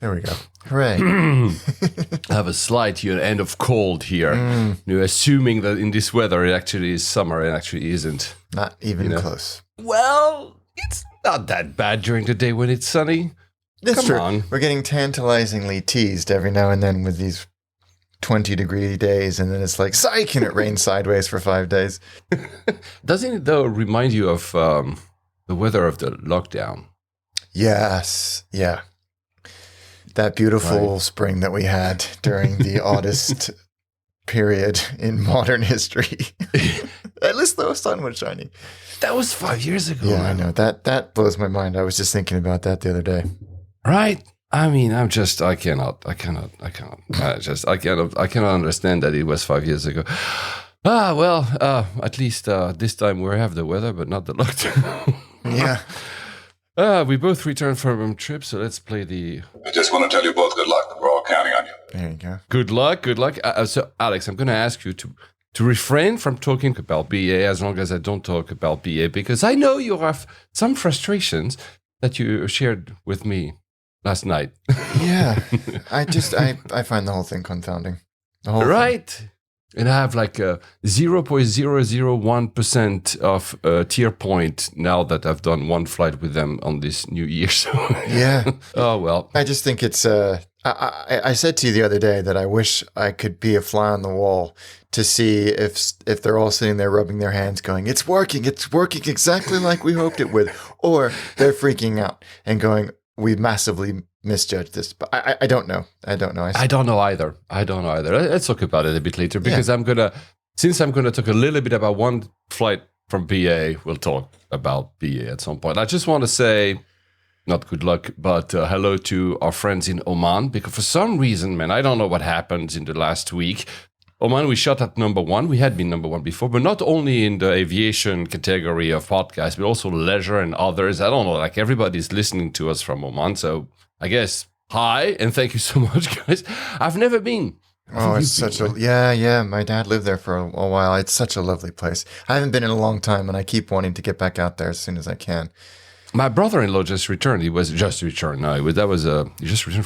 There we go. Hooray. I have a slight end of cold here. Assuming that in this weather it actually is summer, it actually isn't. Not even close. Well, it's not that bad during the day when it's sunny. That's true. On. We're getting tantalizingly teased every now and then with these 20-degree days, and then it's like, psych, and it rains sideways for 5 days. Doesn't it, though, remind you of the weather of the lockdown? Yes. Yeah. That beautiful spring that we had during the oddest period in modern history. At least the sun was shining. That was 5 years ago. Yeah, I know. That blows my mind. I was just thinking about that the other day. Right? I mean, I cannot understand that it was 5 years ago. At least this time we have the weather, but not the lockdown. Yeah. We both returned from a trip, so let's play the... I just want to tell you both good luck. We're all counting on you. There you go. Good luck. So, Alex, I'm going to ask you to refrain from talking about BA as long as I don't talk about BA, because I know you have some frustrations that you shared with me last night. Yeah. I find the whole thing confounding. The whole right. thing. And I have like a 0.001% of tier point now that I've done one flight with them on this new year. So yeah. Oh, well. I just think it's... I said to you the other day that I wish I could be a fly on the wall to see if they're all sitting there rubbing their hands going, it's working exactly like we hoped it would. Or they're freaking out and going, we massively misjudged this. But I don't know. I don't know either. Let's talk about it a bit later because since I'm gonna talk a little bit about one flight from BA, we'll talk about BA at some point. I just want to say, not good luck, but hello to our friends in Oman, because for some reason, man, I don't know what happened in the last week. Oman, we shot at number one. We had been number one before, but not only in the aviation category of podcasts, but also leisure and others. I don't know, like everybody's listening to us from Oman. So I guess, hi, and thank you so much, guys. I've never been. Oh, it's such a... Yeah. My dad lived there for a while. It's such a lovely place. I haven't been in a long time, and I keep wanting to get back out there as soon as I can. My brother-in-law just returned. He just returned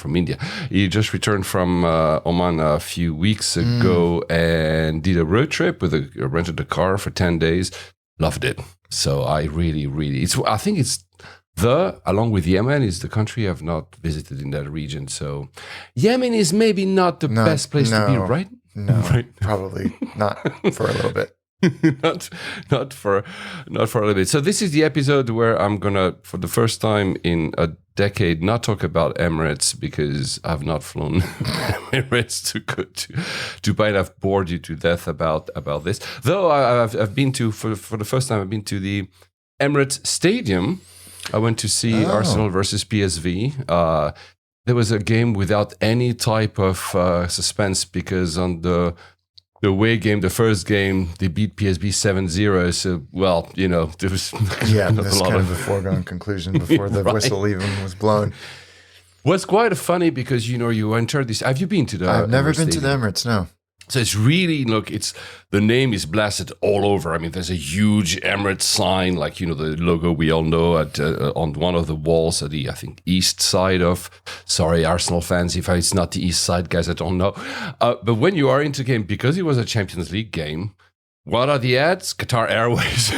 from India. He just returned from Oman a few weeks ago and did a road trip rented a car for 10 days. Loved it. So I really, I think it's along with Yemen, is the country I've not visited in that region. So Yemen is maybe not the best place to be, right? No, right. Probably not for a little bit. not for a little bit. So this is the episode where I'm gonna, for the first time in a decade, not talk about Emirates because I've not flown Emirates to kind of bored you to death about this. Though I've been to for the first time I've been to the Emirates Stadium. I went to see Arsenal versus PSV. There was a game without any type of suspense because on the away game, the first game, they beat PSV 7-0. So, well, there was this kind of a foregone conclusion before the whistle even was blown. Was quite funny because, you enter this. Have you been to the I've never Emirates been Stadium? to the Emirates, no. So it's really, the name is blasted all over. I mean, there's a huge Emirates sign, like, the logo we all know on one of the walls at the, I think, east side of, sorry, Arsenal fans, if it's not the east side, guys, I don't know. But when you are into the game, because it was a Champions League game, what are the ads? Qatar Airways.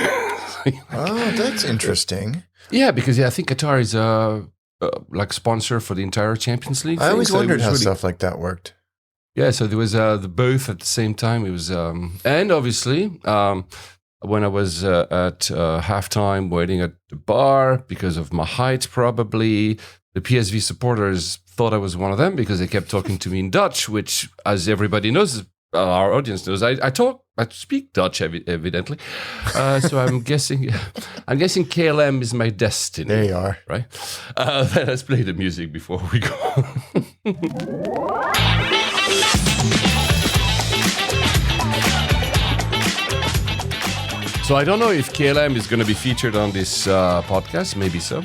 That's interesting. Yeah, because I think Qatar is sponsor for the entire Champions League. I always wondered how stuff like that worked. Yeah, so there was both at the same time. It was, and obviously, when I was at halftime waiting at the bar because of my height, probably the PSV supporters thought I was one of them because they kept talking to me in Dutch, which, as everybody knows, our audience knows, I speak Dutch evidently. So I'm guessing KLM is my destiny. There you are, right? Let's play the music before we go. So I don't know if KLM is going to be featured on this podcast. Maybe so.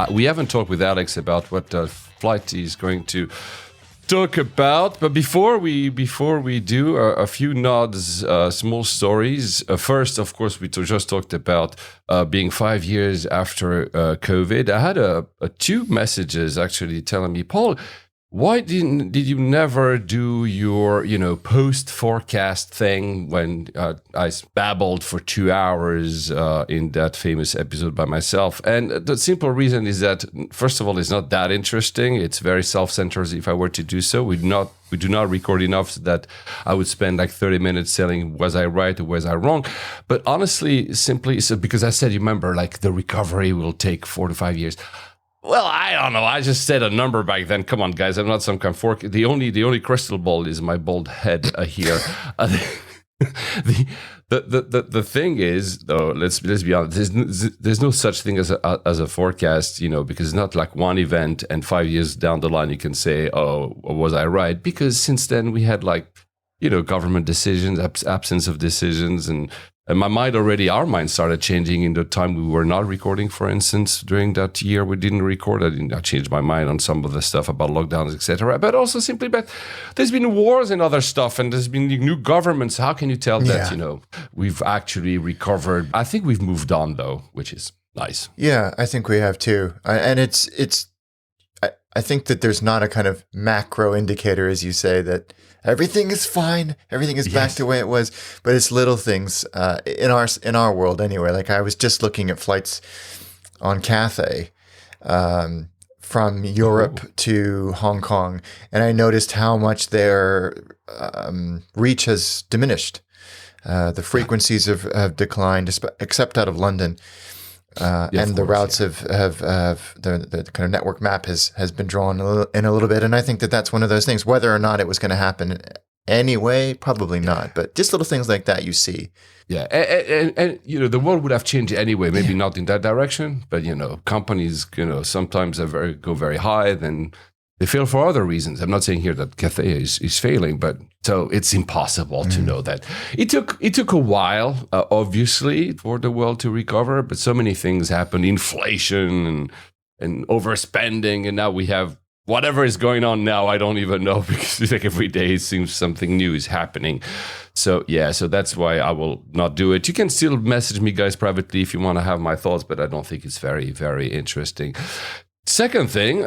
We haven't talked with Alex about what flight he's going to talk about. But before we do a few nods, small stories. First, of course, we just talked about being 5 years after COVID. I had two messages actually telling me, Paul, why did you never do your, post forecast thing when I babbled for 2 hours in that famous episode by myself? And the simple reason is that, first of all, it's not that interesting. It's very self-centered. If I were to do so, we do not record enough so that I would spend like 30 minutes telling was I right or was I wrong. But honestly, simply so because I said, you remember, like the recovery will take 4 to 5 years. Well, I don't know. I just said a number back then. Come on, guys. I'm not some kind of fork. The only crystal ball is my bald head here. The thing is, though, let's be honest. There's no such thing as a forecast, because it's not like one event and 5 years down the line you can say, oh, was I right? Because since then we had government decisions, absence of decisions, and our mind started changing in the time we were not recording. For instance, during that year we didn't record. I changed my mind on some of the stuff about lockdowns, etc. But also simply, but there's been wars and other stuff, and there's been new governments. How can you tell that we've actually recovered? I think we've moved on though, which is nice. Yeah, I think we have too. And I think that there's not a kind of macro indicator, as you say, that everything is fine, everything is back to the way it was, but it's little things in our world anyway. Like I was just looking at flights on Cathay from Europe to Hong Kong, and I noticed how much their reach has diminished. The frequencies have declined, except out of London. And the routes have the kind of network map has been drawn in a little bit. And I think that's one of those things, whether or not it was going to happen anyway, probably not, but just little things like that you see. Yeah. And the world would have changed anyway, maybe not in that direction, but, companies, sometimes go very high, then they fail for other reasons. I'm not saying here that Cathay is failing, but so it's impossible to know that. It took a while, obviously, for the world to recover, but so many things happened, inflation and overspending, and now we have whatever is going on now. I don't even know, because it's like every day it seems something new is happening. So that's why I will not do it. You can still message me, guys, privately if you want to have my thoughts, but I don't think it's very, very interesting. Second thing,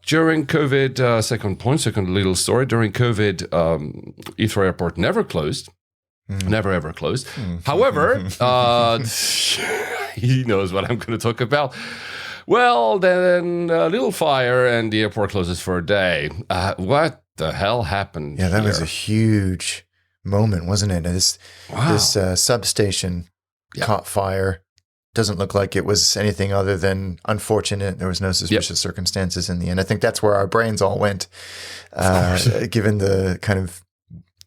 during COVID, second little story, during COVID, Heathrow Airport never closed. Never ever closed. However, he knows what I'm going to talk about. Well, then a little fire and the airport closes for a day. What the hell happened? Yeah, that was a huge moment, wasn't it? This substation caught fire. Doesn't look like it was anything other than unfortunate. There was no suspicious circumstances in the end. I think that's where our brains all went, given the kind of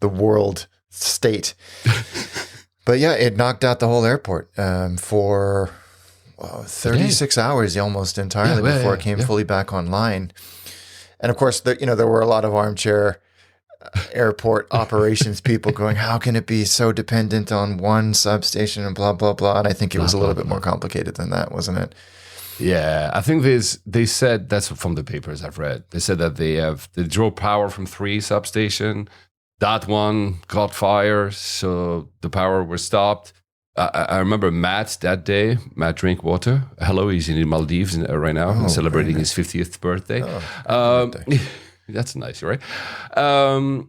the world state. But yeah, it knocked out the whole airport for 36 hours almost entirely before it came fully back online. And of course, there were a lot of armchair airport operations people going, how can it be so dependent on one substation and blah, blah, blah. And I think it was a little bit more complicated than that, wasn't it? Yeah, I think they said, that's from the papers I've read. They said that they draw power from 3 substations. That one caught fire, so the power was stopped. I remember Matt that day, Matt Drinkwater. Hello, he's in the Maldives right now, celebrating his 50th birthday. That's nice, right?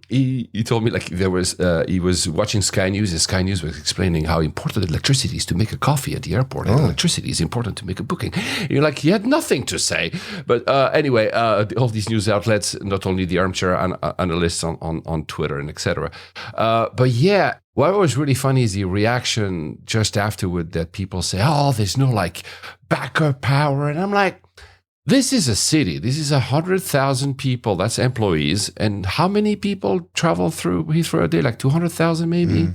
He told me there was he was watching Sky News, and Sky News was explaining how important electricity is to make a coffee at the airport, and electricity is important to make a booking. And you're like, he had nothing to say, but anyway, all these news outlets, not only the armchair analysts on Twitter and etc. But yeah, what was really funny is the reaction just afterward that people say, "Oh, there's no backup power," and I'm like, this is a city. This is 100,000 people. That's employees. And how many people travel through Heathrow a day? 200,000 maybe?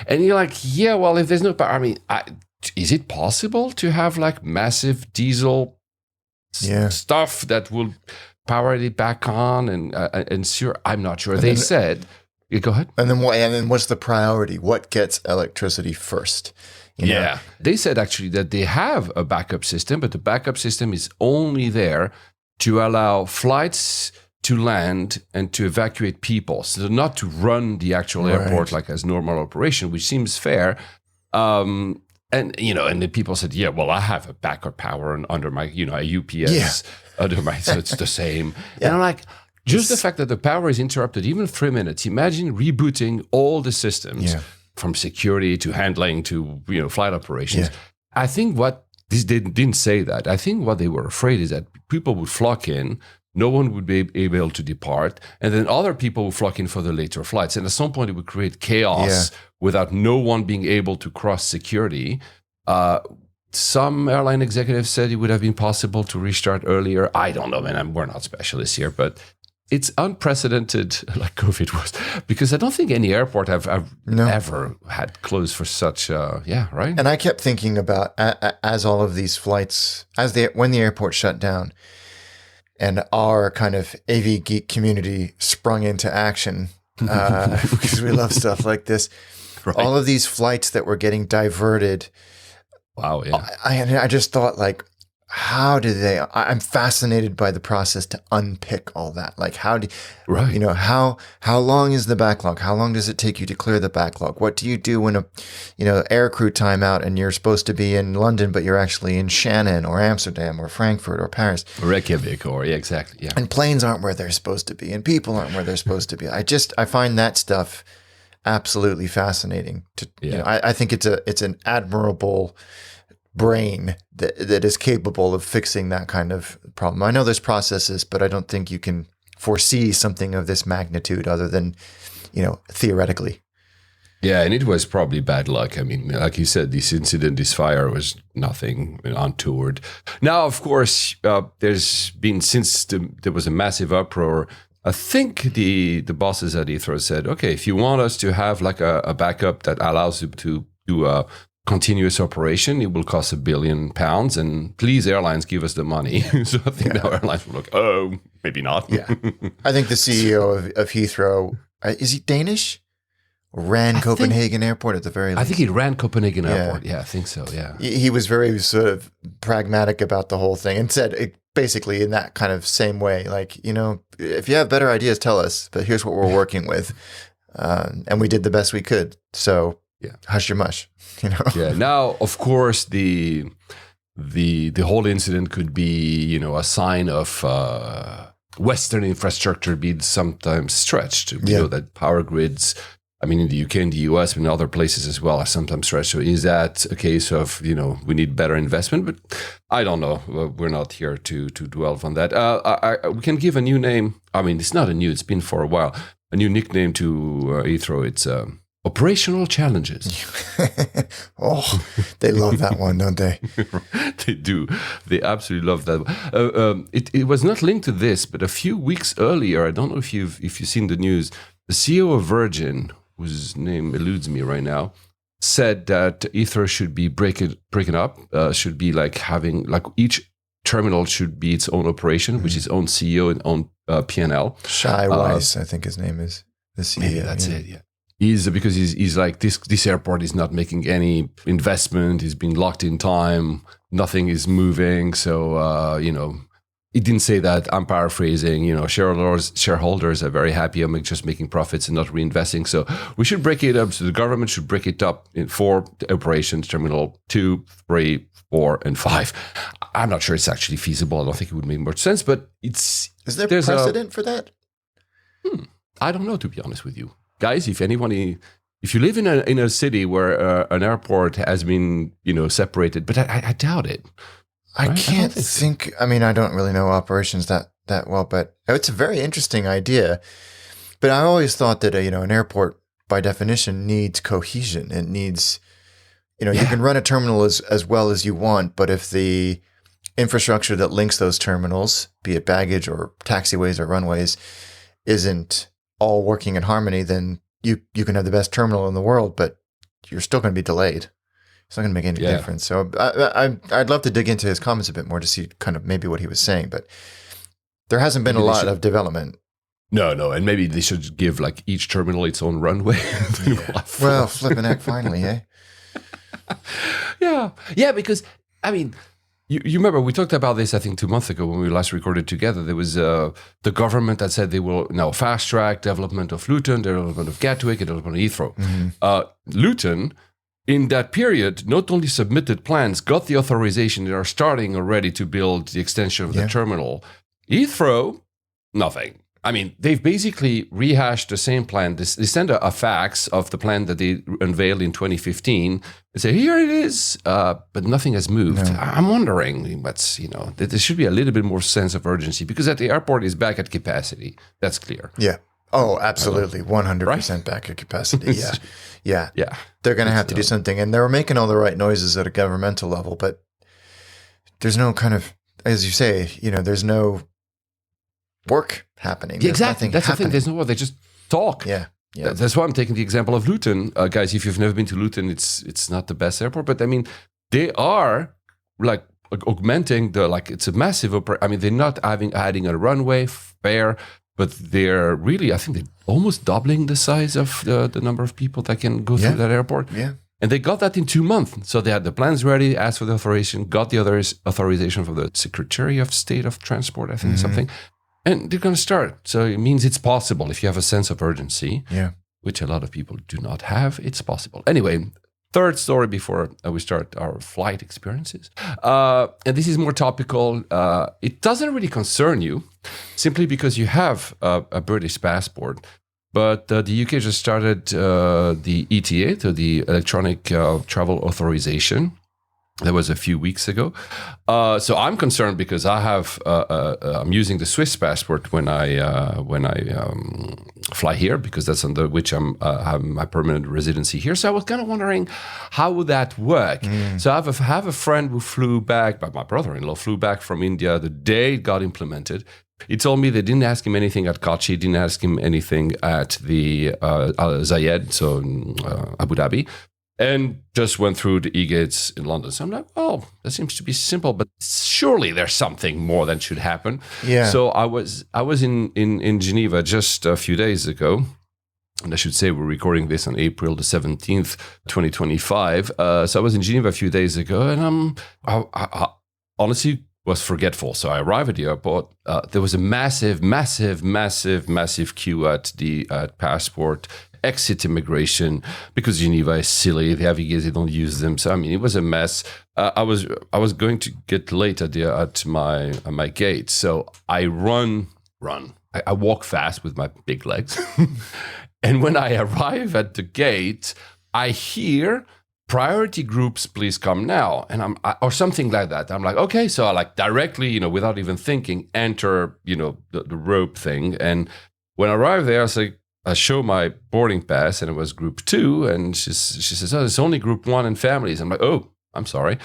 And you're like, yeah, well, if there's no power, is it possible to have massive diesel stuff that will power it back on? And sure, I'm not sure. They said, go ahead. And then what's the priority? What gets electricity first? You know? They said actually that they have a backup system, but the backup system is only there to allow flights to land and to evacuate people. So not to run the actual airport like as normal operation, which seems fair. And then people said, yeah, well, I have a backup power under my, a UPS under my, so it's the same. And I'm like, just the fact that the power is interrupted, even 3 minutes, imagine rebooting all the systems from security to handling to, flight operations. I think they didn't say that. I think what they were afraid is that people would flock in, no one would be able to depart, and then other people would flock in for the later flights. And at some point, it would create chaos without no one being able to cross security. Some airline executives said it would have been possible to restart earlier. I don't know, man. We're not specialists here, but it's unprecedented, like COVID was, because I don't think any airport have ever had closed for such. Right. And I kept thinking about as all of these flights, when the airport shut down, and our kind of AV geek community sprung into action because we love stuff like this. Right. All of these flights that were getting diverted. Wow. Yeah. I just thought, like, how do they? I'm fascinated by the process to unpick all that. Like, how long is the backlog? How long does it take you to clear the backlog? What do you do when air crew timeout and you're supposed to be in London, but you're actually in Shannon or Amsterdam or Frankfurt or Paris, Reykjavik, exactly. Yeah. And planes aren't where they're supposed to be, and people aren't where they're supposed to be. I find that stuff absolutely fascinating. I think it's an admirable brain that is capable of fixing that kind of problem. I know there's processes, but I don't think you can foresee something of this magnitude other than, theoretically. Yeah, and it was probably bad luck. I mean, like you said, this incident, this fire was nothing untoward. Now, of course, there's been, since there was a massive uproar, I think the bosses at Heathrow said, okay, if you want us to have like a backup that allows you to do a continuous operation, it will cost £1 billion, and please, airlines, give us the money. So I think now airlines were like, oh, maybe not. Yeah, I think the CEO of Heathrow, is he Danish? Ran Copenhagen Airport at the very least. I think he ran Copenhagen Airport. Yeah, I think so. Yeah, he was very sort of pragmatic about the whole thing and said it basically in that kind of same way, like, if you have better ideas, tell us. But here's what we're working with, and we did the best we could. So hush your mush. Yeah. Now, of course, the whole incident could be, a sign of Western infrastructure being sometimes stretched. We know that power grids, I mean, in the UK and the US and other places as well, are sometimes stretched. So is that a case of, we need better investment? But I don't know. We're not here to dwell on that. We can give a new name. I mean, it's not it's been for a while. A new nickname to Heathrow. It's operational challenges. Oh, they love that one, don't they? They do. They absolutely love that. It was not linked to this, but a few weeks earlier, I don't know if you've seen the news, the CEO of Virgin, whose name eludes me right now, said that Heathrow should be breaking up, should be like having, like, each terminal should be its own operation, which is own CEO and own P&L. Shai Weiss, I think his name is, the CEO. Maybe that's it, yeah. Because he's like, this airport is not making any investment. He's been locked in time. Nothing is moving. So, he didn't say that. I'm paraphrasing. Shareholders are very happy. I'm just making profits and not reinvesting. So we should break it up. So the government should break it up in 4 operations: Terminal 2, 3, 4, and 5. I'm not sure it's actually feasible. I don't think it would make much sense. But is there precedent for that? I don't know, to be honest with you. Guys, if you live in a city where an airport has been, separated, but I doubt it. I can't think. I mean, I don't really know operations that well, but it's a very interesting idea. But I always thought that an airport, by definition, needs cohesion. It needs, you can run a terminal as well as you want, but if the infrastructure that links those terminals, be it baggage or taxiways or runways, isn't all working in harmony, then you can have the best terminal in the world, but you're still going to be delayed. It's not going to make any difference. So I'd love to dig into his comments a bit more to see kind of maybe what he was saying, but there hasn't been a lot of development. No, and maybe they should give like each terminal its own runway. Well, flipping heck, finally, eh? Yeah, because I mean, You remember we talked about this, I think, 2 months ago when we last recorded together. There was the government that said they will now fast track development of Luton, development of Gatwick, and development of Heathrow. Luton, in that period, not only submitted plans, got the authorization, they are starting already to build the extension of the terminal. Heathrow, nothing. I mean, they've basically rehashed the same plan. They send a fax of the plan that they unveiled in 2015. They say, here it is, but nothing has moved. No. I'm wondering, there should be a little bit more sense of urgency because at the airport is back at capacity. That's clear. Yeah. Oh, absolutely. 100% back at capacity. Yeah. They're going to have to do something. And they're making all the right noises at a governmental level, but there's no kind of, as you say, there's no work happening. There's exactly. That's happening. The thing. There's no work. They just talk. Yeah. That's why I'm taking the example of Luton. Guys, if you've never been to Luton, it's not the best airport, but I mean, they are like augmenting it's a massive, they're not adding a runway fair, but they're really, I think they're almost doubling the size of the number of people that can go through that airport. Yeah. And they got that in 2 months. So they had the plans ready, asked for the authorization, got the authorization from the Secretary of State of Transport, I think, something. And they're going to start. So it means it's possible if you have a sense of urgency, which a lot of people do not have. It's possible. Anyway, third story before we start our flight experiences. And this is more topical. It doesn't really concern you simply because you have a British passport. But the UK just started the ETA, so the Electronic Travel Authorization. That was a few weeks ago. So I'm concerned because I'm using the Swiss passport when I fly here because that's under which I have my permanent residency here. So I was kind of wondering how would that work. So I have a friend who flew back, but my brother-in-law flew back from India the day it got implemented. He told me they didn't ask him anything at Kochi, didn't ask him anything at the Al Zayed, so Abu Dhabi. And just went through the e-gates in London. So I'm like, oh, that seems to be simple, but surely there's something more that should happen. Yeah. So I was in Geneva just a few days ago. And I should say we're recording this on April the 17th, 2025. So I was in Geneva a few days ago, and I honestly was forgetful. So I arrived at the airport. There was a massive queue at the passport exit immigration because Geneva is silly. They have e-gates, they don't use them. So I mean, it was a mess. I was going to get late at my gate, so I run. I walk fast with my big legs, and when I arrive at the gate, I hear priority groups, please come now, and or something like that. I'm like, okay, so I directly, without even thinking, enter, the rope thing, and when I arrive there, I show my boarding pass, and it was group 2, and she says, oh, it's only group 1 and families. I'm like, oh, I'm sorry.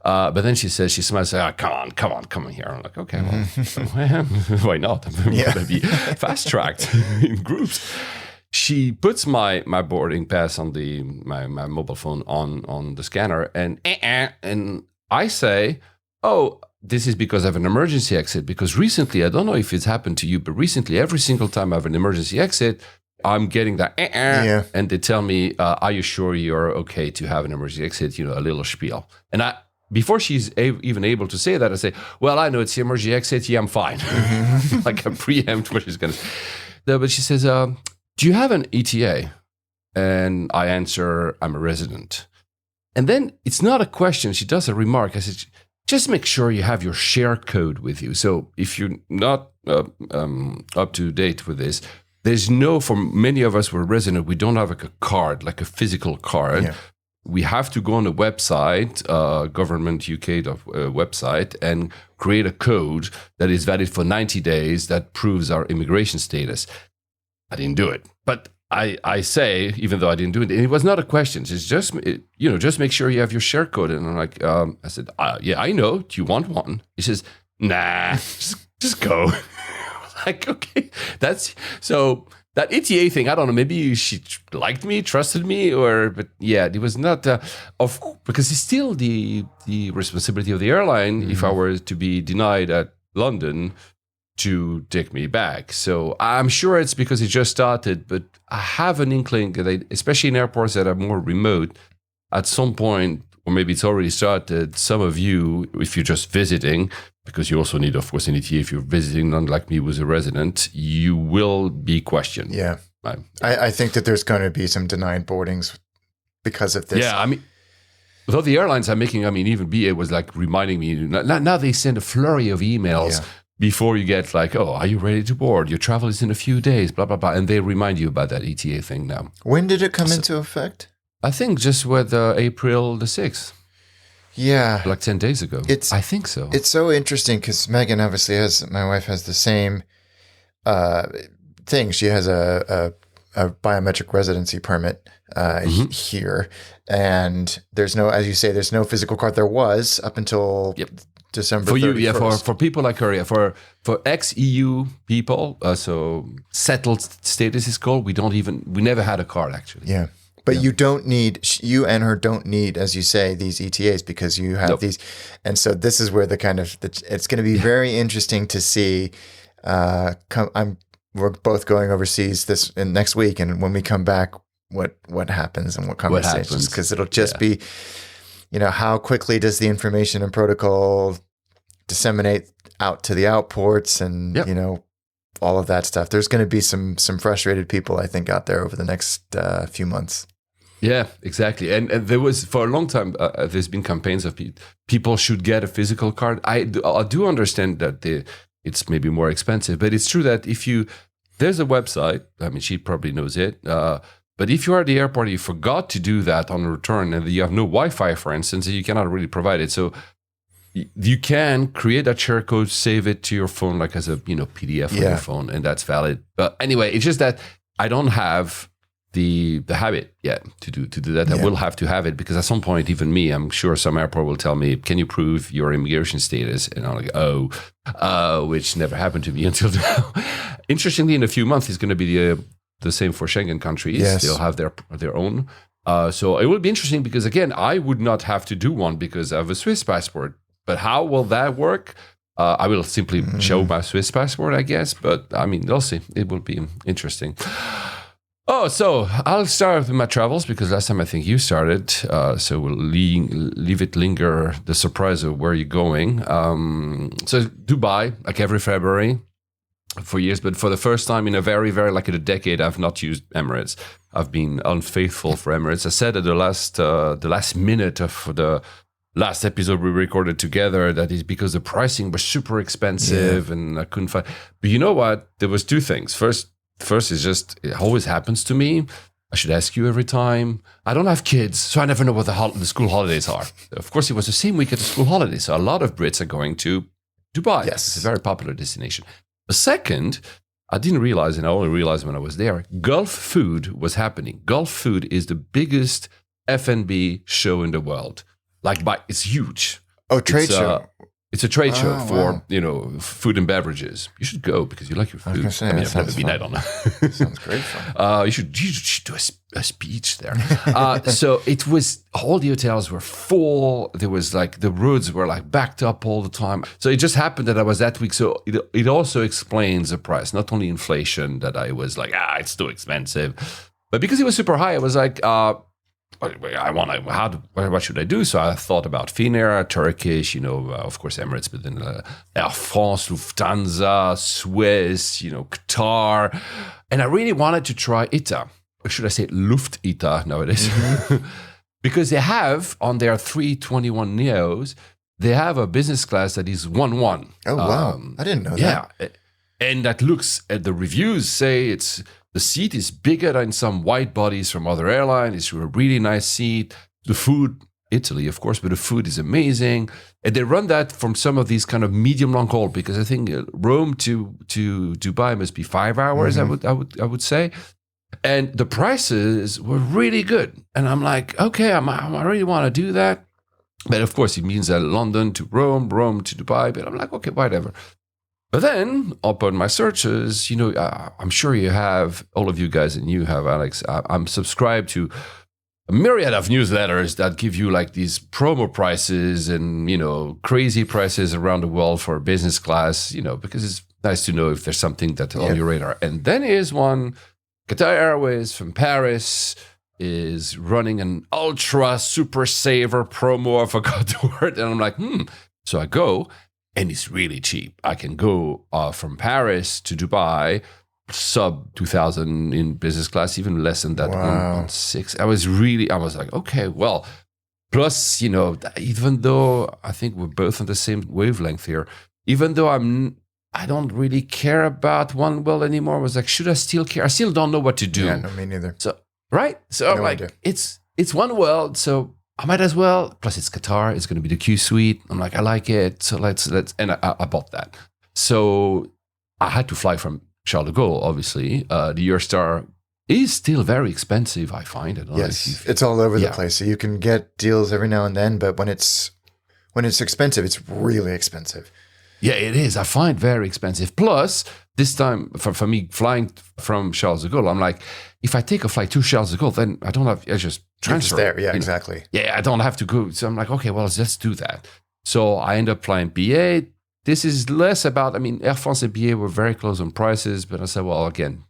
But then she smiles, come on here. I'm like, okay, well, why not? I'm going to be fast-tracked in groups. She puts my boarding pass on my mobile phone on the scanner, and I say, oh, this is because I have an emergency exit, because recently, I don't know if it's happened to you, but recently, every single time I have an emergency exit, I'm getting that, and they tell me, are you sure you're okay to have an emergency exit? A little spiel. And before she's even able to say that, I say, well, I know it's the emergency exit. Yeah, I'm fine. Like I preempt what she's going to say. But she says, do you have an ETA? And I answer, I'm a resident. And then it's not a question. She does a remark. I said, just make sure you have your share code with you. So if you're not up to date with this, for many of us, we're resident, we don't have a card, like a physical card. Yeah. We have to go on a website, government UK website, and create a code that is valid for 90 days that proves our immigration status. I didn't do it. But I say, even though I didn't do it, it was not a question. It's just, just make sure you have your share code. And I'm like, I said, yeah, I know. Do you want one? He says, nah, just go. Like, okay, so that ETA thing, I don't know, maybe she liked me, trusted me, but yeah, it was not, because it's still the responsibility of the airline, if I were to be denied at London, to take me back. So I'm sure it's because it just started, but I have an inkling that especially in airports that are more remote, at some point, or maybe it's already started, some of you, if you're just visiting, because you also need, of course, an ETA if you're visiting, not like me, who's a resident, you will be questioned. Yeah. I think that there's going to be some denied boardings because of this. Yeah, I mean, though the airlines are making, I mean, even BA was like reminding me, now they send a flurry of emails before you get like, oh, are you ready to board? Your travel is in a few days, blah, blah, blah. And they remind you about that ETA thing now. When did it come into effect? I think just with April the 6th. Yeah. Like 10 days ago. I think so. It's so interesting because Megan obviously my wife has the same thing. She has a biometric residency permit here. And there's no, as you say, there's no physical card. There was up until December 31st. You, for people like her, for ex-EU people, so settled status is called, we never had a card actually. Yeah. But you don't need, you and her don't need, as you say, these ETAs because you have these. And so this is where it's going to be very interesting to see. We're both going overseas next week. And when we come back, what happens and what conversations, because it'll just be, how quickly does the information and protocol disseminate out to the outports and, all of that stuff. There's going to be some frustrated people, I think, out there over the next few months. Yeah, exactly. And there was, for a long time, there's been campaigns of people should get a physical card. I do understand that it's maybe more expensive, but it's true that there's a website, I mean, she probably knows it, but if you are at the airport, you forgot to do that on return and you have no Wi-Fi, for instance, you cannot really provide it. So you can create that share code, save it to your phone, like as a PDF on your phone, and that's valid. But anyway, it's just that I don't have the habit yet to do that. I will have to have it because at some point, even me, I'm sure some airport will tell me, "Can you prove your immigration status?" And I'm like, "Oh," which never happened to me until now. Interestingly, in a few months, it's going to be the same for Schengen countries. Yes. They'll have their own. So it will be interesting because again, I would not have to do one because I have a Swiss passport. But how will that work? I will simply show my Swiss passport, I guess. But I mean, we'll see. It will be interesting. Oh, so I'll start with my travels because last time I think you started. So we'll leave it linger, the surprise of where you're going. So Dubai, like every February for years. But for the first time in a very, very, like in a decade, I've not used Emirates. I've been unfaithful for Emirates. I said at the last minute of the last episode we recorded together that is because the pricing was super expensive and I couldn't find. But you know what? There was two things. First is just, it always happens to me. I should ask you every time. I don't have kids, so I never know what the school holidays are. Of course, it was the same week at the school holidays. So a lot of Brits are going to Dubai. Yes. It's a very popular destination. The second, I didn't realize, and I only realized when I was there, Gulf Food was happening. Gulf Food is the biggest F&B show in the world. It's huge. Oh, trade show. It's a trade show for, food and beverages. You should go because you like your food. I've never been. I don't know. Sounds great fun. You should do a speech there. So it was, all the hotels were full. There was the roads were backed up all the time. So it just happened that I was that week. So it also explains the price, not only inflation that I was it's too expensive, but because it was super high, I was what should I do? So I thought about Finnair, Turkish, of course Emirates, but then Air France, Lufthansa, Swiss, Qatar. And I really wanted to try ETA, or should I say Luft-ETA nowadays? Because they have, on their 321 Neos, they have a business class that is 1-1. Oh, wow. I didn't know that. Yeah. And that looks, at the reviews say the seat is bigger than some wide bodies from other airlines. It's a really nice seat. The food, Italy, of course, but the food is amazing. And they run that from some of these kind of medium long haul because I think Rome to Dubai must be 5 hours. I would say, and the prices were really good. And I'm like, okay, I really want to do that. But of course, it means that London to Rome, Rome to Dubai. But I'm like, okay, whatever. But then, upon my searches, I'm sure you have, all of you guys, and you have, Alex, I'm subscribed to a myriad of newsletters that give you these promo prices and, crazy prices around the world for business class, because it's nice to know if there's something that's on your radar. And then here's one, Qatar Airways from Paris, is running an ultra super saver promo. I forgot the word. And I'm like, So I go, and it's really cheap. I can go from Paris to Dubai, sub 2,000 in business class, even less than that, Wow. on 6. I was like, okay, well, plus, even though I think we're both on the same wavelength here, even though I don't really care about one world anymore. I was like, should I still care? I still don't know what to do. Yeah, no, me neither. So, right? So I'm like, idea. it's one world, so I might as well. Plus, it's Qatar. It's going to be the Q suite. I'm like, I like it. So let's and I bought that. So I had to fly from Charles de Gaulle, obviously. The Eurostar is still very expensive, I find. I don't know if Yes, it's all over the place. So you can get deals every now and then, but when it's expensive, it's really expensive. Yeah, it is. I find very expensive. Plus, this time for me flying from Charles de Gaulle, I'm like, if I take a flight to Charles de Gaulle, then I just transfer. You're just there, yeah, exactly. Yeah, I don't have to go. So I'm like, okay, well, let's do that. So I end up flying BA. This is less about, Air France and BA were very close on prices, but I said, well, again,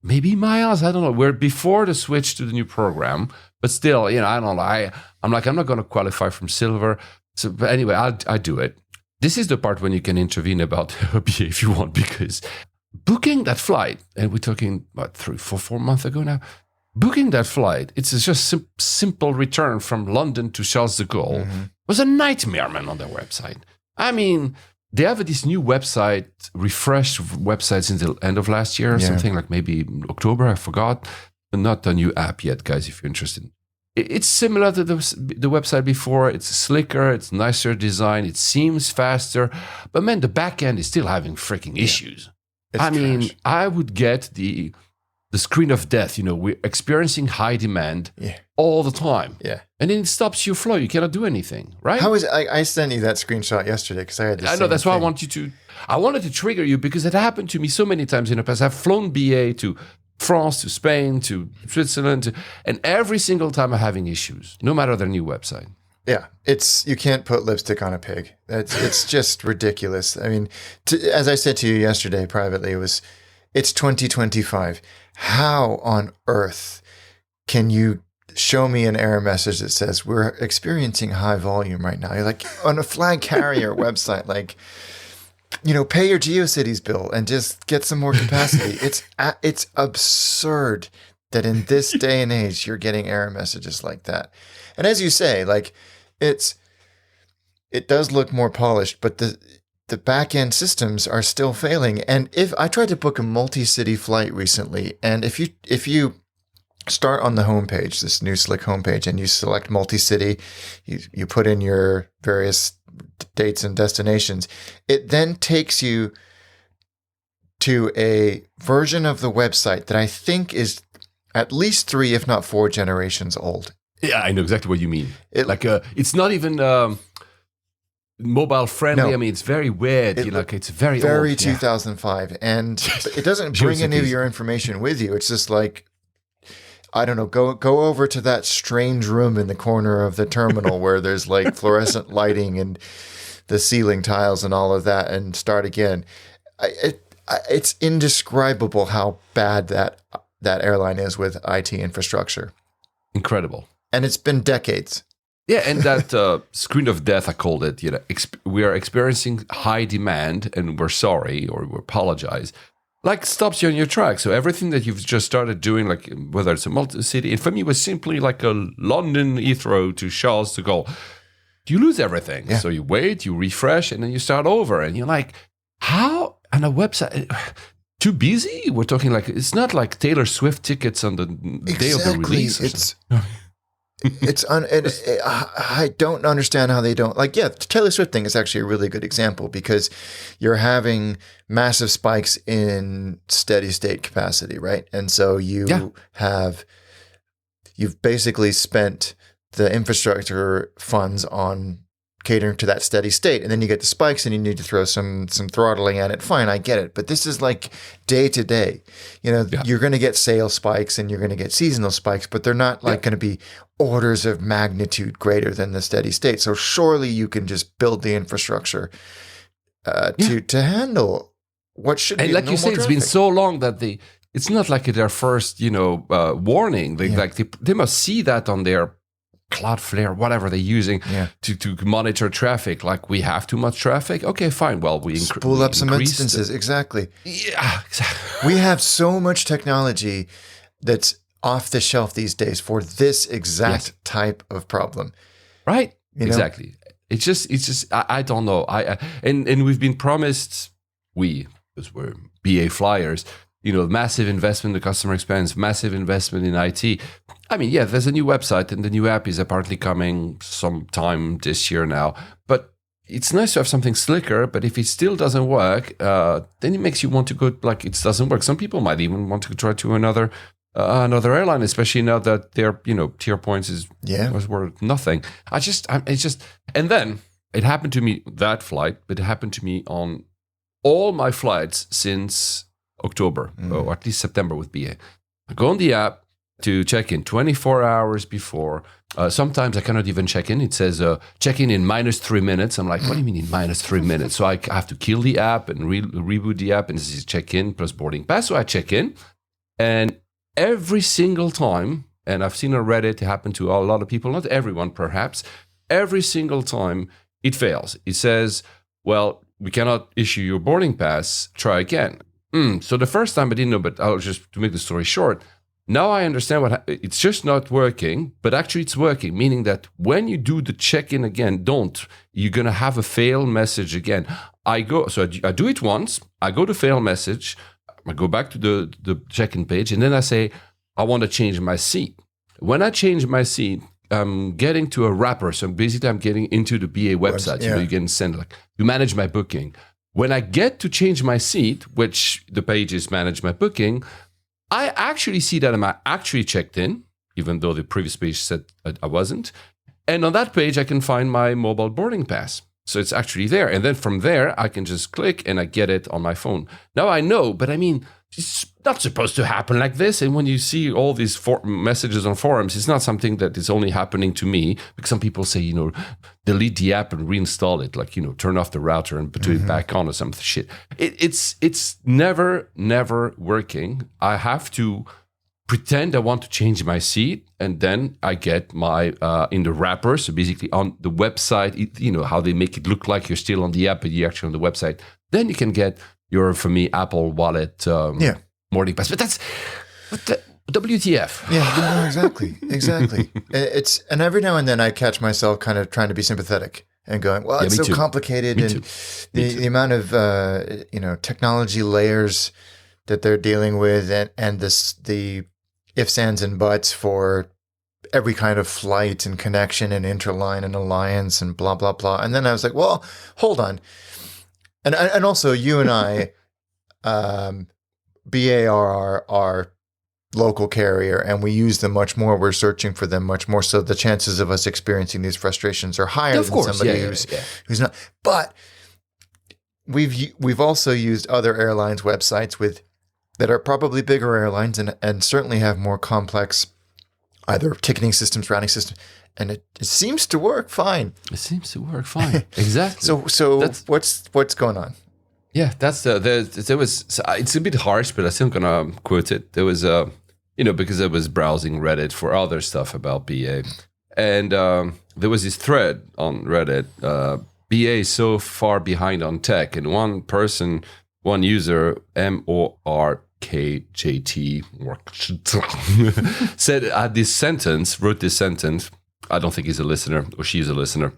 maybe miles, I don't know. We're before the switch to the new program, but still, I don't know. I'm like, I'm not going to qualify from silver. So, but anyway, I do it. This is the part when you can intervene about BA if you want, because booking that flight, and we're talking about 4 months ago now, booking that flight, it's just simple return from London to Charles de Gaulle was a nightmare, man, on their website. They have this new website, refreshed website since the end of last year, or something like maybe October, I forgot. Not a new app yet, guys, if you're interested. It's similar to the website before. It's slicker, it's nicer design, it seems faster. But man, the back end is still having freaking issues. Trash. I would get the screen of death. We're experiencing high demand all the time. Yeah. And then it stops your flow. You cannot do anything, right? How is it? I sent you that screenshot yesterday because I had this. I know, that's why I wanted to trigger you, because it happened to me so many times in the past. I've flown BA to France, to Spain, to Switzerland, and every single time I'm having issues, no matter their new website. Yeah, you can't put lipstick on a pig. It's just ridiculous. As I said to you yesterday privately, it's 2025. How on earth can you show me an error message that says we're experiencing high volume right now? You're like on a flag carrier website, like, pay your GeoCities bill and just get some more capacity. It's absurd that in this day and age you're getting error messages like that. And as you say, like it does look more polished, but the back end systems are still failing. And if I tried to book a multi-city flight recently, and if you start on the homepage, this new slick homepage, and you select multi-city, you put in your various dates and destinations, it then takes you to a version of the website that I think is at least 3, if not 4 generations old. Yeah, I know exactly what you mean. It's not even mobile friendly. No. It's very weird. It's very old. 2005, and it doesn't bring any of your information with you. It's just like, I don't know, go over to that strange room in the corner of the terminal where there's like fluorescent lighting and the ceiling tiles and all of that, and start again. It's indescribable how bad that airline is with IT infrastructure. Incredible. And it's been decades. Yeah, and that screen of death, I called it. We are experiencing high demand, and we're sorry, or we apologize. Like, stops you on your track. So everything that you've just started doing, like whether it's a multi-city, and for me it was simply like a London Heathrow to Charles de Gaulle. You lose everything. Yeah. So you wait, you refresh, and then you start over. And you're like, how on a website? Too busy? We're talking like, it's not like Taylor Swift tickets on the day of the release. I don't understand how they don't, like, the Taylor Swift thing is actually a really good example, because you're having massive spikes in steady state capacity, right? And so you've basically spent the infrastructure funds on catering to that steady state, and then you get the spikes and you need to throw some throttling at it. Fine, I get it. But this is like day to day. You're going to get sales spikes and you're going to get seasonal spikes, but they're not like going to be orders of magnitude greater than the steady state. So surely you can just build the infrastructure to handle what should be. And like you say, it's been so long that the it's not like their first, warning. They must see that on their Cloudflare, whatever they're using to monitor traffic. Like, we have too much traffic. Okay, fine. Well, we spool up some instances. Exactly. Yeah, exactly. We have so much technology that's off the shelf these days for this exact type of problem. Right. You know? Exactly. It's just. I don't know. And we've been promised, because we're BA flyers, massive investment in the customer experience, massive investment in IT. I mean, there's a new website and the new app is apparently coming sometime this year now. But it's nice to have something slicker. But if it still doesn't work, then it makes you want to go, like, it doesn't work. Some people might even want to try to another airline, especially now that their tier points was worth nothing. And then it happened to me, that flight, but it happened to me on all my flights since October, or at least September with BA. I go on the app to check in 24 hours before. Sometimes I cannot even check in. It says check in -3 minutes. I'm like, what do you mean in -3 minutes? So I have to kill the app and reboot the app, and this is check in plus boarding pass. So I check in, and every single time, and I've seen on Reddit, it happened to a lot of people, not everyone perhaps, every single time it fails. It says, well, we cannot issue your boarding pass, try again. So the first time I didn't know, but I'll just, to make the story short, now I understand it's just not working, but actually it's working, meaning that when you do the check-in again, you're going to have a fail message again. I do it once, I go to fail message, I go back to the check-in page, and then I say, I want to change my seat. When I change my seat, I'm getting to a wrapper. So basically, I'm getting into the BA website. You can send, to manage my booking. When I get to change my seat, which the page is manage my booking, I actually see that I'm actually checked in, even though the previous page said I wasn't. And on that page, I can find my mobile boarding pass. So it's actually there. And then from there, I can just click and I get it on my phone. Now I know, but I mean, it's not supposed to happen like this. And when you see all these messages on forums, it's not something that is only happening to me. Because some people say, delete the app and reinstall it. Like, turn off the router and put it back on or some shit. It's never working. I have to pretend I want to change my seat, and then I get my in the wrapper. So basically on the website, how they make it look like you're still on the app, but you're actually on the website. Then you can get your, for me, Apple Wallet boarding pass. But that's WTF. Yeah, no, exactly. And every now and then I catch myself kind of trying to be sympathetic and going, well, it's so complicated, and the amount of technology layers that they're dealing with, and the ifs, ands, and buts for every kind of flight and connection and interline and alliance and blah, blah, blah. And then I was like, well, hold on. And also you and I, BA are our local carrier, and we use them much more. We're searching for them much more. So the chances of us experiencing these frustrations are higher than somebody who's not. But we've also used other airlines' websites that are probably bigger airlines and certainly have more complex either ticketing systems, routing systems, and it seems to work fine. It seems to work fine. Exactly. So what's going on? Yeah, that's there was. It's a bit harsh, but I'm still gonna quote it. There was because I was browsing Reddit for other stuff about BA, and there was this thread on Reddit. BA is so far behind on tech, and one user, MORKJT, wrote this sentence. I don't think he's a listener, or she's a listener.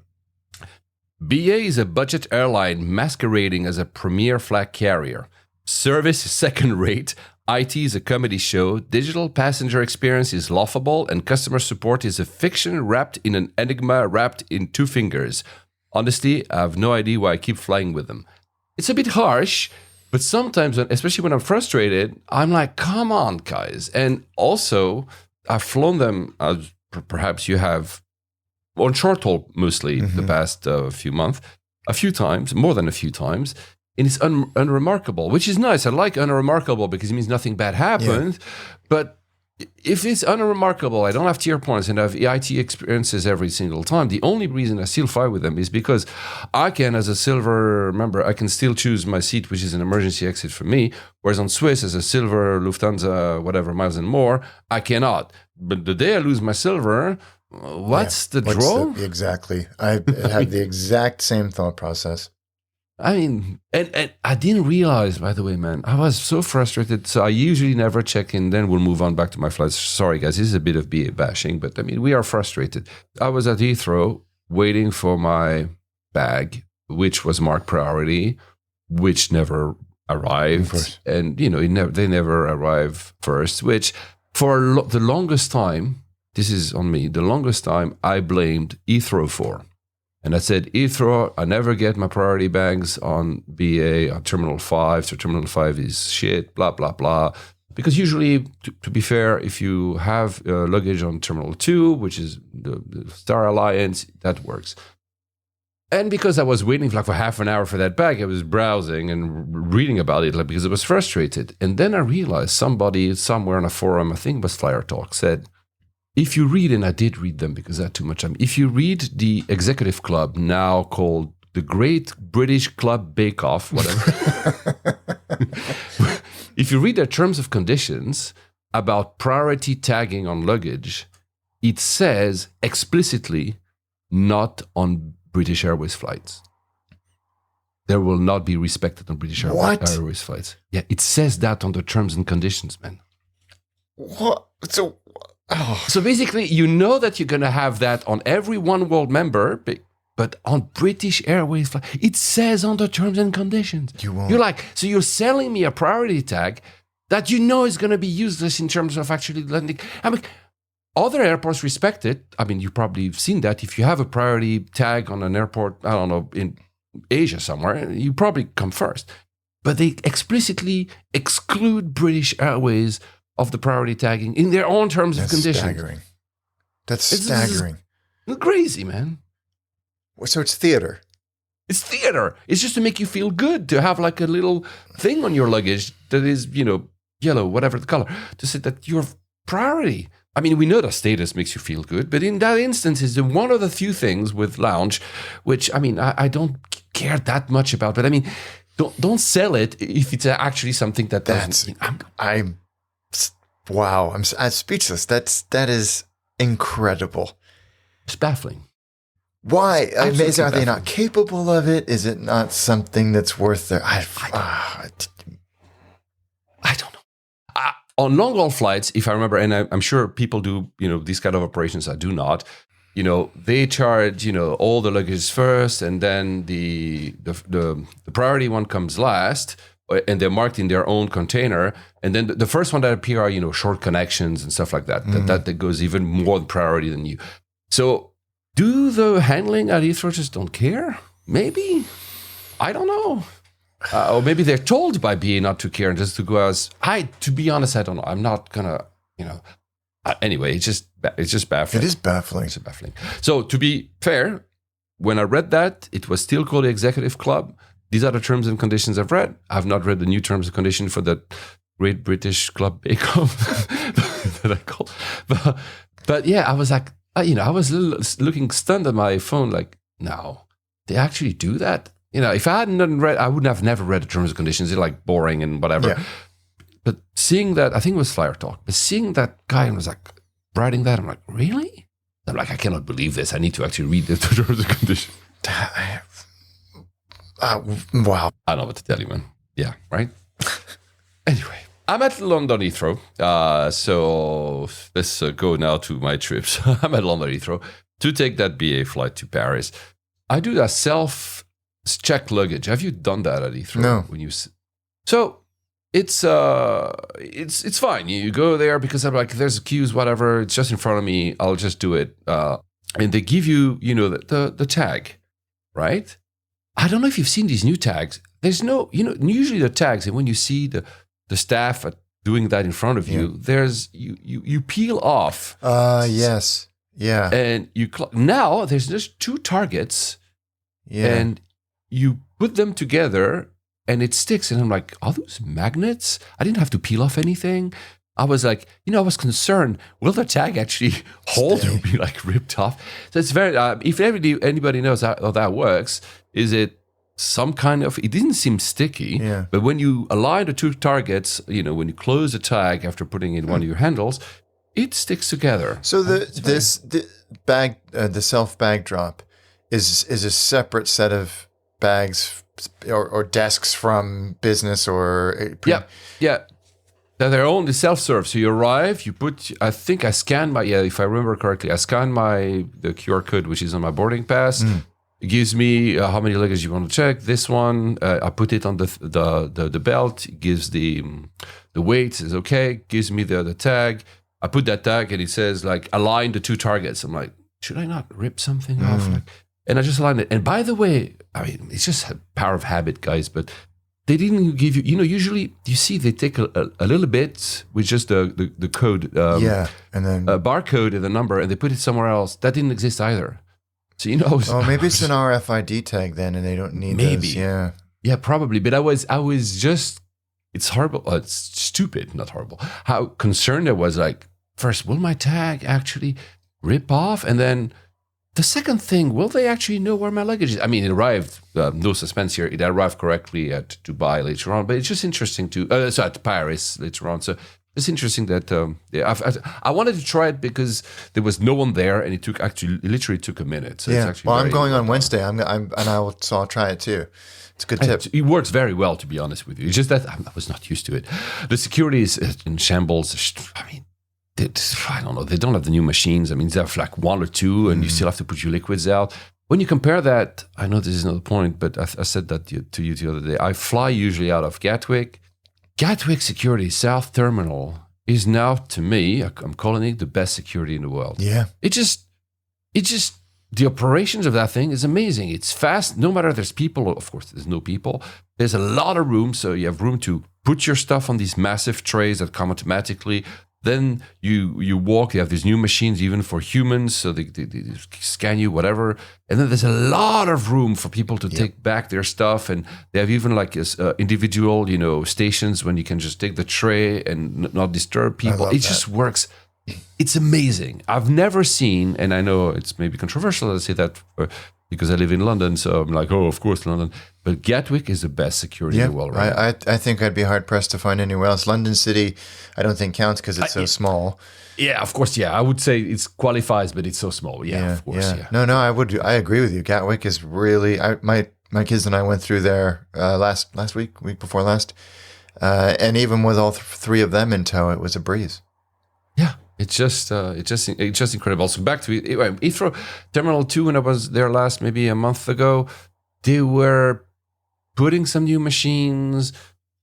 BA is a budget airline masquerading as a premier flag carrier. Service is second rate. IT is a comedy show. Digital passenger experience is laughable, and customer support is a fiction wrapped in an enigma wrapped in two fingers. Honestly, I have no idea why I keep flying with them. It's a bit harsh, but sometimes, especially when I'm frustrated, I'm like, come on, guys. And also, I've flown them, as perhaps you have, on short haul mostly the past few months, more than a few times. And it's unremarkable, which is nice. I like unremarkable because it means nothing bad happened. Yeah. But if it's unremarkable, I don't have tier points and I have EIT experiences every single time, the only reason I still fly with them is because I can, as a silver member, I can still choose my seat, which is an emergency exit for me. Whereas on Swiss, as a silver, Lufthansa, whatever, miles and more, I cannot. But the day I lose my silver, what's the draw? Exactly. I had the exact same thought process. I mean, and I didn't realize, by the way, man, I was so frustrated. So I usually never check in, then we'll move on back to my flights. Sorry, guys, this is a bit of BA bashing, but I mean, we are frustrated. I was at Heathrow waiting for my bag, which was marked priority, which never arrived. And, you know, they never arrive first, which for the longest time, this is on me, the longest time I blamed Heathrow for. And I said, Heathrow, I never get my priority bags on BA, on Terminal 5. So Terminal 5 is shit, blah, blah, blah. Because usually, to be fair, if you have luggage on Terminal 2, which is the Star Alliance, that works. And because I was waiting for half an hour for that bag, I was browsing and reading about it because I was frustrated. And then I realized somebody somewhere on a forum, I think it was Flyer Talk, said, if you read, and I did read them because I had too much time, if you read the executive club, now called the Great British Club Bake Off, whatever, if you read their terms of conditions about priority tagging on luggage, it says explicitly not on British Airways flights. There will not be respected on British Airways flights. Yeah, it says that on the terms and conditions, man. What? So basically, you know that you're going to have that on every One World member, but on British Airways, it says on the terms and conditions. You won't. You're like, so you're selling me a priority tag that you know is going to be useless in terms of actually landing. I mean, other airports respect it. I mean, you've probably seen that. If you have a priority tag on an airport, I don't know, in Asia somewhere, you probably come first. But they explicitly exclude British Airways of the priority tagging in their own terms of conditions. Staggering. That's staggering. It's crazy, man. So it's theater. It's theater. It's just to make you feel good, to have like a little thing on your luggage that is, you know, yellow, whatever the color, to say that you're priority. I mean, we know that status makes you feel good, but in that instance, is one of the few things with lounge, which, I mean, I don't care that much about, but I mean, don't sell it if it's actually something that doesn't. Wow, I'm speechless. That is incredible. It's baffling. Why? Are they not capable of it? Is it not something that's worth their? I don't know. On long haul flights, if I remember, and I'm sure people do, you know, these kind of operations. I do not. You know, they charge, you know, all the luggage first, and then the priority one comes last. And they're marked in their own container. And then the first one that appear are, you know, short connections and stuff like that. That goes even more priority than you. So do the handling at Heathrow just don't care? Maybe. I don't know. Or maybe they're told by BA not to care and just to go as, to be honest, I don't know. I'm not going to, you know. Anyway, it's just baffling. It is baffling. It's baffling. So to be fair, when I read that, it was still called the Executive Club. These are the terms and conditions I've read. I've not read the new terms and conditions for the Great British Club Bake Off that I call. But yeah, I was like, you know, I was looking stunned at my phone, like, no, they actually do that? You know, if I hadn't read, I would have never read the terms and conditions. They're like boring and whatever. Yeah. But seeing that, I think it was Flyer Talk, but seeing that guy and was like writing that, I'm like, really? I'm like, I cannot believe this. I need to actually read the terms and conditions. Wow. I don't know what to tell you, man. Yeah, right? Anyway, I'm at London Heathrow. So let's go now to my trips. I'm at London Heathrow to take that BA flight to Paris. I do that self-check luggage. Have you done that at Heathrow? No. So it's fine. You go there because I'm like, there's queues, whatever. It's just in front of me. I'll just do it. And they give you, you know, the tag, right? I don't know if you've seen these new tags. There's no, you know, usually the tags, and when you see the staff doing that in front of you, there's you peel off. Yes. Yeah. And now there's just two targets. Yeah. And you put them together and it sticks. And I'm like, are those magnets? I didn't have to peel off anything. I was like, I was concerned. Will the tag actually hold or be like ripped off? So it's very. If anybody knows how that works, is it some kind of? It didn't seem sticky, but when you align the two targets, when you close the tag after putting in one of your handles, it sticks together. So the bag, the self bag drop, is a separate set of bags or desks from business or yeah. They're only self-serve. So you arrive, you put. I think I scanned if I remember correctly, I scanned the QR code which is on my boarding pass. It gives me how many luggage you want to check. This one, I put it on the belt. It gives the weight. Is okay. Gives me the tag. I put that tag and it says like align the two targets. I'm like, should I not rip something off? And I just aligned it. And by the way, I mean it's just a power of habit, guys. But they didn't give you. Usually you see they take a little bit with just the code. And then a barcode and the number, and they put it somewhere else. That didn't exist either. So maybe it's an RFID tag then, and they don't need those. Yeah, probably. But I was just. It's horrible. It's stupid, not horrible. How concerned I was. Like, first, will my tag actually rip off? And then the second thing, will they actually know where my luggage is? I mean, it arrived. No suspense here. It arrived correctly at Dubai later on. But it's just interesting to. So at Paris later on. So. It's interesting that I wanted to try it because there was no one there, and it literally took a minute. So it's actually I'm going on Wednesday. I'll try it too. It's a good tip. It works very well, to be honest with you. It's just that I was not used to it. The security is in shambles. I mean, I don't know. They don't have the new machines. I mean, they have like one or two, and you still have to put your liquids out. When you compare that, I know this is not the point, but I said that to you the other day. I fly usually out of Gatwick. Gatwick Security South Terminal is now, to me, I'm calling it the best security in the world. Yeah. It just, the operations of that thing is amazing. It's fast. No matter there's people, of course, there's no people. There's a lot of room. So you have room to put your stuff on these massive trays that come automatically. Then you walk, you have these new machines even for humans, so they scan you, whatever. And then there's a lot of room for people to take back their stuff. And they have even like individual, stations when you can just take the tray and not disturb people. It just works. It's amazing. I've never seen, and I know it's maybe controversial to say that because I live in London, so I'm like, oh, of course, London. But Gatwick is the best security in the world, right? I think I'd be hard-pressed to find anywhere else. London City, I don't think counts because it's so small. Yeah, of course, yeah. I would say it qualifies, but it's so small. Yeah, of course, yeah. No, I agree with you. Gatwick is really... My kids and I went through there last week before last. And even with all three of them in tow, it was a breeze. Yeah. It's just incredible. So back to Heathrow Terminal 2, when I was there last, maybe a month ago, they were putting some new machines,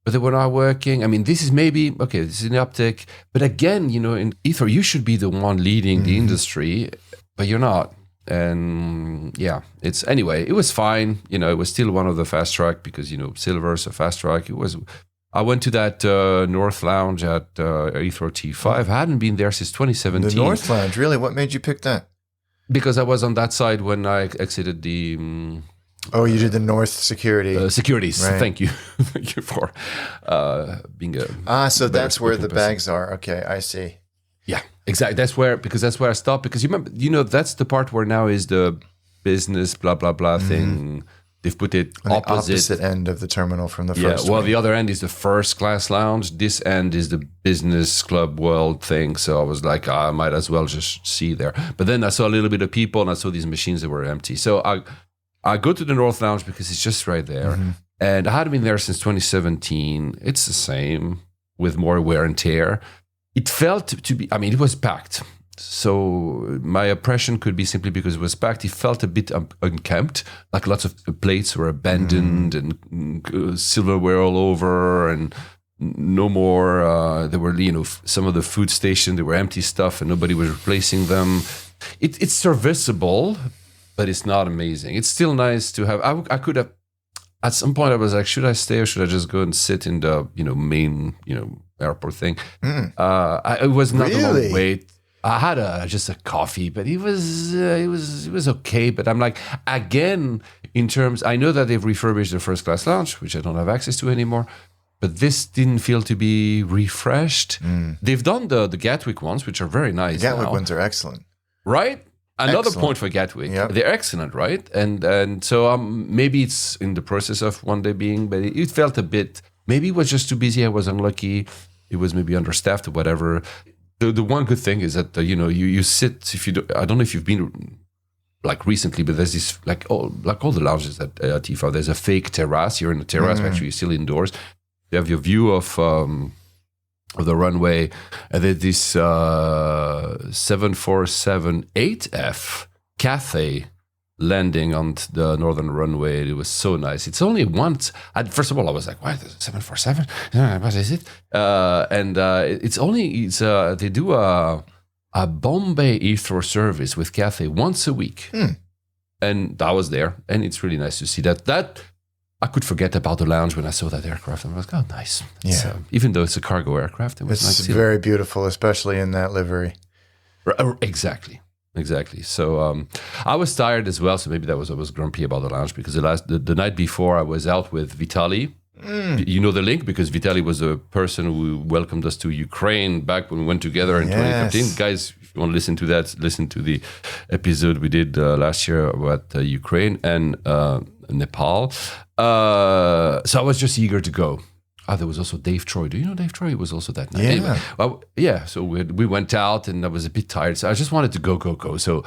but they were not working. I mean, this is maybe, okay, this is an uptick. But again, in Heathrow, you should be the one leading the industry, but you're not. And it was fine. It was still one of the fast track because, silver, so fast track. I went to that North Lounge at Heathrow T5. I hadn't been there since 2017. The North Lounge, really? What made you pick that? Because I was on that side when I exited the... you did the North Security. Securities. Right. Thank you. Thank you for being a... so that's where the bags are. Okay, I see. Yeah, exactly. That's where I stopped. Because you remember, that's the part where now is the business blah, blah, blah thing... They've put it on the opposite end of the terminal from the first one. The other end is the first class lounge. This end is the business club world thing. So I was like, I might as well just see there. But then I saw a little bit of people and I saw these machines that were empty. So I go to the North Lounge because it's just right there. And I hadn't been there since 2017. It's the same with more wear and tear. It felt to be, it was packed. So my impression could be simply because it was packed. It felt a bit unkempt, like lots of plates were abandoned and silverware all over and no more. There were, some of the food stations, there were empty stuff and nobody was replacing them. It's serviceable, but it's not amazing. It's still nice to have. I could have, at some point I was like, should I stay or should I just go and sit in the, main, airport thing? It was not a long wait. I had just a coffee, but it was okay. But I'm like, again, in terms, I know that they've refurbished the first class lounge, which I don't have access to anymore. but this didn't feel to be refreshed. They've done the Gatwick ones, which are very nice. The Gatwick now. ones are excellent. Right? Another Excellent. point for Gatwick. Yep. They're excellent, right? And so maybe it's in the process of one day being, but it felt a bit, maybe it was just too busy. I was unlucky. It was maybe understaffed or whatever. The one good thing is that, you sit, if you do, I don't know if you've been like recently, but there's this, like all the lounges at Heathrow, there's a fake terrace. You're in a terrace, but actually you're still indoors. You have your view of the runway, and there's this 747-8F Cathay landing on the northern runway. It was so nice. It's only once. First of all, I was like, "What? 747? What is it?" They do a Bombay Heathrow service with Cathay once a week, and I was there, and it's really nice to see that. I could forget about the lounge when I saw that aircraft, and I was like, "Oh, nice!" Yeah. Even though it's a cargo aircraft, it was It's nice. very beautiful, especially in that livery. Exactly. So I was tired as well, so maybe I was grumpy about the lounge because the night before I was out with Vitaly. You know the link because Vitaly was a person who welcomed us to Ukraine back when we went together in 2015. Guys, if you want to listen to that, listen to the episode we did last year about Ukraine and Nepal. So I was just eager to go. There was also Dave Troy. Do you know Dave Troy? He was also that night. Yeah. Anyway, so we went out and I was a bit tired. So I just wanted to go. So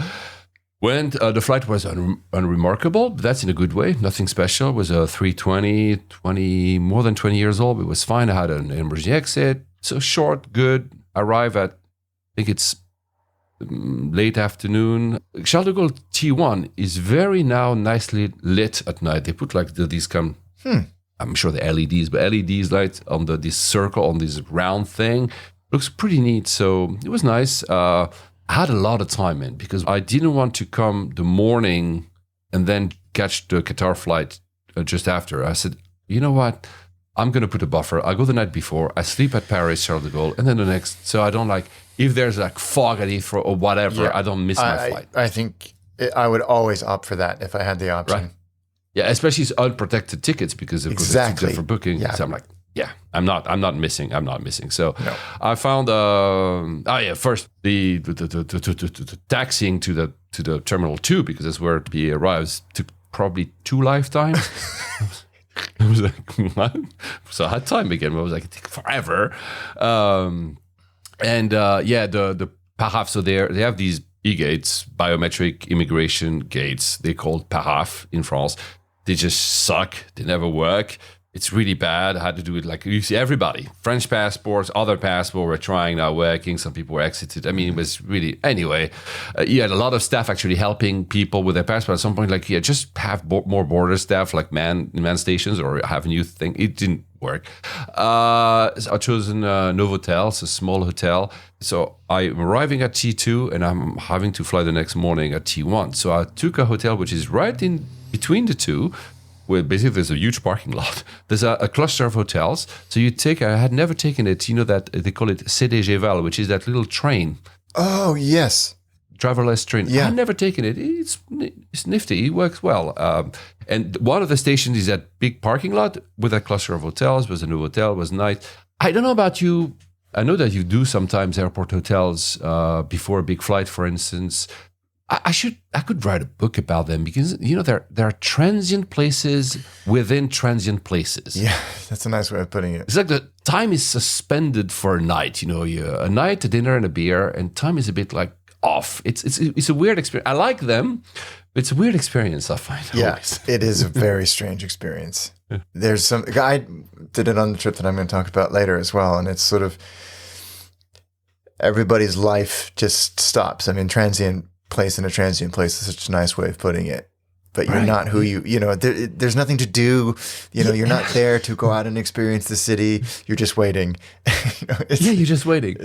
the flight was unremarkable, but that's in a good way. Nothing special. It was a 320, more than 20 years old. It was fine. I had an emergency exit. So short, good. Arrive at, I think it's late afternoon. Charles de Gaulle T1 is very now nicely lit at night. They put like these I'm sure the LEDs, but LEDs lights on this circle, on this round thing. Looks pretty neat. So it was nice. I had a lot of time in because I didn't want to come the morning and then catch the Qatar flight just after. I said, you know what? I'm going to put a buffer. I go the night before. I sleep at Paris, Charles de Gaulle, and then the next. So I don't if there's like fog at Heathrow or whatever, I don't miss my flight. I think I would always opt for that if I had the option. Right. Yeah, especially it's unprotected tickets because of course it's for booking. Yeah. So I'm like, I'm not missing. So No. I found first the taxiing to the terminal 2 because that's where he arrives took probably 2 lifetimes. I was like, what? So I had time again. But I was like, it takes forever. The paraf. So they have these e-gates, biometric immigration gates. They're called paraf in France. They just suck. They never work. It's really bad. I had to do it like you see everybody. French passports, other passports were trying, not working. Some people were exited. I mean, it was really... Anyway, you had a lot of staff actually helping people with their passport. At some point, like, just have more border staff, like man stations or have a new thing. It didn't work. So I chosen Novotel. It's a small hotel. So I'm arriving at T2 and I'm having to fly the next morning at T1. So I took a hotel which is right in between the two, where basically there's a huge parking lot. There's a cluster of hotels. So I had never taken it, that they call it CDG Val, which is that little train. Oh, yes. Driverless train. Yeah. I had never taken it. It's nifty. It works well. And one of the stations is that big parking lot with a cluster of hotels. It was a new hotel. It was nice. I don't know about you. I know that you do sometimes airport hotels before a big flight, for instance. I could write a book about them because there are transient places within transient places. Yeah, that's a nice way of putting it. It's like the time is suspended for a night. A night, a dinner, and a beer, and time is a bit like off. It's a weird experience. I like them, but it's a weird experience. I find. Yes, it is a very strange experience. There's some guy did it on the trip that I'm going to talk about later as well, and it's sort of everybody's life just stops. I mean, transient place in a transient place is such a nice way of putting it. But you're not who there's nothing to do. You're not there to go out and experience the city. You're just waiting. You're just waiting.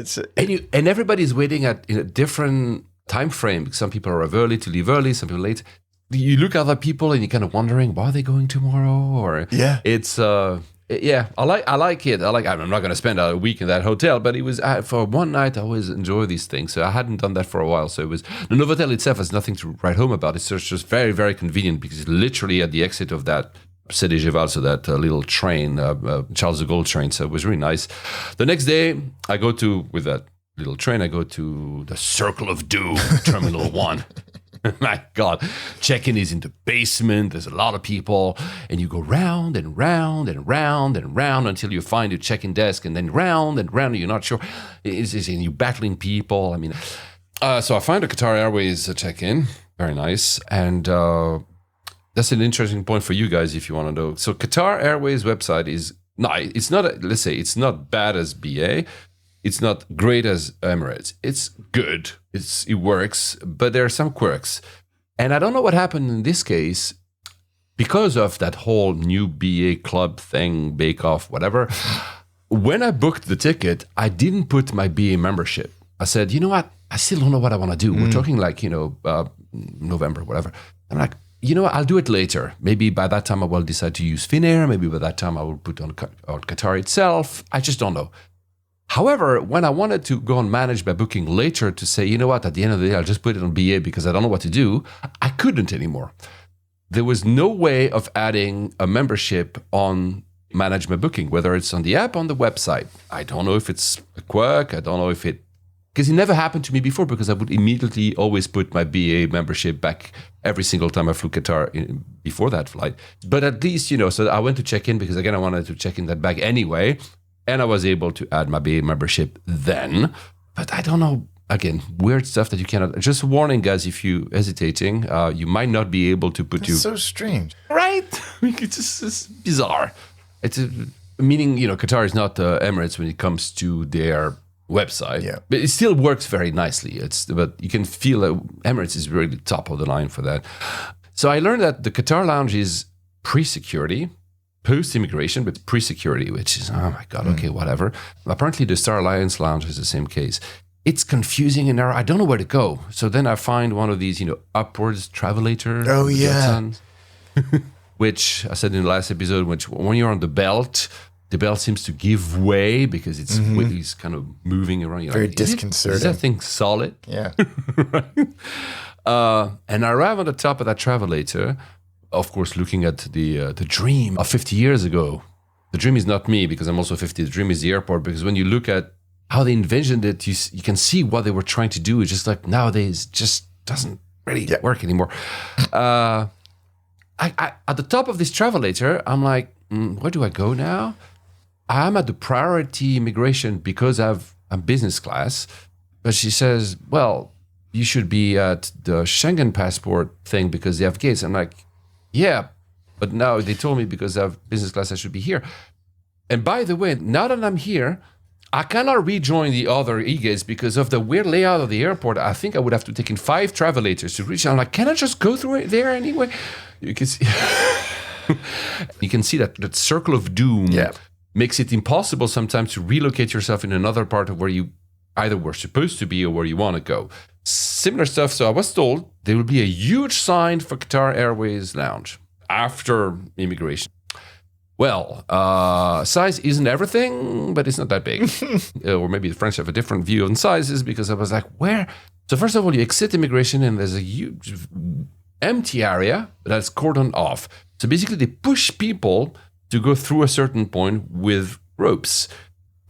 And everybody's waiting in a different time frame. Some people arrive early to leave early. Some people late. You look at other people and you're kind of wondering, why are they going tomorrow? It's I like it. I'm not going to spend a week in that hotel, but it was for one night. I always enjoy these things. So I hadn't done that for a while. So it was the Novotel itself has nothing to write home about. It's just very, very convenient because it's literally at the exit of that CDG, so that little train, Charles de Gaulle train. So it was really nice. The next day, with that little train, I go to the Circle of Doom, Terminal 1. My God, check-in is in the basement. There's a lot of people, and you go round and round and round and round until you find your check-in desk, and then round and round. And you're not sure. And you're battling people. I mean, so I find a Qatar Airways check-in. Very nice. And that's an interesting point for you guys if you want to know. So Qatar Airways website is it's not. Let's say it's not bad as BA. It's not great as Emirates. It's good. It works, but there are some quirks. And I don't know what happened in this case because of that whole new BA club thing, Bake Off, whatever. When I booked the ticket, I didn't put my BA membership. I said, you know what? I still don't know what I want to do. We're talking like, November, whatever. I'm like, you know what? I'll do it later. Maybe by that time I will decide to use Finnair. Maybe by that time I will put on Qatar itself. I just don't know. However, when I wanted to go and manage my booking later to say, you know what, at the end of the day, I'll just put it on BA because I don't know what to do, I couldn't anymore. There was no way of adding a membership on manage my booking, whether it's on the app or on the website. I don't know if it's a quirk. I don't know if because it never happened to me before because I would immediately always put my BA membership back every single time I flew Qatar before that flight. But at least, so I went to check in because, again, I wanted to check in that bag anyway. And I was able to add my BA membership then. But I don't know, again, weird stuff that you cannot. Just warning, guys, if you're hesitating, you might not be able to put It's so strange. Right? It's bizarre. Meaning, Qatar is not Emirates when it comes to their website. Yeah. But it still works very nicely. But you can feel that Emirates is really top of the line for that. So I learned that the Qatar lounge is pre-security. Post-immigration, but pre-security, which is, oh my God, okay, whatever. Apparently, the Star Alliance lounge is the same case. It's confusing and I don't know where to go. So then I find one of these, upwards travelator. Oh, yeah. Which I said in the last episode, which when you're on the belt seems to give way because it's kind of moving around. You're very like, disconcerting. Is that thing solid? Yeah. Right? And I arrive on the top of that travelator. Of course, looking at the dream of 50 years ago. The dream is not me because I'm also 50. The dream is the airport because when you look at how they envisioned it, you can see what they were trying to do. It's just like nowadays just doesn't really work anymore. At the top of this travelator, I'm like, where do I go now? I'm at the priority immigration because I'm business class. But she says, well, you should be at the Schengen passport thing because they have gates. I'm like, yeah, but now they told me because I have business class, I should be here. And by the way, now that I'm here, I cannot rejoin the other e-gates because of the weird layout of the airport. I think I would have to take in 5 travelators to reach. I'm like, can I just go through it there anyway? You can see, that circle of doom makes it impossible sometimes to relocate yourself in another part of where you either were supposed to be or where you want to go. Similar stuff. So I was told there will be a huge sign for Qatar Airways Lounge after immigration. Well, size isn't everything, but it's not that big. Or maybe the French have a different view on sizes because I was like, where? So first of all, you exit immigration and there's a huge empty area that's cordoned off. So basically they push people to go through a certain point with ropes.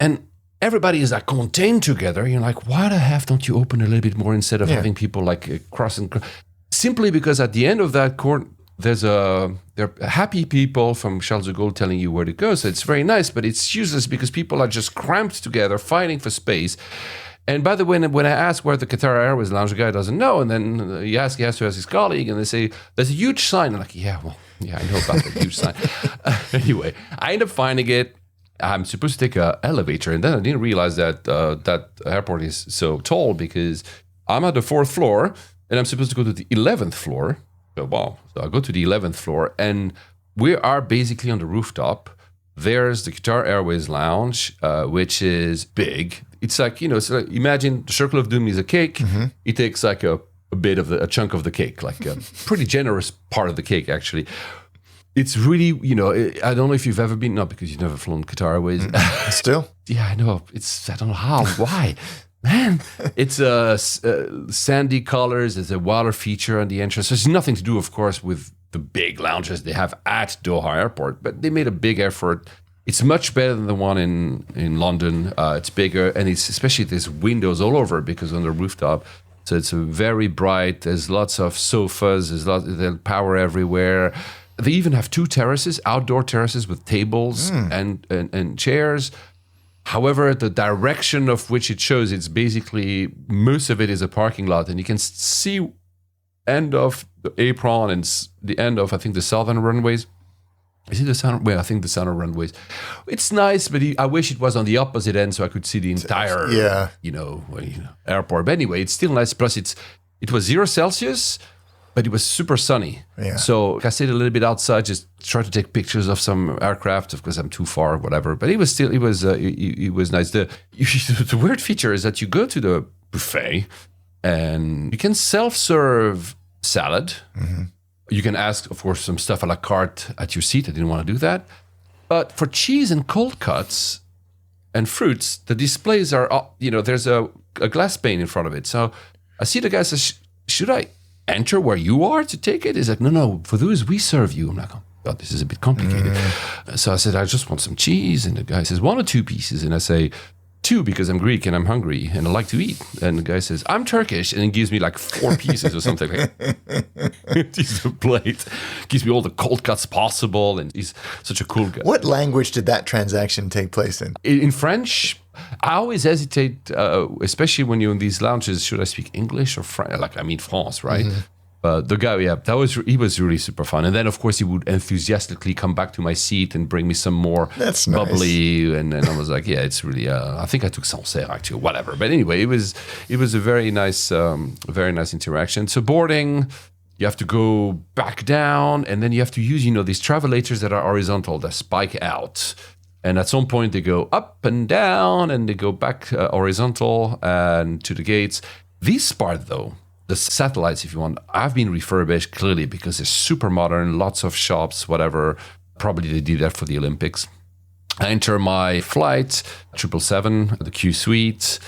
And everybody is like contained together. You're like, why the heck don't you open a little bit more instead of having people like crossing? Simply because at the end of that court, there are happy people from Charles de Gaulle telling you where to go. So it's very nice, but it's useless because people are just cramped together, fighting for space. And by the way, when I ask where the Qatar Airways Lounge, the guy doesn't know. And then he has to ask his colleague, and they say, there's a huge sign. I'm like, I know about the huge sign. Anyway, I end up finding it. I'm supposed to take an elevator, and then I didn't realize that that airport is so tall because I'm at the 4th floor, and I'm supposed to go to the 11th floor. So, wow. So I go to the 11th floor, and we are basically on the rooftop. There's the Qatar Airways Lounge, which is big. It's like, so imagine the Circle of Doom is a cake. Mm-hmm. It takes like a bit of a chunk of the cake, like a pretty generous part of the cake, actually. It's really, I don't know if you've ever been, not because you've never flown Qatar Airways. Still? Yeah, I know. I don't know how, why. Man, it's sandy colors. There's a water feature on the entrance. There's nothing to do, of course, with the big lounges they have at Doha Airport, but they made a big effort. It's much better than the one in London. It's bigger, and it's especially there's windows all over because on the rooftop. So it's very bright. There's lots of sofas. There's power everywhere. They even have 2 terraces, outdoor terraces with tables and chairs. However, the direction of which it shows, it's basically most of it is a parking lot, and you can see end of the apron and the end of I think the southern runways. Is it the southern? Well, I think the southern runways. It's nice, but I wish it was on the opposite end so I could see the entire, airport. But anyway, it's still nice. Plus, it was 0 Celsius, but it was super sunny. Yeah. So I stayed a little bit outside, just try to take pictures of some aircraft. Of course, I'm too far, whatever. But it was nice. The weird feature is that you go to the buffet and you can self-serve salad. Mm-hmm. You can ask, of course, some stuff a la carte at your seat. I didn't want to do that. But for cheese and cold cuts and fruits, the displays are, there's a glass pane in front of it. So I see the guy says, should I enter where you are to take it? He's like, no, for those we serve you. I'm like, oh, God, this is a bit complicated. So I said, I just want some cheese. And the guy says, 1 or 2 pieces. And I say, 2 because I'm Greek and I'm hungry and I like to eat. And the guy says, I'm Turkish, and he gives me like 4 pieces or something. He's a plate, gives me all the cold cuts possible, and he's such a cool guy. What language did that transaction take place in? In French. I always hesitate, especially when you're in these lounges. Should I speak English or French? France, right? Mm-hmm. The guy, he was really super fun. And then, of course, he would enthusiastically come back to my seat and bring me some more bubbly. And I was like, yeah, it's really. I think I took Sancerre actually, whatever. But anyway, it was a very nice interaction. So boarding, you have to go back down, and then you have to use these travelators that are horizontal that spike out. And at some point they go up and down, and they go back horizontal and to the gates. This part, though. The satellites, if you want, have been refurbished clearly because they're super modern, lots of shops, whatever. Probably they did that for the Olympics. I enter my flight, 777, the Q suite.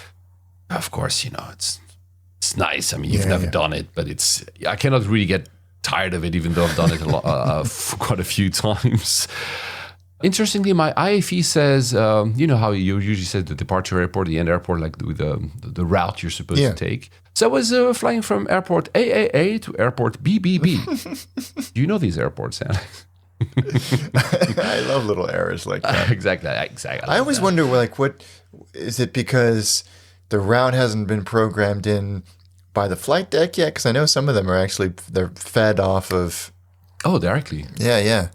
Of course, it's nice. I mean, you've never done it, but I cannot really get tired of it, even though I've done it quite a few times. Interestingly, my IFE says, you know how you usually say the departure airport, the end airport, like the route you're supposed to take. So I was flying from airport AAA to airport BBB. Do you know these airports, Alex? I love little errors like that. Exactly. I always wonder, what is it because the route hasn't been programmed in by the flight deck yet? Because I know some of them are they're fed off of. Oh, directly. Yeah.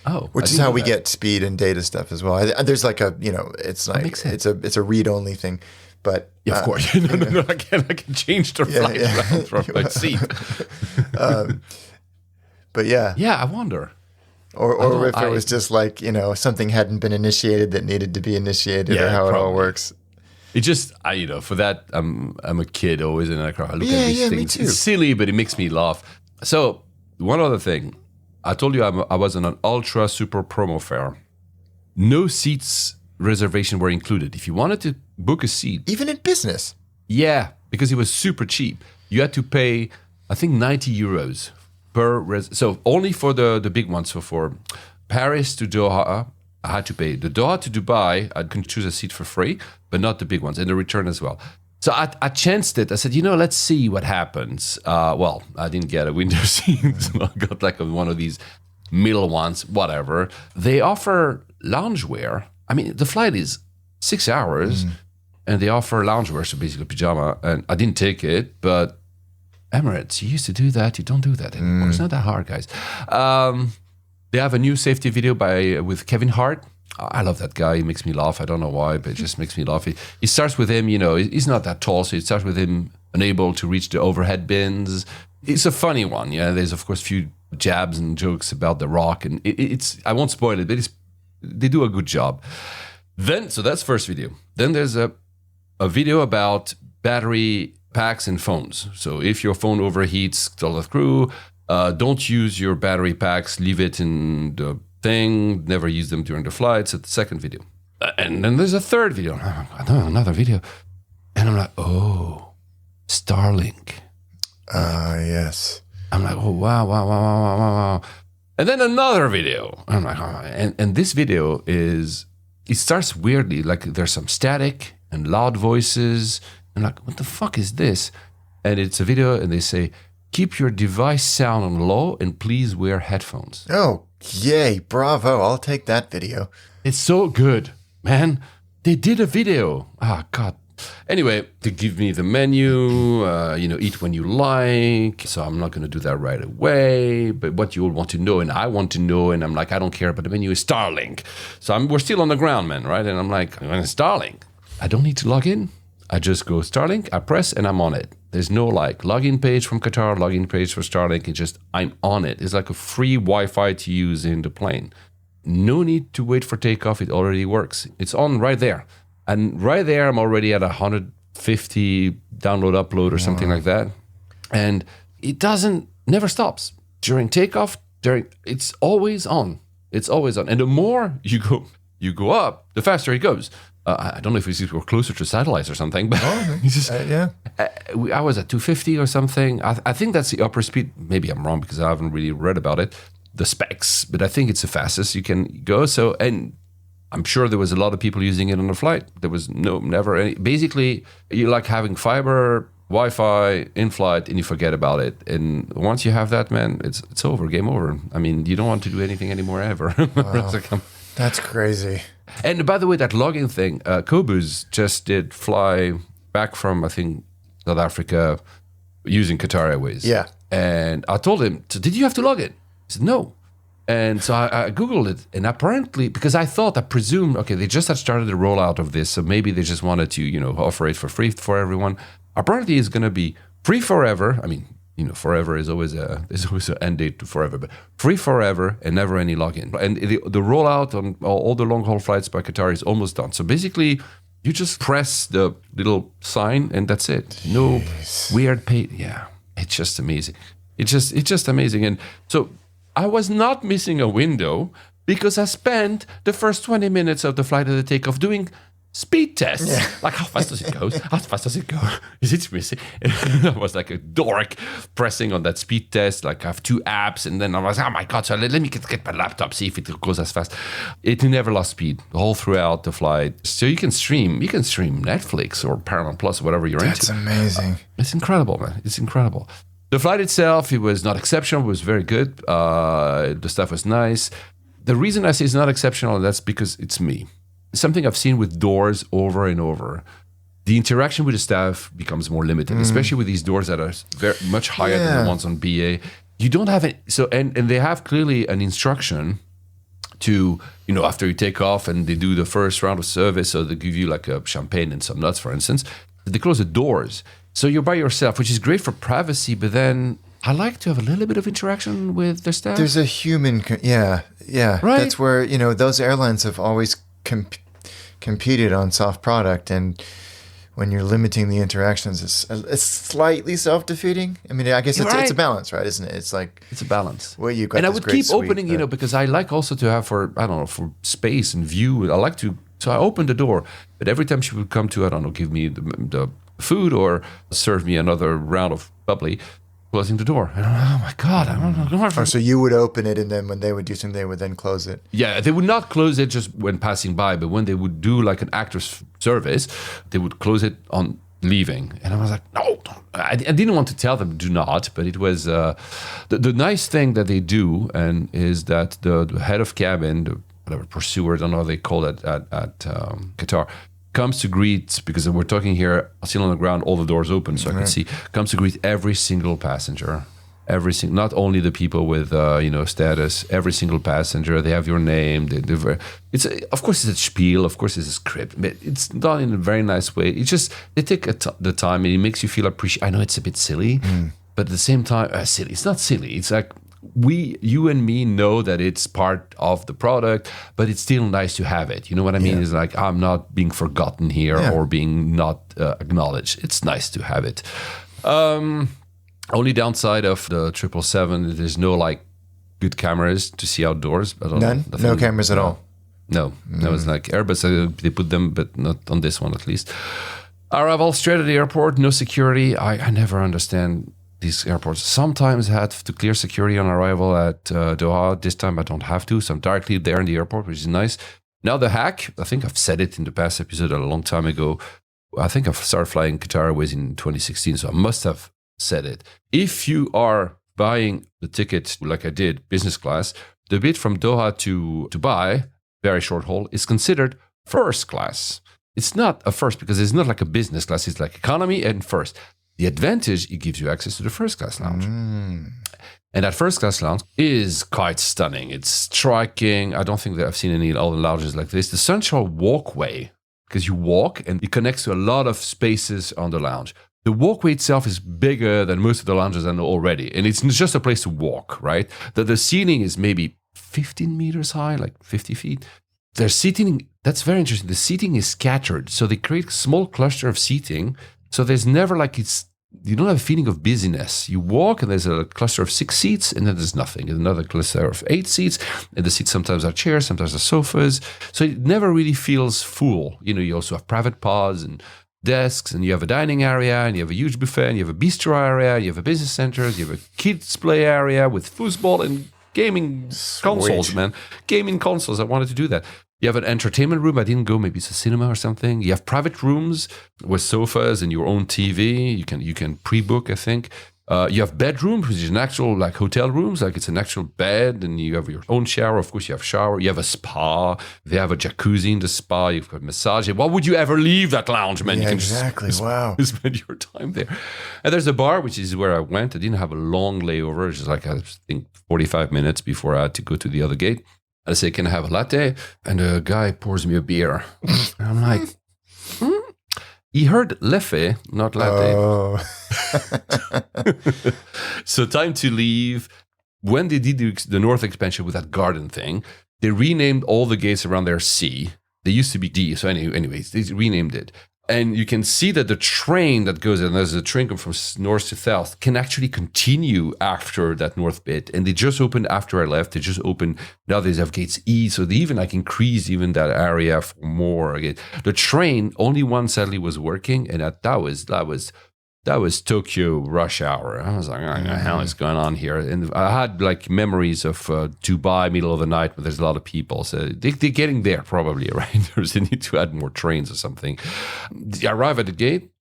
Oh, which is how we get speed and data stuff as well. There's like it's like it's a read only thing, but of course, no, I can change the flight route from my seat. But I wonder, or if it was just like something hadn't been initiated that needed to be initiated, or how it all works. It just for that I'm a kid always in a car. I look at these things. Me too. It's silly, but it makes me laugh. So one other thing. I told you I was on an ultra super promo fare. No seats reservation were included. If you wanted to book a seat. Even in business? Yeah, because it was super cheap. You had to pay, I think, 90 euros per so only for the big ones. So for Paris to Doha, I had to pay. The Doha to Dubai, I can choose a seat for free, but not the big ones, and the return as well. So I chanced it. I said, let's see what happens. Well, I didn't get a window seat. So I got like one of these middle ones, whatever. They offer loungewear. I mean, the flight is 6 hours, and they offer loungewear, so basically pajama. And I didn't take it, but Emirates, you used to do that. You don't do that anymore. It's not that hard, guys. They have a new safety video with Kevin Hart. I love that guy. He makes me laugh. I don't know why, but it just makes me laugh. It starts with him, he's not that tall, so it starts with him unable to reach the overhead bins. It's a funny one. Yeah, there's, of course, a few jabs and jokes about The Rock, and I won't spoil it, but they do a good job. So that's first video. Then there's a video about battery packs and phones. So if your phone overheats, tell the crew, don't use your battery packs, leave it in the thing, never use them during the flights. At the second video. And then there's a third video. Another video. And I'm like, oh, Starlink. Yes. I'm like, oh, wow, wow, wow, wow, wow, wow. And then another video. I'm like, oh. And this video is, it starts weirdly. Like there's some static and loud voices. I'm like, what the fuck is this? And it's a video and they say, keep your device sound on low and please wear headphones. Oh, yay. Bravo. I'll take that video. It's so good, man. They did a video. Ah, God. Anyway, they give me the menu, eat when you like. So I'm not going to do that right away. But what you'll want to know, and I want to know, and I'm like, I don't care, but the menu is Starlink. So we're still on the ground, man, right? And I'm like, Starlink. I don't need to log in. I just go Starlink, I press, and I'm on it. There's no like login page from Qatar, login page for Starlink. It's just, I'm on it. It's like a free Wi-Fi to use in the plane. No need to wait for takeoff. It already works. It's on right there. And right there, I'm already at 150 download, upload or something like that. And it never stops. During takeoff, it's always on. It's always on. And the more you go up, the faster it goes. I don't know if we're closer to satellites or something, but Yeah. I was at 250 or something. I think that's the upper speed. Maybe I'm wrong because I haven't really read about it, the specs, but I think it's the fastest you can go. So, and I'm sure there was a lot of people using it on the flight. There was never any. Basically, you like having fiber, Wi-Fi in flight, and you forget about it. And once you have that, man, it's over, game over. I mean, you don't want to do anything anymore ever. Wow. That's crazy. And by the way, that login thing, Kobus just did fly back from, I think, South Africa using Qatar Airways. Yeah. And I told him, so did you have to log in? He said, no. And so I Googled it. And apparently, because I presumed, okay, they just had started the rollout of this. So maybe they just wanted to, offer it for free for everyone. Apparently, it's going to be free forever. I mean, forever is always an end date to forever, but free forever and never any login. And the rollout on all the long haul flights by Qatar is almost done. So basically, you just press the little sign and that's it. No weird pay. Yeah, it's just amazing. It's just amazing. And so I was not missing a window because I spent the first 20 minutes of the flight at the takeoff doing speed tests. Yeah. Like, how fast does it go? How fast does it go? Is it missing? I was like a dork pressing on that speed test. Like, I have two apps, and then I was, oh my God, so let me get my laptop, see if it goes as fast. It never lost speed all throughout the flight. So you can stream Netflix or Paramount Plus or whatever you're into. That's amazing. It's incredible, man. It's incredible. The flight itself, it was not exceptional. It was very good. The stuff was nice. The reason I say it's not exceptional, that's because it's me. Something I've seen with doors over and over. The interaction with the staff becomes more limited, especially with these doors that are very much higher than the ones on BA. You don't have it. So, and they have clearly an instruction to, after you take off and they do the first round of service, so they give you like a champagne and some nuts, for instance, they close the doors. So you're by yourself, which is great for privacy, but then I like to have a little bit of interaction with the staff. There's a human, yeah. Right? That's where, those airlines have always competed on soft product, and when you're limiting the interactions, it's slightly self-defeating. I mean, I guess it's a balance, right? Isn't it? It's a balance. Well, you got and this I would great keep suite, opening, because I like also to have for space and view. I like to, so I opened the door, but every time she would come to, give me the food or serve me another round of bubbly, closing the door. And I'm, oh my God, I don't know. Oh, so you would open it, and then when they would do something, they would then close it. Yeah, they would not close it just when passing by, but when they would do like an actor's service, they would close it on leaving. And I was like, no, I didn't want to tell them do not, but it was the nice thing that they do, and is that the head of cabin, the whatever pursuer, I don't know how they call it at Qatar, comes to greet, because we're talking here, still on the ground, all the doors open so I can see, comes to greet every single passenger. Not only the people with status, every single passenger. They have your name. Of course it's a spiel, of course it's a script, but it's done in a very nice way. It's just they take the time, and it makes you feel appreciated. I know it's a bit silly, but at the same time, silly. It's not silly. It's like you and me know that it's part of the product, but it's still nice to have it. You know what I mean? It's like, I'm not being forgotten here or being not acknowledged. It's nice to have it. Only downside of the 777, there's no good cameras to see outdoors. None? No cameras at all? No. It's like Airbus, they put them, but not on this one at least. Arrival straight at the airport, no security. I never understand these airports. Sometimes I had to clear security on arrival at Doha. This time I don't have to, so I'm directly there in the airport, which is nice. Now the hack, I think I've said it in the past episode a long time ago. I think I've started flying Qatar Airways in 2016, so I must have said it. If you are buying the ticket like I did, business class, the bit from Doha to Dubai, very short haul, is considered first class. It's not a first because it's not like a business class. It's like economy and first. The advantage, it gives you access to the first class lounge. And that first class lounge is quite stunning. It's striking. I don't think that I've seen any other lounges like this. The central walkway, because you walk and it connects to a lot of spaces on the lounge. The walkway itself is bigger than most of the lounges I know already. And it's just a place to walk, right? The ceiling is maybe 15 meters high, like 50 feet. There's seating. That's very interesting. The seating is scattered. So they create a small cluster of seating. So there's never like you don't have a feeling of busyness. You walk and there's a cluster of 6 seats and then there's nothing. And another cluster of 8 seats. And the seats sometimes are chairs, sometimes are sofas. So it never really feels full. You also have private pods and desks, and you have a dining area, and you have a huge buffet, and you have a bistro area, you have a business center, you have a kids play area with foosball and gaming consoles, man. Gaming consoles. I wanted to do that. You have an entertainment room. I didn't go. Maybe it's a cinema or something. You have private rooms with sofas and your own TV. You can pre-book, I think. You have bedrooms, which is an actual like hotel rooms, like it's an actual bed, and you have your own shower. Of course, you have shower. You have a spa. They have a jacuzzi in the spa. You've got massage. Why would you ever leave that lounge, man? Yeah, you can exactly. Wow. Spend your time there. And there's a bar, which is where I went. I didn't have a long layover. It's just like I think 45 minutes before I had to go to the other gate. I say, "Can I have a latte?" And the guy pours me a beer. And I'm like, He heard leffe, not latte. Oh. So time to leave. When they did the North expansion with that garden thing, they renamed all the gates around there C. They used to be D. So anyways, they renamed it. And you can see that the train that goes, and there's a train from north to south, can actually continue after that north bit. And they just opened after I left. They just opened, now they have gates E. So they even increased even that area for more. Again, the train, only one sadly was working. And that was Tokyo rush hour. I was like, what the hell is going on here? And I had like memories of Dubai, middle of the night, where there's a lot of people. So they're getting there probably, right? They need to add more trains or something. I arrive at the gate.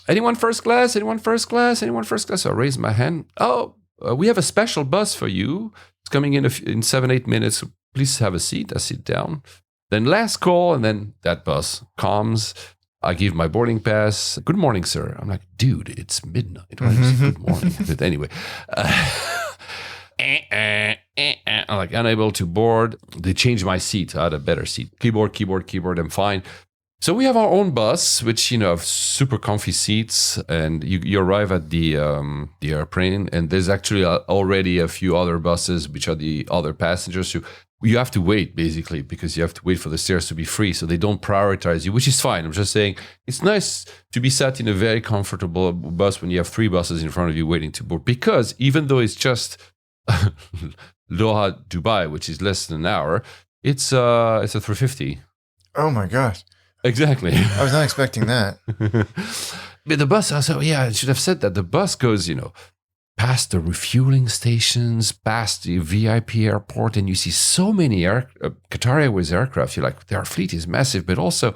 Anyone first class? Anyone first class? Anyone first class? So I raise my hand. Oh, we have a special bus for you. It's coming in 7-8 minutes. Please have a seat. I sit down. Then last call, and then that bus comes. I give my boarding pass. Good morning, sir. I'm like, dude, it's midnight. Why did you say good morning? But anyway, I'm like unable to board. They changed my seat. I had a better seat. Keyboard. I'm fine. So we have our own bus, which have super comfy seats, and you arrive at the airplane, and there's actually already a few other buses, which are the other passengers who. You have to wait, basically, because you have to wait for the stairs to be free. So they don't prioritize you, which is fine. I'm just saying it's nice to be sat in a very comfortable bus when you have 3 buses in front of you waiting to board. Because even though it's just Doha, Dubai, which is less than an hour, it's a 350. Oh, my gosh. Exactly. I was not expecting that. But the bus, I should have said that. The bus goes, past the refueling stations, past the VIP airport, and you see so many Qatar Airways aircraft. You're like, their fleet is massive, but also,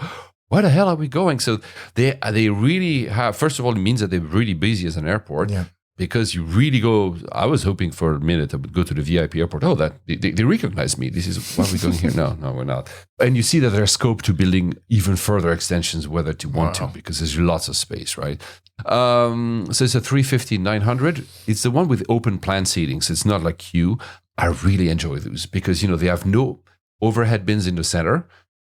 where the hell are we going? So they really have, first of all, it means that they're really busy as an airport. Yeah. Because you really go, I was hoping for a minute I would go to the VIP airport. Oh, that they recognize me. This is what we're doing here. No, we're not. And you see that there's scope to building even further extensions, whether to want to, because there's lots of space, right? So it's a 350-900. It's the one with open plan seating. So it's not like queue. I really enjoy those because, they have no overhead bins in the center,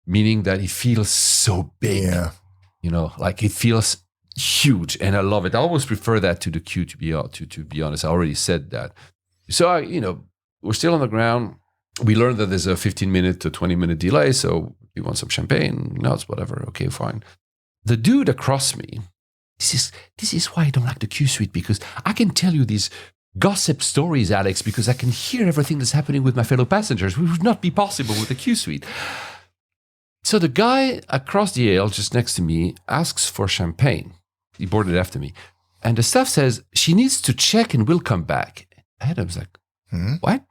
meaning that it feels so big. Yeah. Like it feels huge, and I love it. I always prefer that to the queue, to be honest. I already said that. So we're still on the ground. We learned that there's a 15-minute to 20-minute delay, so you want some champagne, nuts, whatever. Okay, fine. The dude across me, this is why I don't like the queue suite, because I can tell you these gossip stories, Alex, because I can hear everything that's happening with my fellow passengers, which would not be possible with the queue suite. So the guy across the aisle, just next to me, asks for champagne. He boarded after me. And the staff says, she needs to check and will come back. And I was like, what?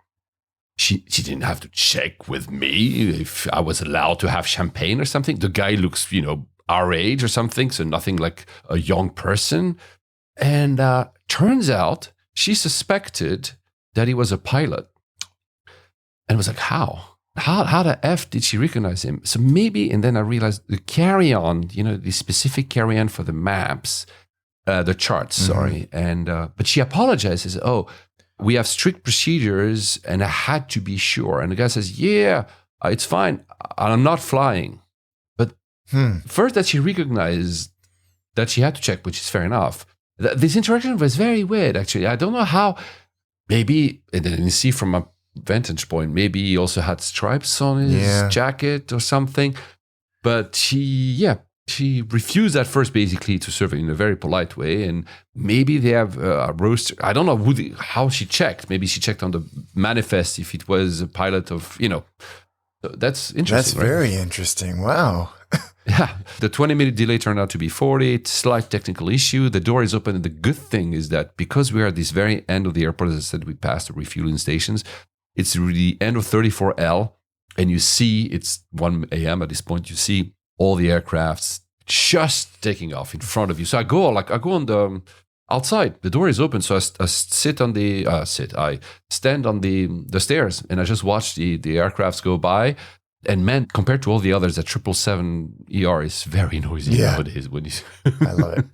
She didn't have to check with me if I was allowed to have champagne or something. The guy looks, our age or something, so nothing like a young person. And turns out she suspected that he was a pilot. And was like, how? How the F did she recognize him? So maybe, and then I realized the carry-on, the specific carry-on for the maps, the charts, sorry. And but she apologizes. Oh, we have strict procedures and I had to be sure. And the guy says, yeah, it's fine. I'm not flying. But first that she recognized that she had to check, which is fair enough. This interaction was very weird, actually. I don't know how, maybe, and then you see from a vantage point, maybe he also had stripes on his jacket or something. But she refused at first, basically, to serve it in a very polite way. And maybe they have a roster. I don't know how she checked. Maybe she checked on the manifest if it was a pilot of, That's interesting. That's very interesting. Wow. Yeah. The 20-minute delay turned out to be 40. Slight technical issue. The door is open. And the good thing is that because we are at this very end of the airport, as I said, we passed the refueling stations. It's the end of 34L. And you see, it's 1 a.m. at this point. You see all the aircrafts just taking off in front of you. So I go on the outside. The door is open. So I stand on the stairs and I just watch the aircrafts go by. And man, compared to all the others, that 777 ER is very noisy nowadays. When you I love it.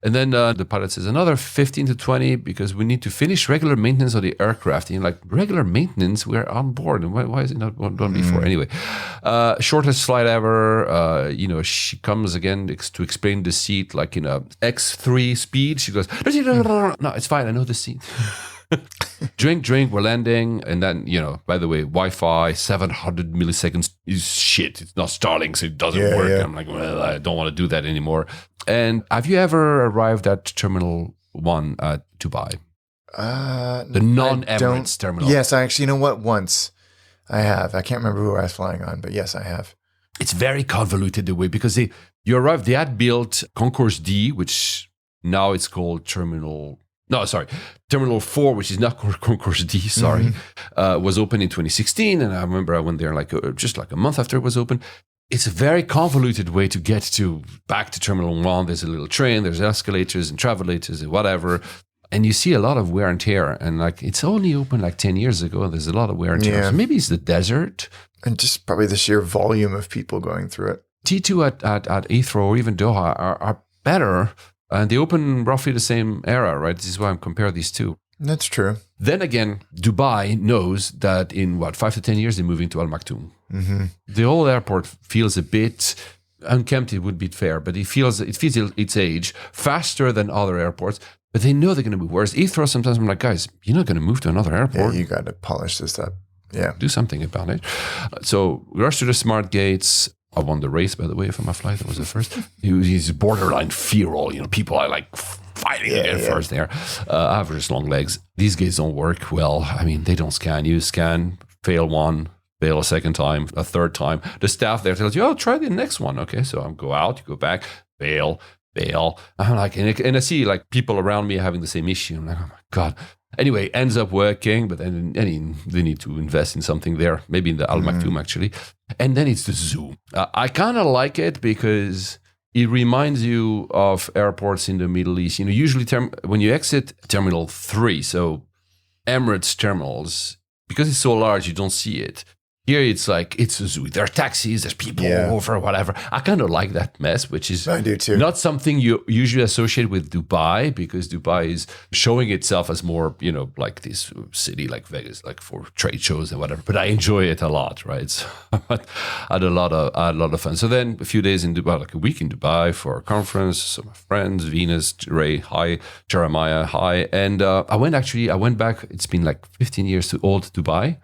And then the pilot says another 15 to 20 because we need to finish regular maintenance of the aircraft. And like, regular maintenance, we're on board. And why is it not done before? Anyway, shortest flight ever. She comes again to explain the seat like in a X3 speed. She goes, no, it's fine. I know the seat. drink, we're landing. And then, by the way, Wi-Fi, 700 milliseconds is shit. It's not Starlink, so it doesn't work. Yeah. I'm like, well, I don't want to do that anymore. And have you ever arrived at Terminal 1 at Dubai? The non-Emirates terminal. Yes, I actually, once I have. I can't remember who I was flying on, but yes, I have. It's very convoluted the way, because they had built Concourse D, which now it's called Terminal 4, which is not Concourse D, was open in 2016. And I remember I went there just like a month after it was open. It's a very convoluted way to get back to Terminal 1. There's a little train, there's escalators and travelators and whatever. And you see a lot of wear and tear. And it's only open 10 years ago. And there's a lot of wear and tear. So maybe it's the desert. And just probably the sheer volume of people going through it. T2 at Heathrow or even Doha are better. And they open roughly the same era, right? This is why I'm comparing these two. That's true. Then again, Dubai knows that in 5 to 10 years, they're moving to Al Maktoum. Mm-hmm. The whole airport feels a bit unkempt, it would be fair, but it feels its age faster than other airports. But they know they're going to move. Whereas Heathrow, sometimes I'm like, guys, you're not going to move to another airport. Yeah, you got to polish this up. Yeah. Do something about it. So we rush to the smart gates. I won the race, by the way, for my flight. That was the first. He's borderline feral. People are fighting to get first there. I have just long legs. These gates don't work well. I mean, they don't scan. You scan, fail one, fail a second time, a third time. The staff there tells you, oh, try the next one. Okay, so I go out, you go back, fail. I'm like, and I see people around me having the same issue. I'm like, oh my God. Anyway, ends up working, but then they need to invest in something there, maybe in the Al Maktoum actually. And then it's the zoo. I kind of like it because it reminds you of airports in the Middle East. Usually when you exit Terminal 3, so Emirates terminals, because it's so large, you don't see it. Here it's it's a zoo. There are taxis, there's people over, whatever. I kind of like that mess, which is I do too. Not something you usually associate with Dubai, because Dubai is showing itself as more, like this city like Vegas, for trade shows and whatever. But I enjoy it a lot, right? So I had a lot of fun. So then a few days in Dubai, a week in Dubai for a conference. So my friends, Venus, Ray, hi, Jeremiah, hi. And I went back, it's been 15 years to old Dubai.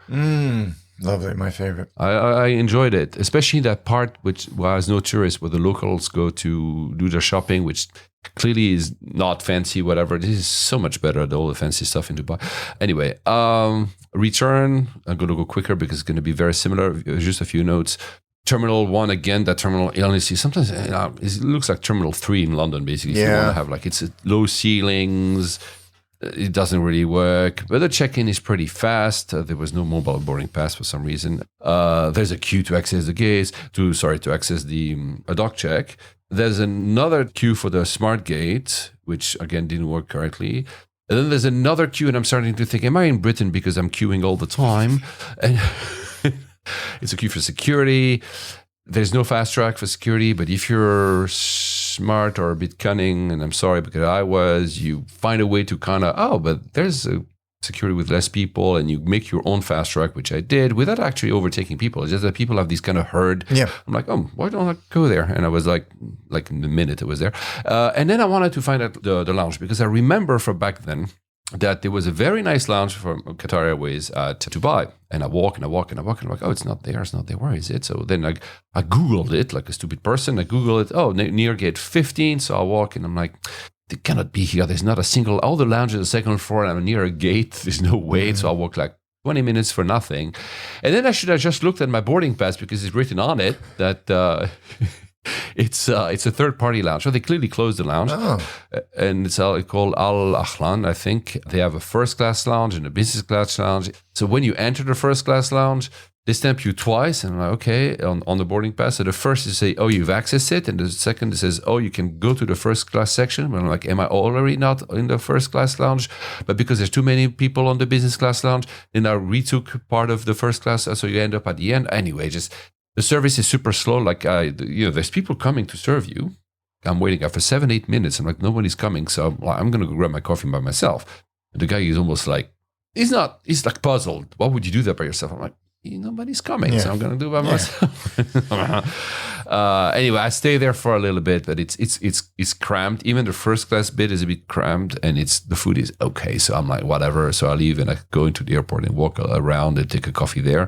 Lovely, my favorite. I enjoyed it, especially that part which was no tourists, where the locals go to do their shopping, which clearly is not fancy, whatever. This is so much better than all the fancy stuff in Dubai. Anyway, return. I'm going to go quicker because it's going to be very similar. Just a few notes. Terminal 1, again, that terminal, you only see sometimes it looks like Terminal 3 in London, basically. If you want to have it's low ceilings, it doesn't really work. But the check-in is pretty fast. There was no mobile boarding pass for some reason. There's a queue to access the gates, to access the dock check. There's another queue for the smart gate, which again didn't work correctly. And then there's another queue, and I'm starting to think, am I in Britain because I'm queuing all the time? And it's a queue for security. There's no fast track for security, but if you're smart or a bit cunning, and I'm sorry because I was, you find a way to but there's a security with less people, and you make your own fast track, which I did without actually overtaking people. It's just that people have this kind of herd. Yeah. I'm like, why don't I go there? And I was like in the minute it was there. And then I wanted to find out the lounge, because I remember from back then that there was a very nice lounge from Qatar Airways at Dubai. And I walk, and I'm like, it's not there. Where is it? So then I Googled it like a stupid person. I Googled it, near gate 15. So I walk, and I'm like, they cannot be here. There's not a single, all the lounges on the second floor, and I'm near a gate. There's no way. So I walk 20 minutes for nothing. And then I should have just looked at my boarding pass, because it's written on it that it's a third-party lounge. So they clearly closed the lounge. And it's called Al Ahlan, I think. They have a first-class lounge and a business-class lounge. So when you enter the first-class lounge, they stamp you twice, and I'm like, okay, on the boarding pass. So the first is say, you've accessed it, and the second says, you can go to the first class section. And I'm like, am I already not in the first class lounge? But because there's too many people on the business class lounge, then I retook part of the first class, so you end up at the end. Anyway, just the service is super slow. There's people coming to serve you. I'm waiting after 7-8 minutes. I'm like, nobody's coming, so I'm going to go grab my coffee by myself. And the guy is almost like, he's like puzzled. Why would you do that by yourself? I'm like, nobody's coming, so I'm going to do it by myself. Anyway, I stay there for a little bit, but it's cramped. Even the first class bit is a bit cramped, and the food is okay. So I'm like, whatever. So I leave, and I go into the airport and walk around and take a coffee there.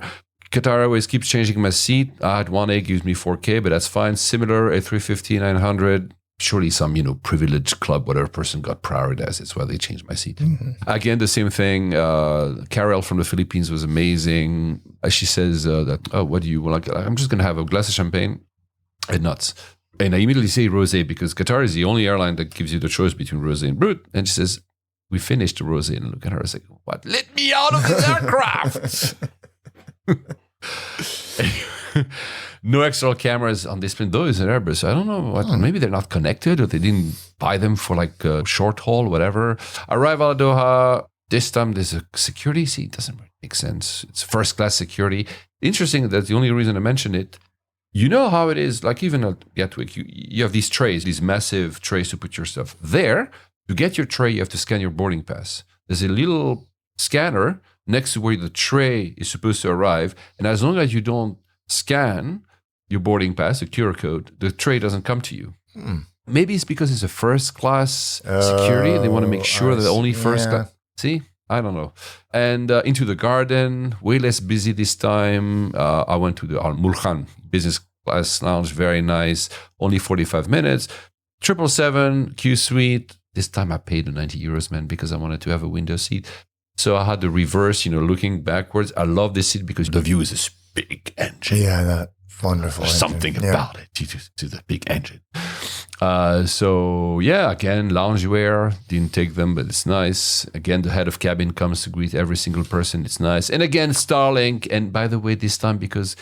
Qatar Airways keeps changing my seat. I had 1A, gives me 4K, but that's fine. Similar, A350, 900. Surely some, privileged club, whatever person got prioritized. That's why they changed my seat. Mm-hmm. Again, the same thing. Carol from the Philippines was amazing. She says what do you like? I'm just going to have a glass of champagne and nuts. And I immediately say rosé, because Qatar is the only airline that gives you the choice between rosé and brut. And she says, we finished the rosé. And I look at her, I was like, what? Let me out of this aircraft! No external cameras on display. Though it's an Airbus, so I don't know what. Maybe they're not connected, or they didn't buy them for a short haul, whatever. Arrival at Doha. This time there's a security seat. It doesn't really make sense. It's first class security. Interesting. That's the only reason I mention it. You know how it is. Like even at Gatwick, you have these trays, these massive trays to put your stuff there. To get your tray, you have to scan your boarding pass. There's a little scanner next to where the tray is supposed to arrive, and as long as you don't scan your boarding pass, the QR code, the tray doesn't come to you. Maybe it's because it's a first class security, and they want to make sure that only first class. See, I don't know. And into the garden, way less busy this time. I went to the Al Mulkhan business class lounge, very nice. Only 45 minutes. 777 Q suite. This time I paid the 90 euros, man, because I wanted to have a window seat. So I had the reverse, looking backwards. I love this seat because the view is this big engine. Yeah, that wonderful engine. Something about it to the big engine. Again, loungewear. Didn't take them, but it's nice. Again, the head of cabin comes to greet every single person. It's nice. And again, Starlink. And by the way, this time, because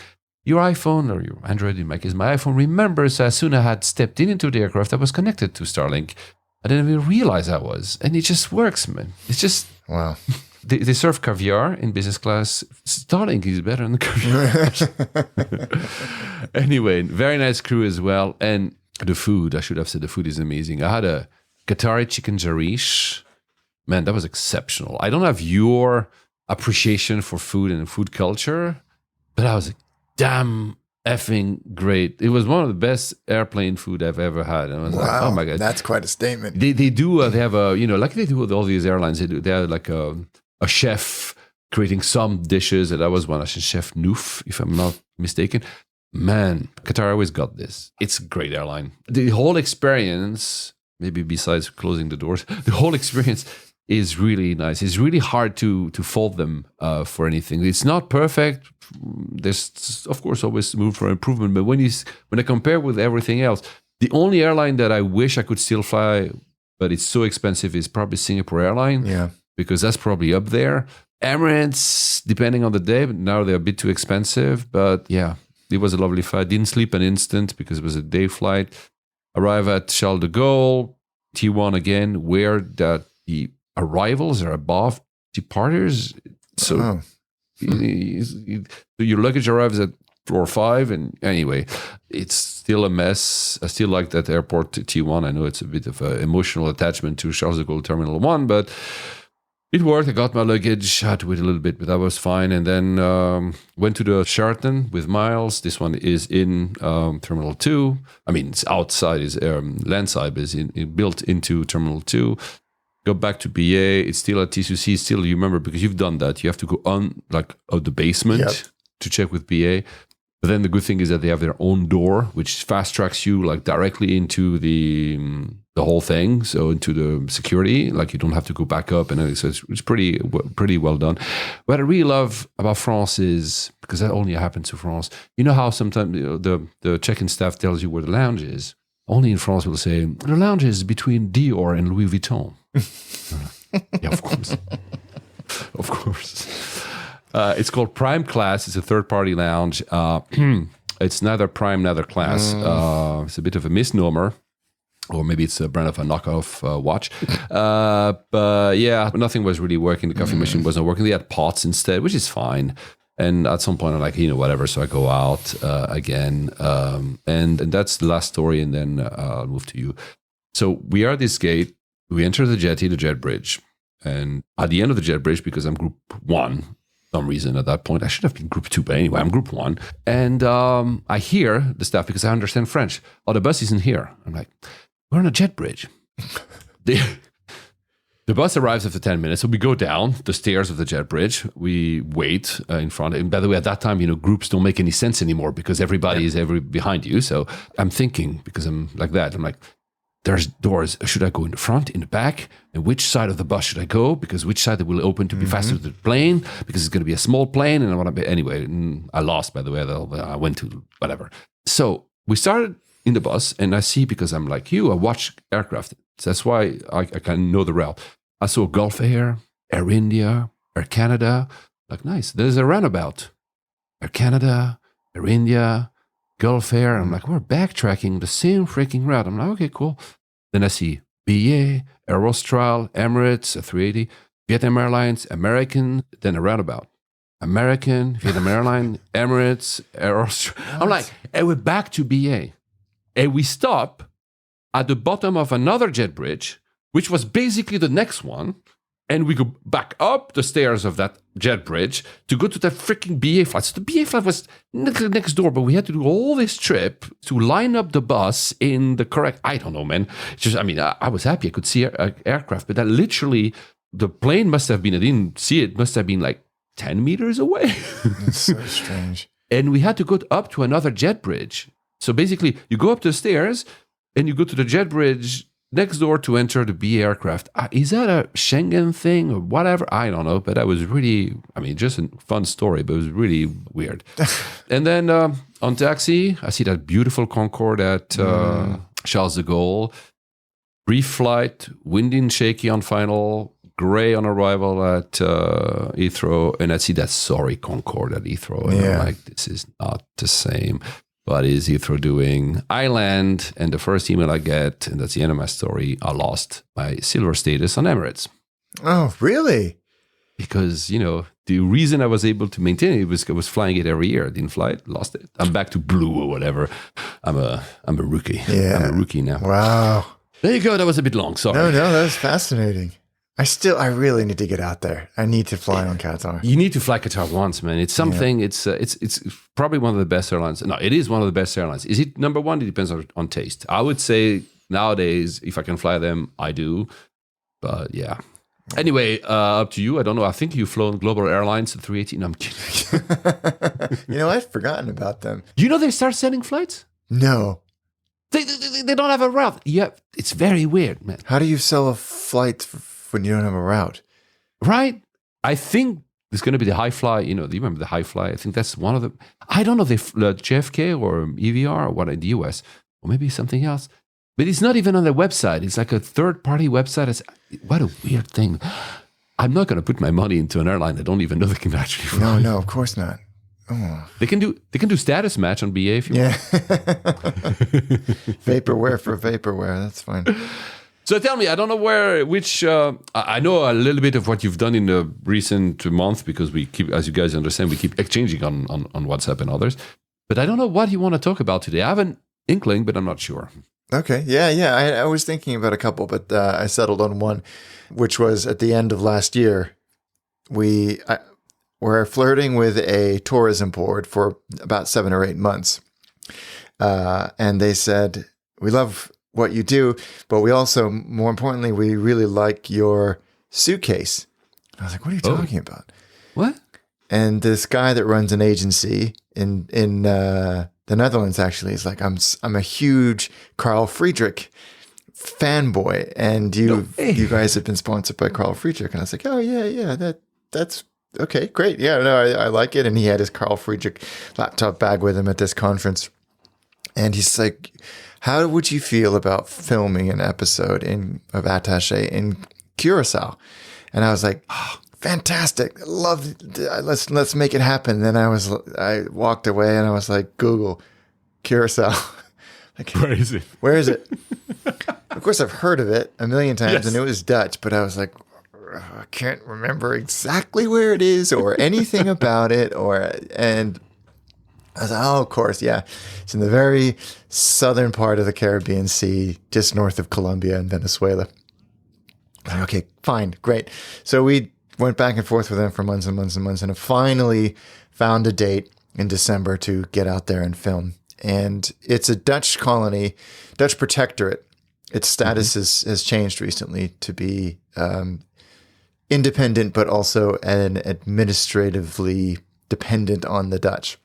your iPhone, or your Android, in my case, my iPhone remembers, as soon as I had stepped into the aircraft, I was connected to Starlink. I didn't even realize I was. And it just works, man. It's just... Wow. They serve caviar in business class. Starlink is better than caviar. Anyway, very nice crew as well. And the food, I should have said the food is amazing. I had a Qatari chicken jarish. Man, that was exceptional. I don't have your appreciation for food and food culture, but I was damn effing great. It was one of the best airplane food I've ever had. And I was like, oh my God. That's quite a statement. They do, they have a, like they do with all these airlines, they have like a chef creating some dishes. And that was one, Chef Nouf, if I'm not mistaken. Man, Qatar always got this. It's a great airline. The whole experience, maybe besides closing the doors, the whole experience is really nice. It's really hard to fault them for anything. It's not perfect. There's of course always room for improvement. But when I compare with everything else, the only airline that I wish I could still fly, but it's so expensive, is probably Singapore Airline. Yeah. Because that's probably up there. Emirates, depending on the day, but now they're a bit too expensive. But yeah, it was a lovely flight. Didn't sleep an instant because it was a day flight. Arrive at Charles de Gaulle, T1 again, where the arrivals are above departures. So your luggage arrives at floor 5, and anyway, it's still a mess. I still like that airport T1. I know it's a bit of an emotional attachment to Charles de Gaulle Terminal 1, but it worked. I got my luggage. I had to wait a little bit, but that was fine. And then went to the Sheraton with Miles. This one is in Terminal 2. I mean, it's outside, it's landside, but it's built into Terminal 2. Go back to BA. It's still at TCC. Still, you remember, because you've done that. You have to go on the basement to check with BA. But then the good thing is that they have their own door, which fast tracks you directly into the whole thing, so into the security. You don't have to go back up, and so it's pretty well done. What I really love about France is, because that only happens to France. You know how sometimes the check-in staff tells you where the lounge is. Only in France will say the lounge is between Dior and Louis Vuitton. Yeah, of course, of course. It's called Prime Class. It's a third-party lounge. It's neither Prime, neither Class. It's a bit of a misnomer. Or maybe it's a brand of a knockoff watch. But yeah, nothing was really working. The coffee machine wasn't working. They had pots instead, which is fine. And at some point, I'm like, whatever. So I go out again. And that's the last story. And then I'll move to you. So we are at this gate. We enter the jetty, the jet bridge. And at the end of the jet bridge, because I'm group 1, some reason at that point, I should have been group 2, but anyway, I'm group 1. And I hear the staff, because I understand French. Oh, the bus isn't here. I'm like, we're on a jet bridge. The bus arrives after 10 minutes. So we go down the stairs of the jet bridge. We wait in front. And by the way, at that time, groups don't make any sense anymore because everybody is behind you. So I'm thinking, because I'm like that, I'm like, there's doors. Should I go in the front, in the back? And which side of the bus should I go? Because which side will open to be faster to the plane? Because it's going to be a small plane. And I want to be, anyway, I lost, by the way. I went to whatever. So we started in the bus, and I see, because I'm like you, I watch aircraft. So that's why I can know the route. I saw Gulf Air, Air India, Air Canada. Nice. There's a runabout. Air Canada, Air India, Gulf Air. I'm like, we're backtracking the same freaking route. I'm like, okay, cool. Then I see BA, Air Austral, Emirates, a 380, Vietnam Airlines, American, then a roundabout. American, Vietnam Airlines, Emirates, Air Austral. I'm like, and we're back to BA. And we stop at the bottom of another jet bridge, which was basically the next one. And we go back up the stairs of that jet bridge to go to that freaking BA flight. So the BA flight was next door, but we had to do all this trip to line up the bus in the correct, I don't know, man. I was happy I could see aircraft, but that literally, the plane must have been, I didn't see it, must have been 10 meters away. That's so strange. And we had to go up to another jet bridge. So basically, you go up the stairs and you go to the jet bridge next door to enter the B aircraft. Is that a Schengen thing or whatever? I don't know, but that was really, just a fun story, but it was really weird. And then on taxi, I see that beautiful Concorde at Charles de Gaulle. Brief flight, windy and shaky on final, gray on arrival at Heathrow. And I see that sorry Concorde at Heathrow. And I'm like, this is not the same. What is Heathrow doing? I land, and the first email I get, and that's the end of my story, I lost my silver status on Emirates. Oh, really? Because, the reason I was able to maintain it was I was flying it every year. I didn't fly it, lost it. I'm back to blue or whatever. I'm a rookie. Yeah. I'm a rookie now. Wow. There you go. That was a bit long. Sorry. No, that was fascinating. I really need to get out there. I need to fly on Qatar. You need to fly Qatar once, man. It's something. Yeah. It's probably one of the best airlines. No, it is one of the best airlines. Is it number one? It depends on taste. I would say nowadays, if I can fly them, I do. But yeah. Anyway, up to you. I don't know. I think you've flown Global Airlines at 380. No, I'm kidding. I've forgotten about them. They start sending flights? No. They don't have a route. Yeah, it's very weird, man. How do you sell a flight when you don't have a route. Right? I think it's going to be the high fly. Do you remember the high fly? I think that's one of them. I don't know if JFK or EVR or what in the US, or maybe something else. But it's not even on their website. It's like a third-party website. What a weird thing. I'm not going to put my money into an airline I don't even know they can actually fly. No, of course not. Oh. They can do status match on BA if you want. Vaporware for vaporware. That's fine. So tell me, I don't know which. I know a little bit of what you've done in the recent month because we keep, as you guys understand, we keep exchanging on WhatsApp and others. But I don't know what you want to talk about today. I have an inkling, but I'm not sure. Okay. Yeah. I was thinking about a couple, but I settled on one, which was at the end of last year. We're flirting with a tourism board for about 7 or 8 months. And they said, we love what you do, but we also, more importantly, we really like your suitcase. I was like, what are you talking about? What? And this guy that runs an agency in the Netherlands actually is like, I'm a huge Carl Friedrich fanboy, and you guys have been sponsored by Carl Friedrich. And I was like, oh yeah, that's okay, great. Yeah, no, I like it. And he had his Carl Friedrich laptop bag with him at this conference, and he's like, how would you feel about filming an episode of Attaché in Curacao? And I was like, oh, fantastic. Let's make it happen. Then I walked away and I was like, Google Curacao. Like, where is it? Where is it? Of course, I've heard of it a million times, and it was Dutch, but I was like, I can't remember exactly where it is or anything about it. And I was like, oh, of course, yeah. It's in the very southern part of the Caribbean Sea, just north of Colombia and Venezuela. Like, okay, fine, great. So we went back and forth with them for months and months and months, and finally found a date in December to get out there and film. And it's a Dutch colony, Dutch protectorate. Its status has changed recently to be independent, but also administratively dependent on the Dutch.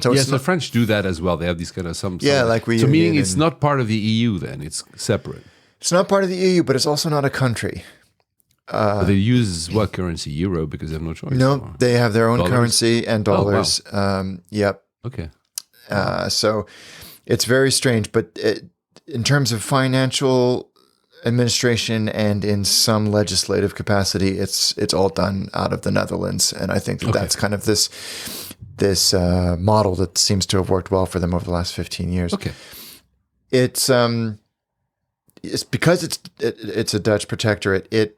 So yes, the French do that as well. They have these kind of like we. So meaning it's not part of the EU. Then it's separate. It's not part of the EU, but it's also not a country. But they use what currency? Euro, because they have no choice. No, they have their own dollars? currency and dollars. Oh, wow. Yep. Okay. So it's very strange, but in terms of financial administration and in some legislative capacity, it's all done out of the Netherlands, and I think that's kind of this model that seems to have worked well for them over the last 15 years. Okay. It's because it's a Dutch protectorate.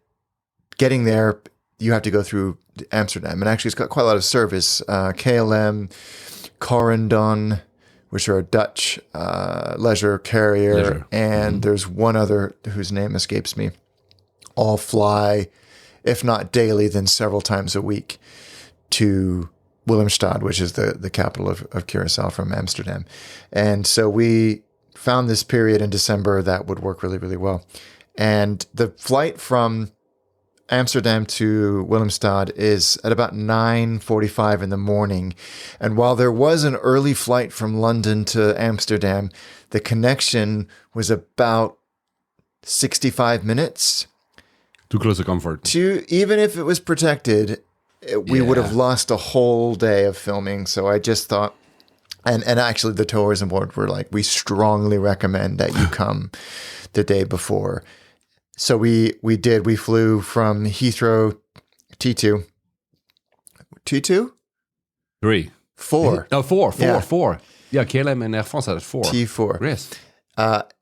Getting there, you have to go through Amsterdam, and actually, it's got quite a lot of service. KLM, Corendon, which are a Dutch leisure carrier, and there's one other whose name escapes me. All fly, if not daily, then several times a week to Willemstad, which is the capital of Curacao from Amsterdam. And so we found this period in December that would work really, really well. And the flight from Amsterdam to Willemstad is at about 9:45 in the morning. And while there was an early flight from London to Amsterdam, the connection was about 65 minutes. Too close to comfort. Even if it was protected, we would have lost a whole day of filming. So I just thought, and actually the tourism board were like, we strongly recommend that you come the day before. So we flew from Heathrow, T2. T2? 3. 4. No, 4. Yeah. 4. Yeah, KLM and Air France had 4. T4. Yes.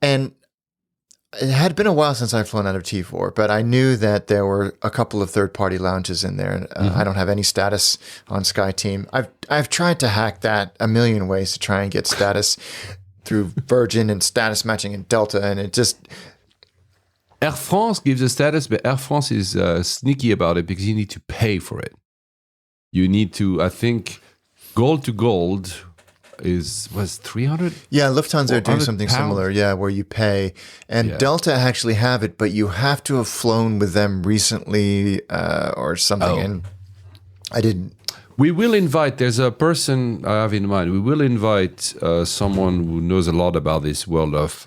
And it had been a while since I'd flown out of T4, but I knew that there were a couple of third-party lounges in there. I don't have any status on SkyTeam. I've tried to hack that a million ways to try and get status through Virgin and status matching in Delta, and it just... Air France gives a status, but Air France is sneaky about it because you need to pay for it. You need to, I think, gold to gold was 300? Yeah, Lufthansa are doing something similar, where you pay. And Delta actually have it, but you have to have flown with them recently or something. And I didn't. We will invite, there's a person I have in mind, we will invite someone who knows a lot about this world of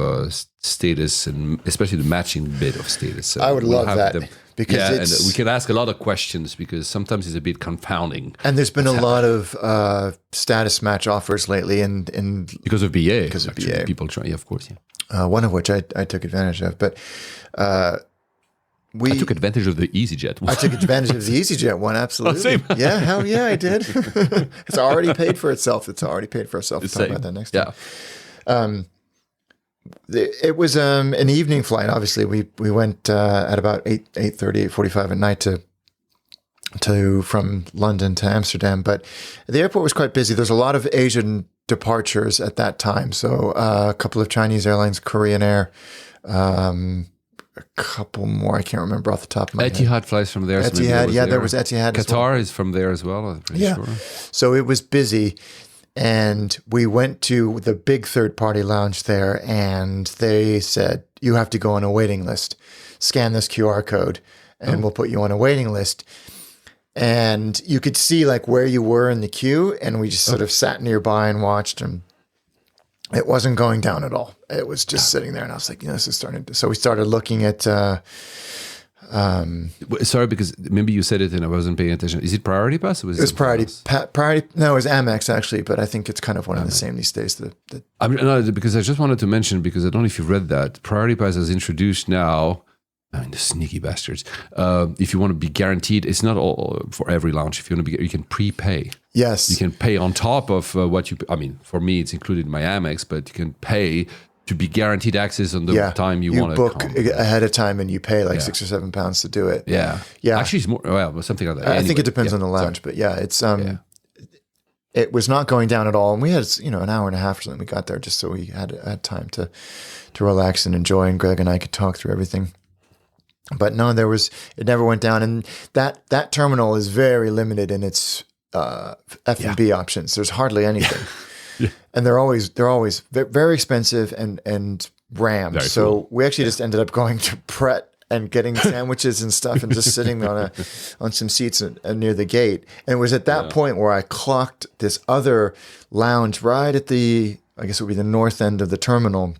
status, and especially the matching bit of status. I would love that. Because and we can ask a lot of questions because sometimes it's a bit confounding. And there's been a lot of status match offers lately, and because of BA. Because of BA. People try, of course, yeah. One of which I took advantage of. But I took advantage of the EasyJet one. I took advantage of the EasyJet one, absolutely. Same. Yeah, hell yeah, I did. It's already paid for itself. It's already paid for itself. We'll talk about that next time. Yeah. It was an evening flight. Obviously, we went at about 8:45 at night from London to Amsterdam. But the airport was quite busy. There's a lot of Asian departures at that time. So a couple of Chinese airlines, Korean Air, a couple more. I can't remember off the top of my head. Etihad flies from there. Etihad, there was Etihad. Qatar is from there as well, I'm pretty sure. So it was busy. And we went to the big third-party lounge there, and they said, you have to go on a waiting list. Scan this QR code, and we'll put you on a waiting list. And you could see like where you were in the queue, and we just sort of sat nearby and watched, and it wasn't going down at all. It was just sitting there, and I was like, this is starting to... So we started looking at... sorry, because maybe you said it and I wasn't paying attention. Is it Priority Pass? Or it was Priority. No, it was Amex actually, but I think it's kind of one of the same these days. No, because I just wanted to mention, because I don't know if you've read that, Priority Pass has introduced now. I mean, the sneaky bastards. If you want to be guaranteed, it's not all for every lounge. If you want to be, you can prepay. Yes, you can pay on top of what you. I mean, for me, it's included in my Amex, but you can pay to be guaranteed access on the time you want to book ahead of time, and you pay like £6 or £7 to do it. Yeah. Actually, it's more something like that. I think it depends on the lounge, but it's it was not going down at all, and we had an hour and a half or something. We got there just so we had time to relax and enjoy, and Greg and I could talk through everything. But no, it never went down, and that terminal is very limited in its F&B options. There's hardly anything. Yeah. And they're always very expensive and rammed. Very so cool. We actually just ended up going to Pret and getting sandwiches and stuff, and just sitting on some seats near the gate. And it was at that point where I clocked this other lounge right at I guess it would be the north end of the terminal,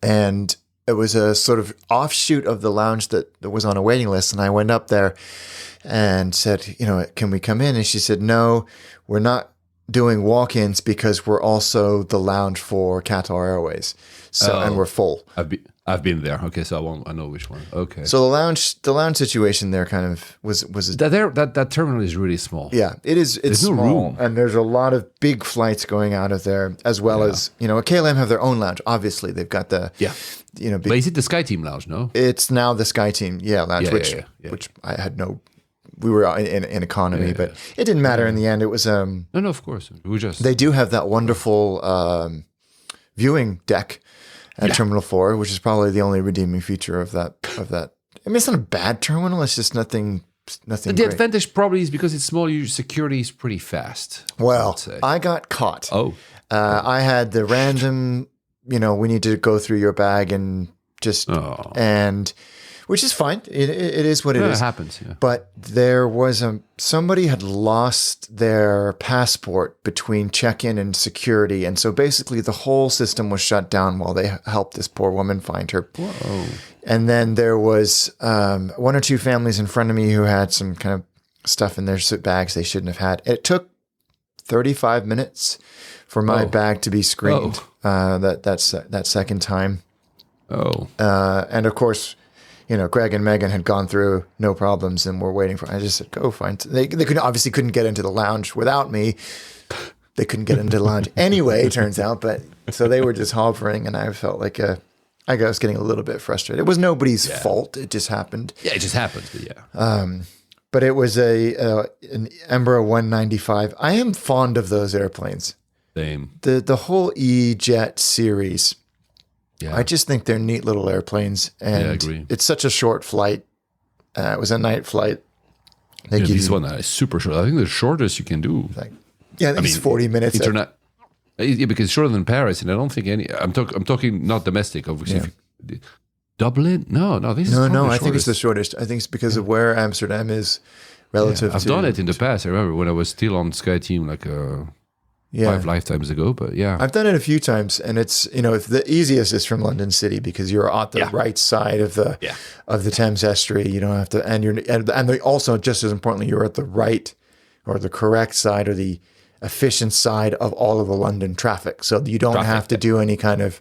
and it was a sort of offshoot of the lounge that was on a waiting list. And I went up there and said, can we come in? And she said, no, we're not doing walk-ins because we're also the lounge for Qatar Airways, and we're full. I've been there. Okay, so I know which one. Okay. So the lounge situation there kind of was that terminal is really small. Yeah, it is. It's small, no room, and there's a lot of big flights going out of there, as well as KLM have their own lounge. Obviously, they've got the But is it the SkyTeam lounge? No, it's now the SkyTeam lounge, which I had no. We were in economy, but it didn't matter in the end. It was no, of course. They do have that wonderful viewing deck at Terminal 4, which is probably the only redeeming feature of that. I mean, it's not a bad terminal. It's just nothing. The great. Advantage probably is because it's small. Your security is pretty fast. Well, I got caught. Oh, I had the random. We need to go through your bag and just and. Which is fine. It is what it is. It happens, yeah. But there was somebody had lost their passport between check-in and security. And so basically the whole system was shut down while they helped this poor woman find her. Whoa. And then there was one or two families in front of me who had some kind of stuff in their bags they shouldn't have had. It took 35 minutes for my bag to be screened that second time. Oh. And of course... Greg and Megan had gone through no problems, and we're waiting for. I just said, "Go find." They couldn't get into the lounge without me. They couldn't get into the lounge anyway. It turns out, but so they were just hovering, and I felt like I was getting a little bit frustrated. It was nobody's fault. It just happened. Yeah, it just happens. But but it was an Embraer 195. I am fond of those airplanes. Same. The whole E-Jet series. Yeah. I just think they're neat little airplanes, and I agree. It's such a short flight. It was a night flight. This one is super short. I think the shortest you can do. I think it's 40 minutes. Yeah, because it's shorter than Paris, and I don't think any. I'm talking not domestic, obviously. Dublin? No. This is no. I think it's the shortest. I think it's because of where Amsterdam is relative I've to... done it in the past. I remember when I was still on Sky Team, like 5 lifetimes ago. But yeah, I've done it a few times, and it's, if the easiest is from London City because you're at the right side of the Thames estuary. You don't have to, and also, just as importantly, you're at the right or the correct side or the efficient side of all of the London traffic. So you don't have to do any kind of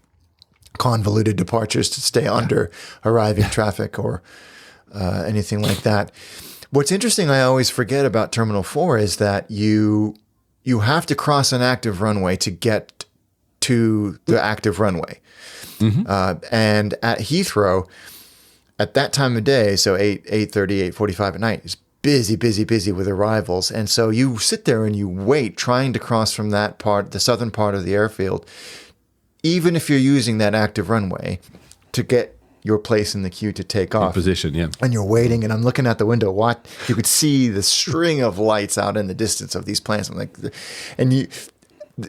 convoluted departures to stay under arriving traffic or anything like that. What's interesting, I always forget about Terminal 4 is that you have to cross an active runway to get to the active runway. And at Heathrow, at that time of day, so 8:30, 8:45 at night, is busy with arrivals. And so you sit there and you wait, trying to cross from that part, the southern part of the airfield, even if you're using that active runway, to get your place in the queue to take off. Position, yeah. And you're waiting, and I'm looking out the window. You could see the string of lights out in the distance of these planes. I'm like,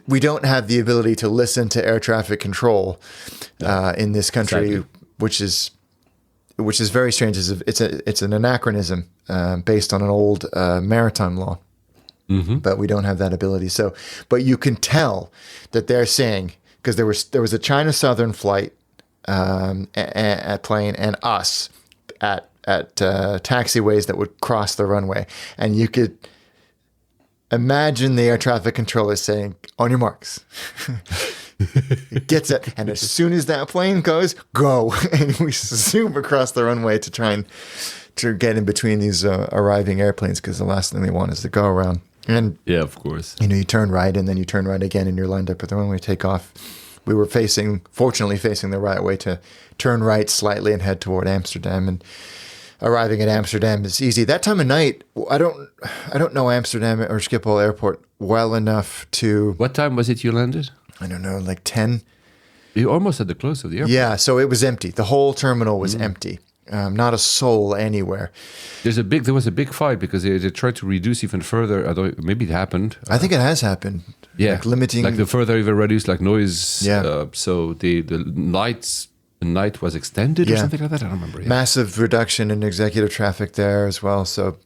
we don't have the ability to listen to air traffic control in this country, which is very strange. It's an anachronism based on an old maritime law, but we don't have that ability. So, but you can tell that they're saying, because there was a China Southern flight at plane and us at taxiways that would cross the runway, and you could imagine the air traffic controller saying, "On your marks." It gets it, and as soon as that plane goes, go, and we zoom across the runway to try and to get in between these arriving airplanes, because the last thing they want is to go around. And yeah, of course, you turn right, and then you turn right again, and you're lined up at the runway to take off. We were fortunately facing the right way to turn right slightly and head toward Amsterdam. And arriving at Amsterdam is easy. That time of night, I don't know Amsterdam or Schiphol Airport well enough to... What time was it you landed? I don't know, like 10. You almost at the close of the airport. Yeah, so it was empty. The whole terminal was empty. Not a soul anywhere. There was a big fight because they tried to reduce even further. Maybe it happened. I think it has happened. Yeah, like limiting, like the further you reduce, like noise. Yeah. So the night was extended or something like that. I don't remember. Yeah. Massive reduction in executive traffic there as well. So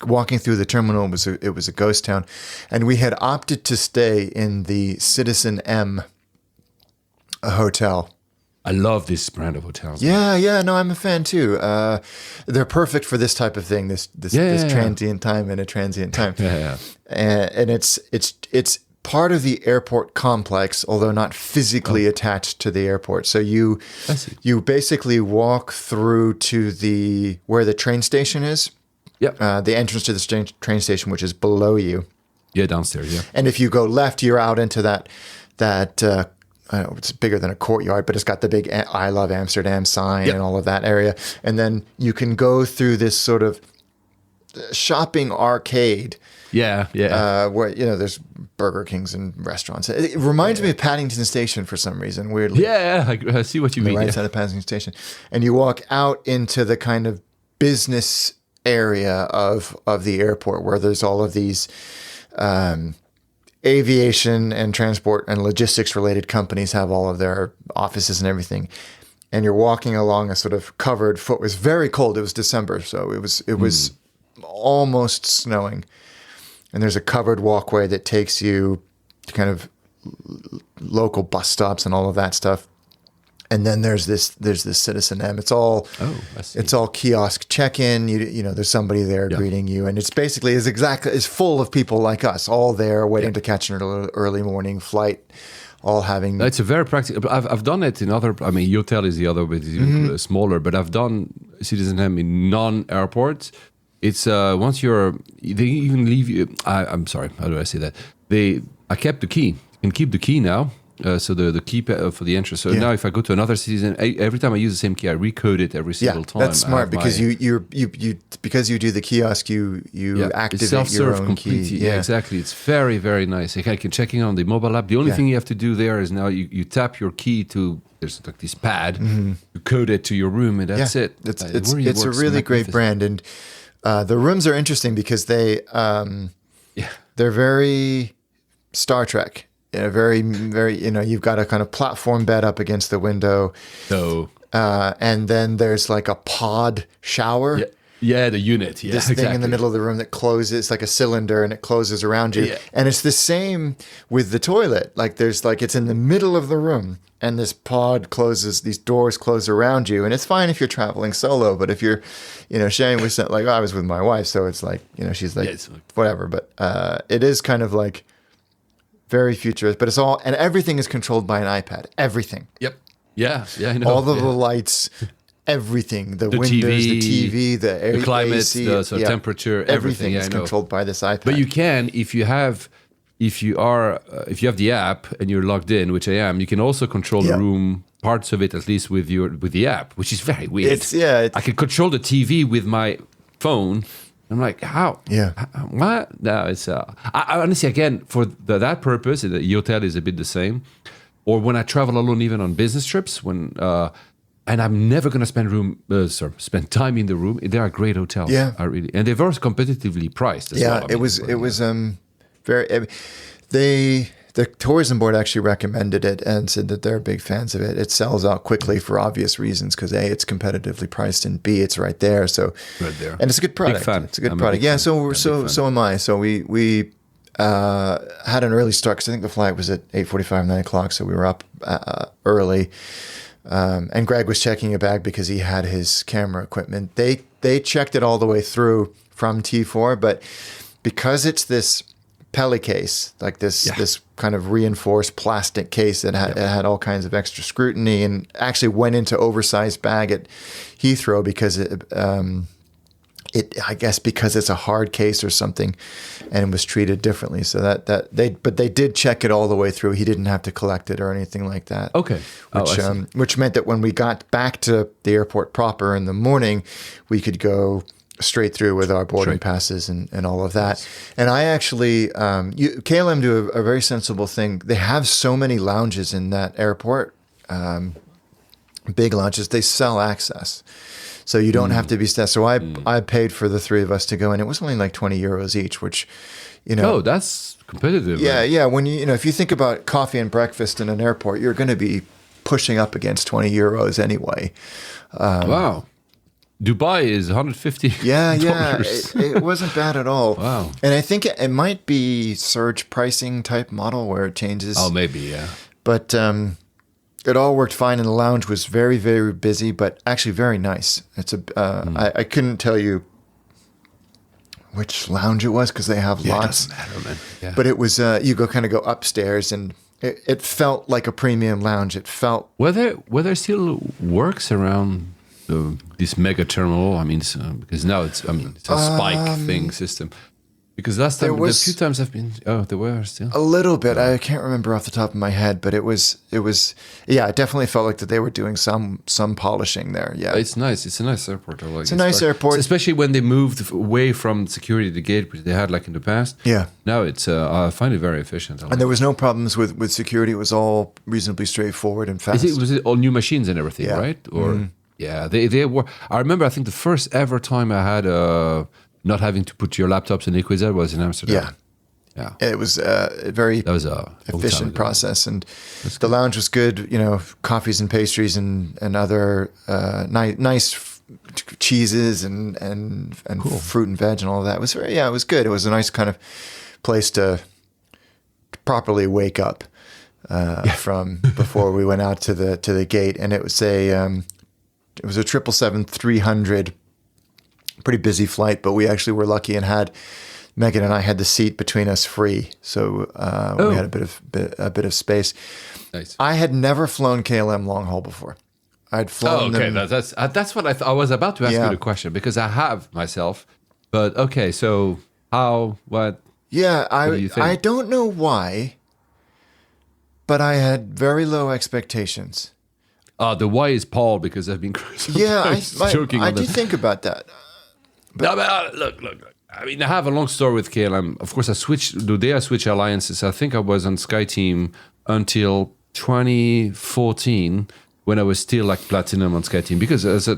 walking through the terminal was a ghost town, and we had opted to stay in the Citizen M hotel. I love this brand of hotels. Yeah, no, I'm a fan too. They're perfect for this type of thing. This transient time and a transient time. And it's part of the airport complex, although not physically attached to the airport. So you basically walk through to where the train station is. Yep. The entrance to the train station, which is below you. Yeah, downstairs. Yeah. And if you go left, you're out into that. I don't know, it's bigger than a courtyard, but it's got the big "I love Amsterdam" sign and all of that area. And then you can go through this sort of shopping arcade. Yeah. Where there's Burger Kings and restaurants. It reminds me of Paddington Station for some reason, weirdly. Yeah, I see what you mean. Right side of Paddington Station, and you walk out into the kind of business area of the airport where there's all of these. Aviation and transport and logistics related companies have all of their offices and everything. And you're walking along a sort of covered foot. It was very cold. It was December, so it was almost snowing. And there's a covered walkway that takes you to kind of local bus stops and all of that stuff. And then there's this Citizen M. It's all kiosk check-in. There's somebody there greeting you, and it's basically is full of people like us, all there waiting to catch an early morning flight, all having. It's a very practical. I've done it in other. I mean, Yotel is the other, but it's even smaller. But I've done Citizen M in non-airports. It's once they even leave you. I'm sorry. How do I say that? I kept the key. You can keep the key now. So the key for the entrance. So now if I go to another citizen, every time I use the same key, I recode it every single time. That's smart because because you do the kiosk, you activate your own completely. key. Yeah, exactly. It's very, very nice. I can check in on the mobile app. The only thing you have to do there is now you tap your key to. There's like this pad. You code it to your room, and that's it. It's a really great brand, and the rooms are interesting because they're very Star Trek. Very, very, you've got a kind of platform bed up against the window. So, and then there's like a pod shower. Yeah, the unit. Yeah, this thing in the middle of the room that closes like a cylinder and it closes around you. Yeah. And it's the same with the toilet. Like it's in the middle of the room and this pod closes, these doors close around you. And it's fine if you're traveling solo, but if you're, sharing with like, I was with my wife, so it's like, she's like, whatever. But it is kind of like very futuristic, but and everything is controlled by an iPad. Everything. Yep. Yeah. I know. All of the lights. Everything, the windows, the TV, the air, the climate, AC, the temperature, everything is controlled by this iPad. But you can, if you have the app and you're logged in, which I am, you can also control the room, parts of it at least with the app, which is very weird. I can control the TV with my phone. I'm like, how? Yeah. What? No, it's I honestly, again, for that purpose, the hotel is a bit the same. Or when I travel alone, even on business trips, and I'm never going to spend time in the room. They are great hotels. Yeah, and they're very competitively priced as well. It was very. The tourism board actually recommended it and said that they're big fans of it. It sells out quickly for obvious reasons because A, it's competitively priced, and B, it's right there. So and it's a good product. Big fan. It's a good product. Yeah. So am I. So we had an early start because I think the flight was at 8:45, 9 o'clock. So we were up early. And Greg was checking a bag because he had his camera equipment. They checked it all the way through from T4, but because it's this Peli case, like this kind of reinforced plastic case that it had all kinds of extra scrutiny, and actually went into oversized bag at Heathrow because I guess because it's a hard case or something, and it was treated differently. So but they did check it all the way through. He didn't have to collect it or anything like that. Okay. Which meant that when we got back to the airport proper in the morning, we could go straight through with our boarding passes and all of that. Yes. And I actually, KLM do a very sensible thing. They have so many lounges in that airport, big lounges. They sell access. So you don't have to be stressed. So I paid for the three of us to go in. It was only like 20 euros each, which, Oh, that's competitive. Yeah, right? Yeah. When if you think about coffee and breakfast in an airport, you're going to be pushing up against 20 euros anyway. Wow. Dubai is 150. Yeah. It wasn't bad at all. Wow. And I think it might be surge pricing type model where it changes. Oh, maybe, yeah. But it all worked fine, and the lounge was very, very busy, but actually very nice. It's I couldn't tell you which lounge it was because they have lots. It doesn't matter, man. Yeah. But it was you go upstairs, and it felt like a premium lounge. It felt whether still works around this mega terminal. I mean, because now it's a spike thing system. Because last time, a few times I've been. Oh, there were still a little bit. I can't remember off the top of my head, but it was. Yeah, it definitely felt like that they were doing some polishing there. Yeah, it's nice. It's a nice airport. I like it. It's a nice airport, especially when they moved away from security to gate, which they had like in the past. Yeah. Now it's. I find it very efficient. And there was no problems with security. It was all reasonably straightforward and fast. Was it all new machines and everything, right? Or yeah, they were. I remember. I think the first ever time I had not having to put your laptops in Equidad was in Amsterdam. Yeah. It was a very efficient process, and the lounge was good. Coffees and pastries and other nice cheeses and cool fruit and veg and all of that. It was it was good. It was a nice kind of place to properly wake up from before we went out to the gate, and it was a 777-300. Pretty busy flight, but we actually were lucky and had Megan and I had the seat between us free, so we had a bit of space. Nice. I had never flown KLM long haul before. I'd flown. Oh, okay, that's what I was about to ask you the question because I have myself, but okay, so how what? Yeah, what do you think? I don't know why, but I had very low expectations. The why is Paul because I've been joking. I did think about that. But look. I mean, I have a long story with KLM. Of course, the day I switched alliances, I think I was on SkyTeam until 2014 when I was still like platinum on SkyTeam. Because as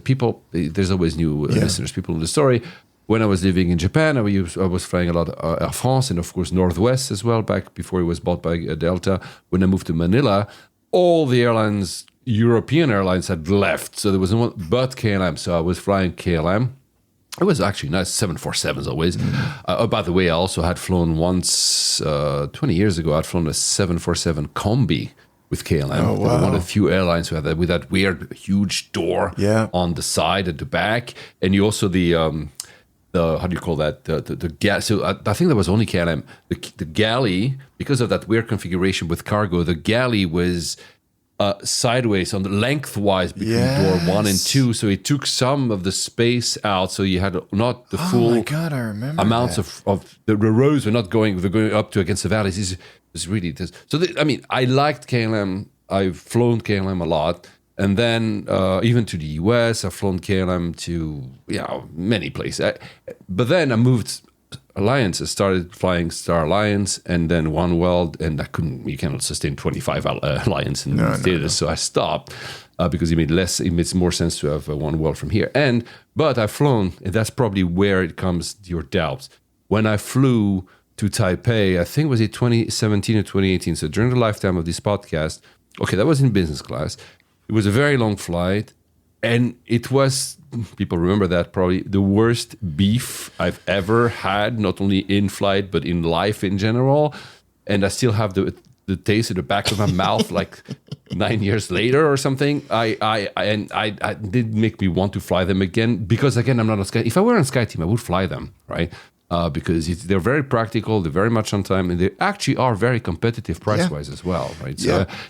people, there's always new listeners, people in the story. When I was living in Japan, I was flying a lot Air France and of course Northwest as well, back before it was bought by Delta. When I moved to Manila, all the European airlines had left. So there was no one but KLM. So I was flying KLM. It was actually nice. 747s always. By the way, I also had flown once 20 years ago. I'd flown a 747 combi with KLM. Oh, They were one of wow. the few airlines who had that, with that weird huge door Yeah. on the side at the back, and you also the how do you call that, the galley. So I think that was only KLM. The galley, because of that weird configuration with cargo, the galley was sideways on the lengthwise between door 1 and 2, so it took some of the space out, so you had not the Oh full my God, I remember amounts that. of the rows were not going, they're going up to against the valleys. It's really this. So I mean, I liked KLM. I've flown KLM a lot, and then even to the US, I've flown KLM to many places. But then I moved Alliance. I started flying Star Alliance and then One World, and you cannot sustain 25 Alliance in status, so I stopped because it makes more sense to have One World from here. But I've flown, and that's probably where it comes your doubts. When I flew to Taipei, I think was it 2017 or 2018, so during the lifetime of this podcast, okay, that was in business class. It was a very long flight, and it was, people remember that probably, the worst beef I've ever had, not only in flight, but in life in general. And I still have the taste at the back of my mouth like 9 years later or something. I did make me want to fly them again, because again, I'm not on Sky. If I were on SkyTeam, I would fly them, right? Because they're very practical, they're very much on time, and they actually are very competitive price-wise as well, right?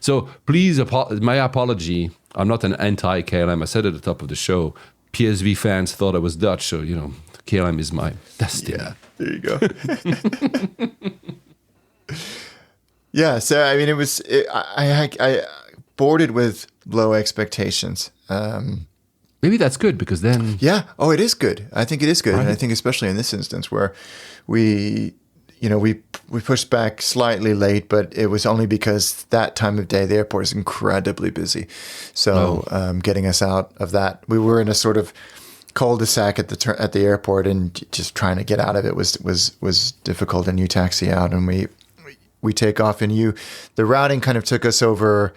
So please, my apology. I'm not an anti-KLM. I said at the top of the show, PSV fans thought I was Dutch, so, KLM is my destiny. Yeah, there you go. Yeah, so I mean, I boarded with low expectations. Maybe that's good, because then... Yeah. Oh, it is good. I think it is good. Right. And I think especially in this instance where we pushed back slightly late, but it was only because that time of day, the airport is incredibly busy. So getting us out of that, we were in a sort of cul-de-sac at the airport, and just trying to get out of it was difficult. And you taxi out, and we take off, and the routing kind of took us over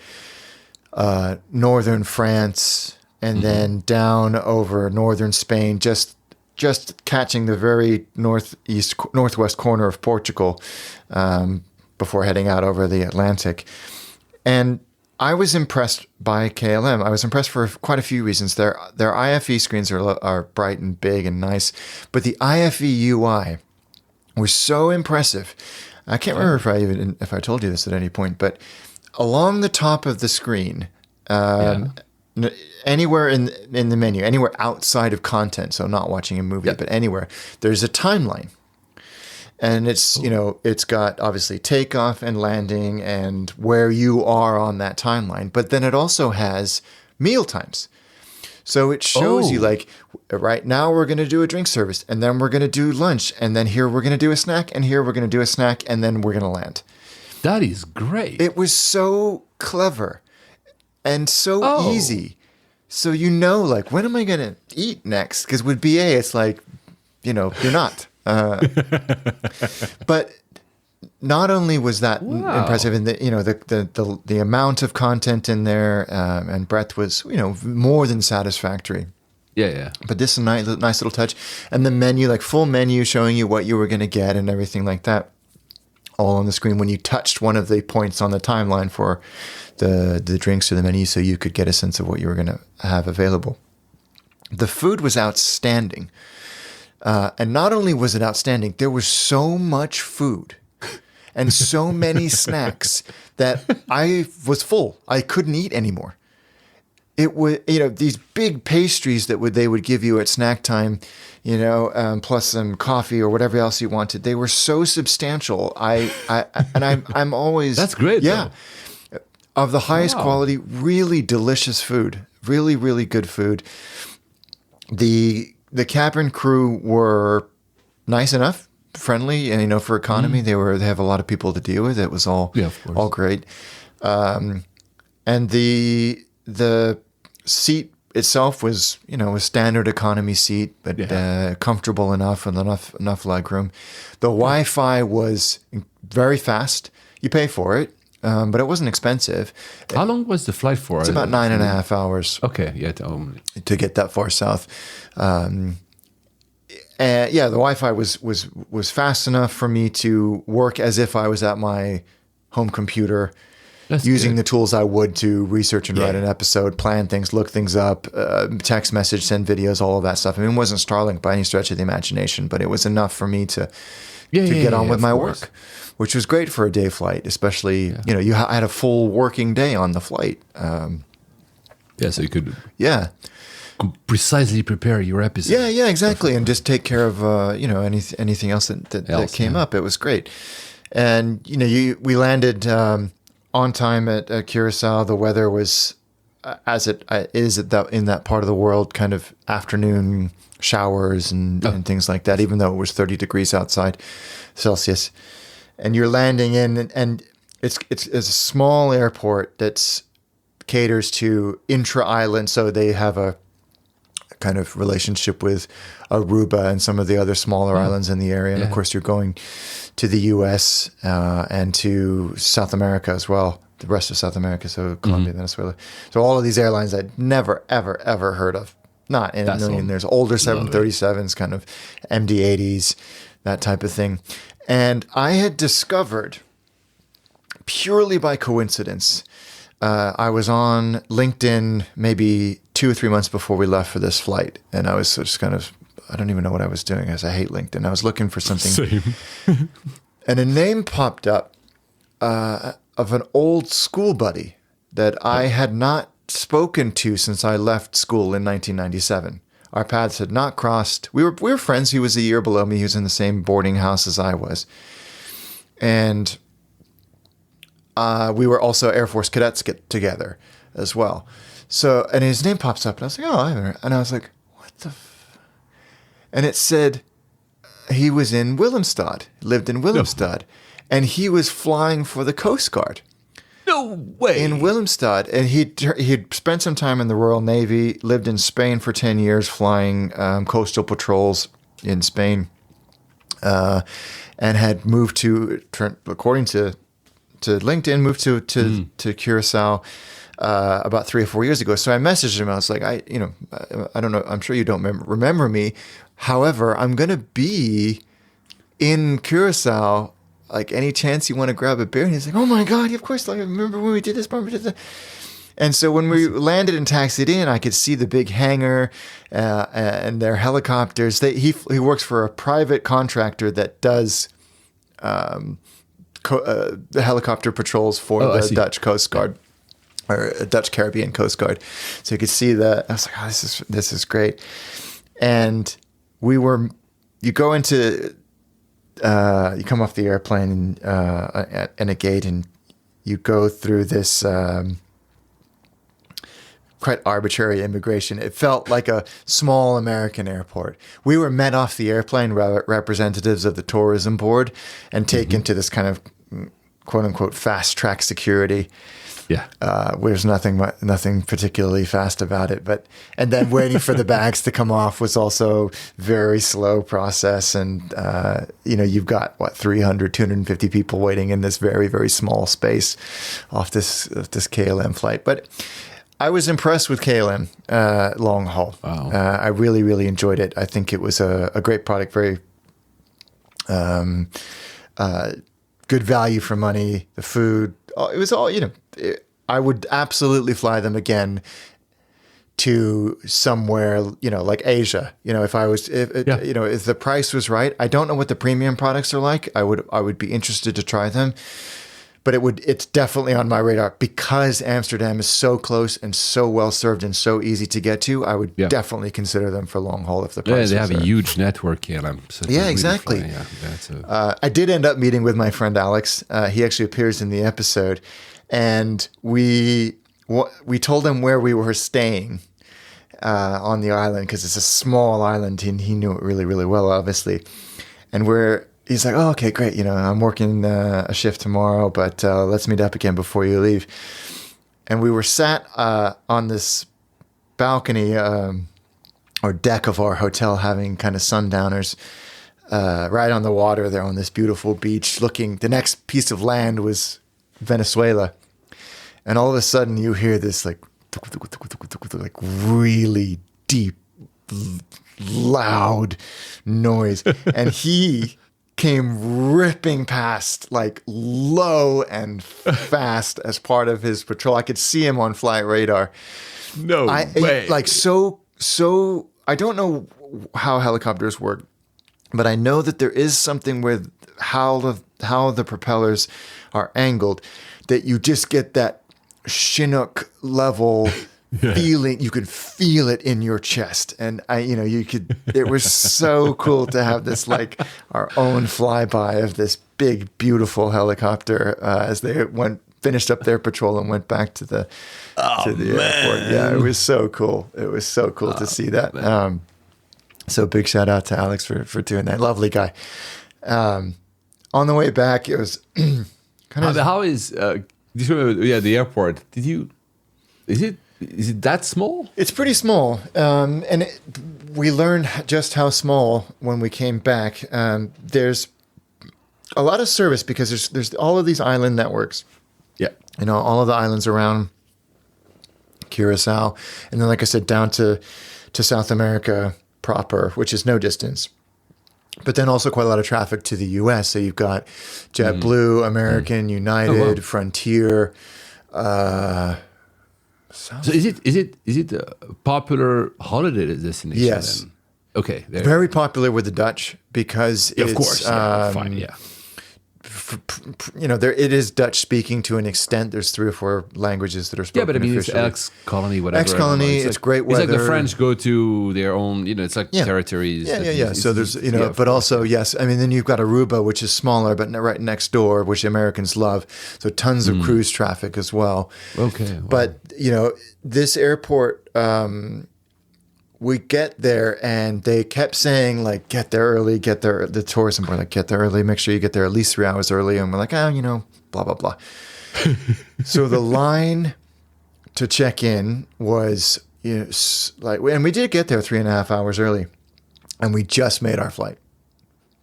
northern France, and then down over northern Spain, just catching the very northwest corner of Portugal before heading out over the Atlantic. And I was impressed by KLM. I was impressed for quite a few reasons. Their IFE screens are bright and big and nice, but the IFE UI was so impressive. I can't remember if I told you this at any point, but along the top of the screen, anywhere in the menu, anywhere outside of content, so not watching a movie, but anywhere, there's a timeline. And it's got obviously takeoff and landing and where you are on that timeline. But then it also has meal times. So it shows you, like, right now we're going to do a drink service, and then we're going to do lunch, and then here we're going to do a snack, and here we're going to do a snack, and then we're going to land. That is great. It was so clever and so easy. So like, when am I going to eat next? Because with BA, it's like, you're not. But not only was that impressive, and the amount of content in there and breadth was more than satisfactory. Yeah. But this is a nice little touch, and the menu, like full menu, showing you what you were going to get and everything like that, all on the screen when you touched one of the points on the timeline for the drinks or the menu, so you could get a sense of what you were going to have available. The food was outstanding. And not only was it outstanding, there was so much food and so many snacks that I was full. I couldn't eat anymore. It was, these big pastries that they would give you at snack time, plus some coffee or whatever else you wanted. They were so substantial. I'm always, that's great. Yeah, though. Of the highest quality, really delicious food, really, really good food. The cabin crew were nice enough, friendly, and for economy, they have a lot of people to deal with. It was all great, and the seat itself was a standard economy seat, but comfortable enough and enough leg room. The Wi-Fi was very fast. You pay for it. But it wasn't expensive. How long was the flight for? It's about 9.5 hours. Okay, yeah. To get that far south. And yeah, the Wi-Fi was fast enough for me to work as if I was at my home computer, using the tools I would to research and write an episode, plan things, look things up, text message, send videos, all of that stuff. I mean, it wasn't Starlink by any stretch of the imagination, but it was enough for me to get on with my work, which was great for a day flight, especially, I had a full working day on the flight. So you could precisely prepare your episode. Yeah, exactly. And just take care of, anything else that came up. It was great. And, we landed on time at Curacao. The weather was, as it is in that part of the world, kind of afternoon showers and things like that, even though it was 30 degrees outside Celsius. And you're landing in, and it's a small airport that's caters to intra-island, so they have a kind of relationship with Aruba and some of the other smaller islands in the area. And of course, you're going to the U.S. And to South America as well, the rest of South America, so Colombia, Venezuela. So all of these airlines I'd never, ever, ever heard of. Not in a million. There's older 737s, kind of MD-80s, that type of thing. And I had discovered, purely by coincidence, I was on LinkedIn maybe 2 or 3 months before we left for this flight. And I was just kind of, I don't even know what I was doing, as I hate LinkedIn. I was looking for something. Same. And a name popped up of an old school buddy that I had not spoken to since I left school in 1997. Our paths had not crossed. We were friends. He was a year below me. He was in the same boarding house as I was. And we were also Air Force cadets get together as well. So, and his name pops up, and I was like, oh, I haven't heard. And I was like, what the And it said he was in Willemstad, lived in Willemstad, and he was flying for the Coast Guard. No way. In Willemstad. And he'd spent some time in the Royal Navy, lived in Spain for 10 years, flying coastal patrols in Spain, and had moved to, according to LinkedIn, moved to Curacao about 3 or 4 years ago. So I messaged him. I was like, I don't know. I'm sure you don't remember me. However, I'm going to be in Curacao. Like, any chance you want to grab a beer? And he's like, oh my God, of course. Like, I remember when we did this. And so when we landed and taxied in, I could see the big hangar and their helicopters. He works for a private contractor that does the helicopter patrols for the Dutch Coast Guard, or Dutch Caribbean Coast Guard. So you could see that. I was like, oh, this is great. And you go into, you come off the airplane in a gate, and you go through this quite arbitrary immigration. It felt like a small American airport. We were met off the airplane, representatives of the tourism board, and taken to this kind of quote unquote fast track security. Yeah, there's nothing particularly fast about it, and then waiting for the bags to come off was also very slow process. And you've got 250 people waiting in this very, very small space off this KLM flight. But I was impressed with KLM long haul. Wow. I really, really enjoyed it. I think it was a great product, very good value for money. The food, it was all, I would absolutely fly them again to somewhere, like Asia. If the price was right. I don't know what the premium products are like. I would be interested to try them, but it's definitely on my radar because Amsterdam is so close and so well served and so easy to get to. I would definitely consider them for long haul if the price. Yeah, they have a huge network, KLM. So exactly. I did end up meeting with my friend Alex. He actually appears in the episode. And we told him where we were staying on the island, because it's a small island, and he knew it really, really well, obviously. And he's like, oh, okay, great. I'm working a shift tomorrow, but let's meet up again before you leave. And we were sat on this balcony or deck of our hotel, having kind of sundowners right on the water there on this beautiful beach. Looking, the next piece of land was Venezuela. And all of a sudden you hear this like really deep, loud noise. And he came ripping past like low and fast as part of his patrol. I could see him on flight radar. No way. Like so I don't know how helicopters work, but I know that there is something with how the propellers are angled that you just get that Chinook level feeling. You could feel it in your chest, and it was so cool to have this like our own flyby of this big beautiful helicopter as they finished up their patrol and went back to the airport. Yeah, it was so cool. It was so cool to see that. So big shout out to Alex for doing that. Lovely guy. On the way back, it was kind of. How is? Do you remember? Yeah, the airport. Is it that small? It's pretty small, and we learned just how small when we came back. There's a lot of service because there's all of these island networks. Yeah, all of the islands around Curacao, and then, like I said, down to South America proper, which is no distance. But then also quite a lot of traffic to the U.S. So you've got JetBlue, American, United, Frontier. So is it a popular holiday destination? Yes. Then? Okay. Very popular with the Dutch because it's, of course, fine, yeah. It is Dutch speaking to an extent. There's 3 or 4 languages that are spoken. Yeah, but I mean, officially. it's ex-colony, whatever. Ex-colony, it's great weather. It's like the French go to their own, it's like territories. Yeah. So there's, but also, yes, I mean, then you've got Aruba, which is smaller, but right next door, which Americans love. So tons of cruise traffic as well. Okay. Wow. But, this airport, we get there and they kept saying like, get there early, the tourism board, like get there early, make sure you get there at least 3 hours early. And we're like, blah, blah, blah. So the line to check in was, and we did get there 3.5 hours early and we just made our flight.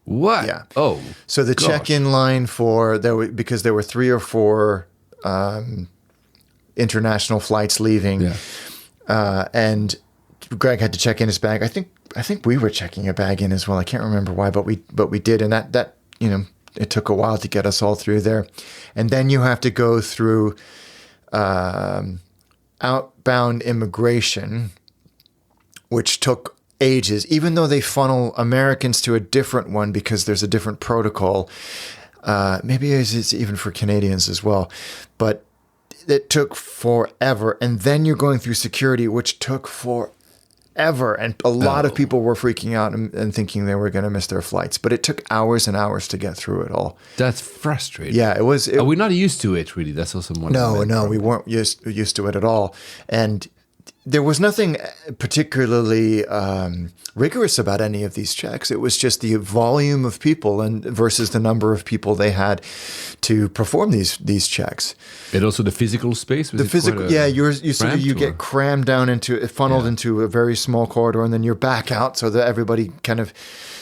What? Yeah. Oh, so the check-in line because there were 3 or 4 international flights leaving, and Greg had to check in his bag. I think we were checking a bag in as well. I can't remember why, but we did, and that it took a while to get us all through there, and then you have to go through outbound immigration, which took ages. Even though they funnel Americans to a different one because there's a different protocol. Maybe it's even for Canadians as well, but it took forever. And then you're going through security, which took forever. And a lot of people were freaking out and thinking they were going to miss their flights. But it took hours and hours to get through it all. That's frustrating. Yeah, it was. Are we not used to it, really? That's also one. No, we weren't used to it at all. And there was nothing particularly rigorous about any of these checks. It was just the volume of people versus the number of people they had to perform these checks. And also the physical space. You get crammed down funneled into a very small corridor, and then you're back out so that everybody kind of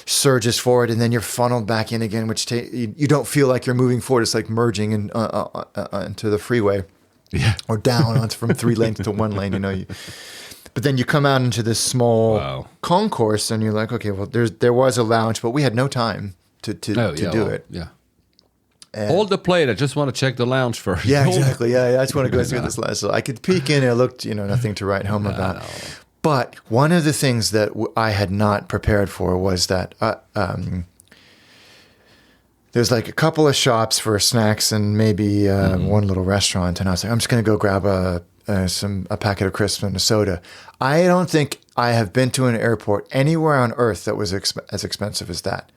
surges forward, and then you're funneled back in again, which you don't feel like you're moving forward. It's like merging into the freeway. Yeah. Or down from 3 lanes to 1 lane, But then you come out into this small concourse and you're like, okay, well, there was a lounge, but we had no time to do it. Yeah. Hold the plate. I just want to check the lounge first. Yeah, exactly. Yeah, I just want to go through this lounge. So I could peek in. It looked, nothing to write home about. No. But one of the things that I had not prepared for was that there's like a couple of shops for snacks and maybe one little restaurant. And I was like, I'm just going to go grab a packet of crisps and a soda. I don't think I have been to an airport anywhere on earth that was as expensive as that.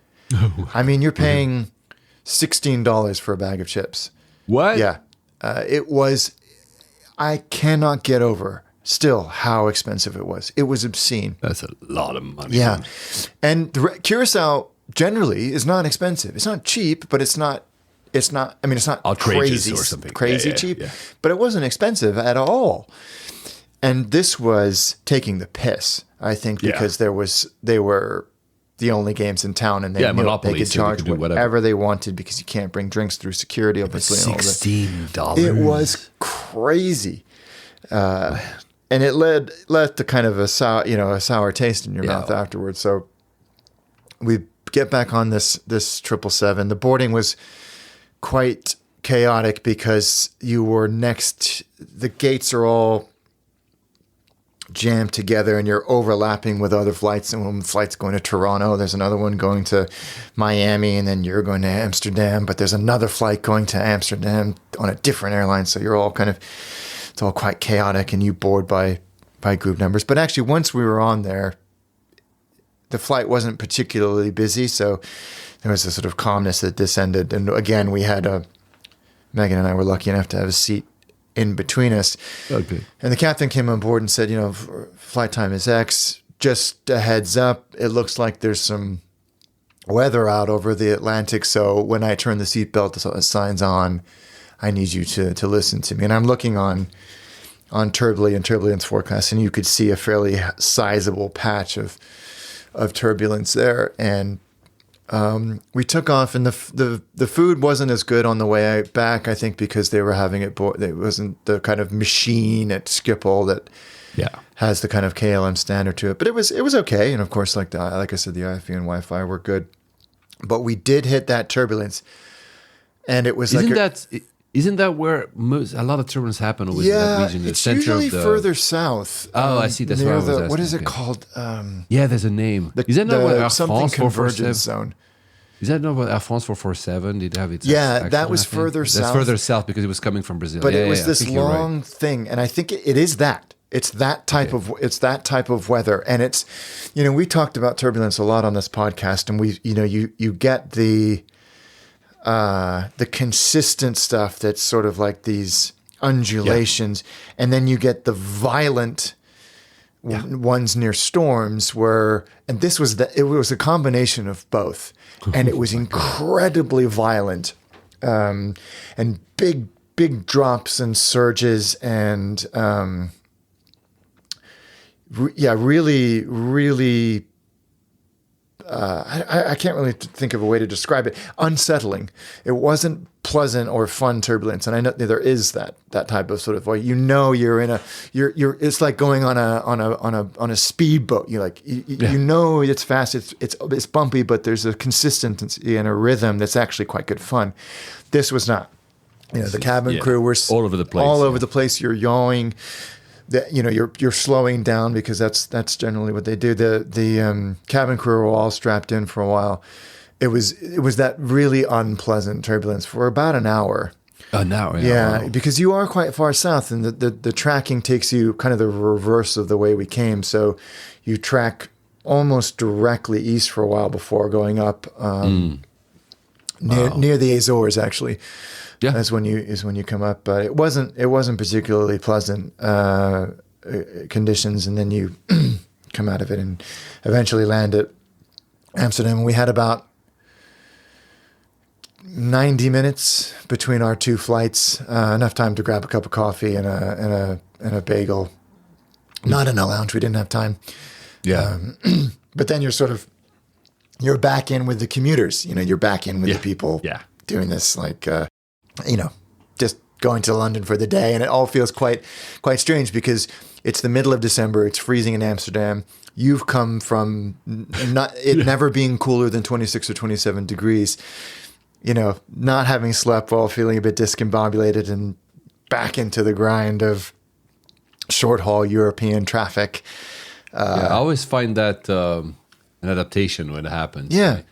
I mean, you're paying $16 for a bag of chips. What? Yeah. It was, I cannot get over still how expensive it was. It was obscene. That's a lot of money. Yeah. And Curacao generally is not expensive. It's not cheap, but it's not outrageous crazy or something. Crazy cheap, but it wasn't expensive at all. And this was taking the piss, I think, because they were the only games in town, and they could charge whatever they wanted because you can't bring drinks through security. Obviously, $16. It was crazy, and it led to kind of a sour taste in your mouth afterwards. So we get back on this 777. The boarding was quite chaotic because you were next. The gates are all jammed together, and you're overlapping with other flights. And when flight's going to Toronto, there's another one going to Miami, and then you're going to Amsterdam. But there's another flight going to Amsterdam on a different airline. So you're all it's all quite chaotic, and you board by group numbers. But actually, once we were on there, the flight wasn't particularly busy, so there was a sort of calmness that descended. And again, we had Megan and I were lucky enough to have a seat in between us. Okay. And the captain came on board and said, flight time is X. Just a heads up, it looks like there's some weather out over the Atlantic. So when I turn the seatbelt signs on, I need you to listen to me. And I'm looking on Turbulent and Turbulence forecast, and you could see a fairly sizable patch of turbulence there. And we took off, and the food wasn't as good on the way back, I think, because they were having it. It wasn't the kind of machine at Schiphol that has the kind of KLM standard to it. But it was okay, and of course, like I said, the IFE and Wi-Fi were good. But we did hit that turbulence, and it was Isn't that where a lot of turbulence happen? In that region, the it's center usually of the further south. I see. That's what I was asking. What is it called? There's a name. Is that not what Air something France convergence zone? Is that not what Air France 447 did have? Its that was further south. That's further south because it was coming from Brazil. But it was this long thing, and I think it is that. It's that type of weather, and it's, we talked about turbulence a lot on this podcast, and you get the consistent stuff that's sort of like these undulations, and then you get the violent ones near storms and this was it was a combination of both, and it was incredibly violent, and big drops and surges, and really, really. I can't really think of a way to describe it. Unsettling. It wasn't pleasant or fun turbulence, and I know there is that type of sort of way. You're in you're. It's like going on a speedboat. It's fast. It's bumpy, but there's a consistency and a rhythm that's actually quite good fun. This was not. The cabin crew were all over the place. All over the place. You're yawing. You're slowing down because that's generally what they do. The cabin crew were all strapped in for a while. It was that really unpleasant turbulence for about an hour. An hour, yeah, because you are quite far south, and the tracking takes you kind of the reverse of the way we came. So you track almost directly east for a while before going up near the Azores, actually. Yeah, is when you come up, but it wasn't particularly pleasant conditions, and then you come out of it and eventually land at Amsterdam. We had about 90 minutes between our two flights, enough time to grab a cup of coffee and a bagel. Not in a lounge, we didn't have time. Yeah, but then you're back in with the commuters. You're back in with the people doing this just going to London for the day, and it all feels quite strange because it's the middle of December. It's freezing in Amsterdam. You've come from never being cooler than 26 or 27 degrees. Not having slept well, feeling a bit discombobulated, and back into the grind of short haul European traffic. I always find that an adaptation when it happens. Yeah.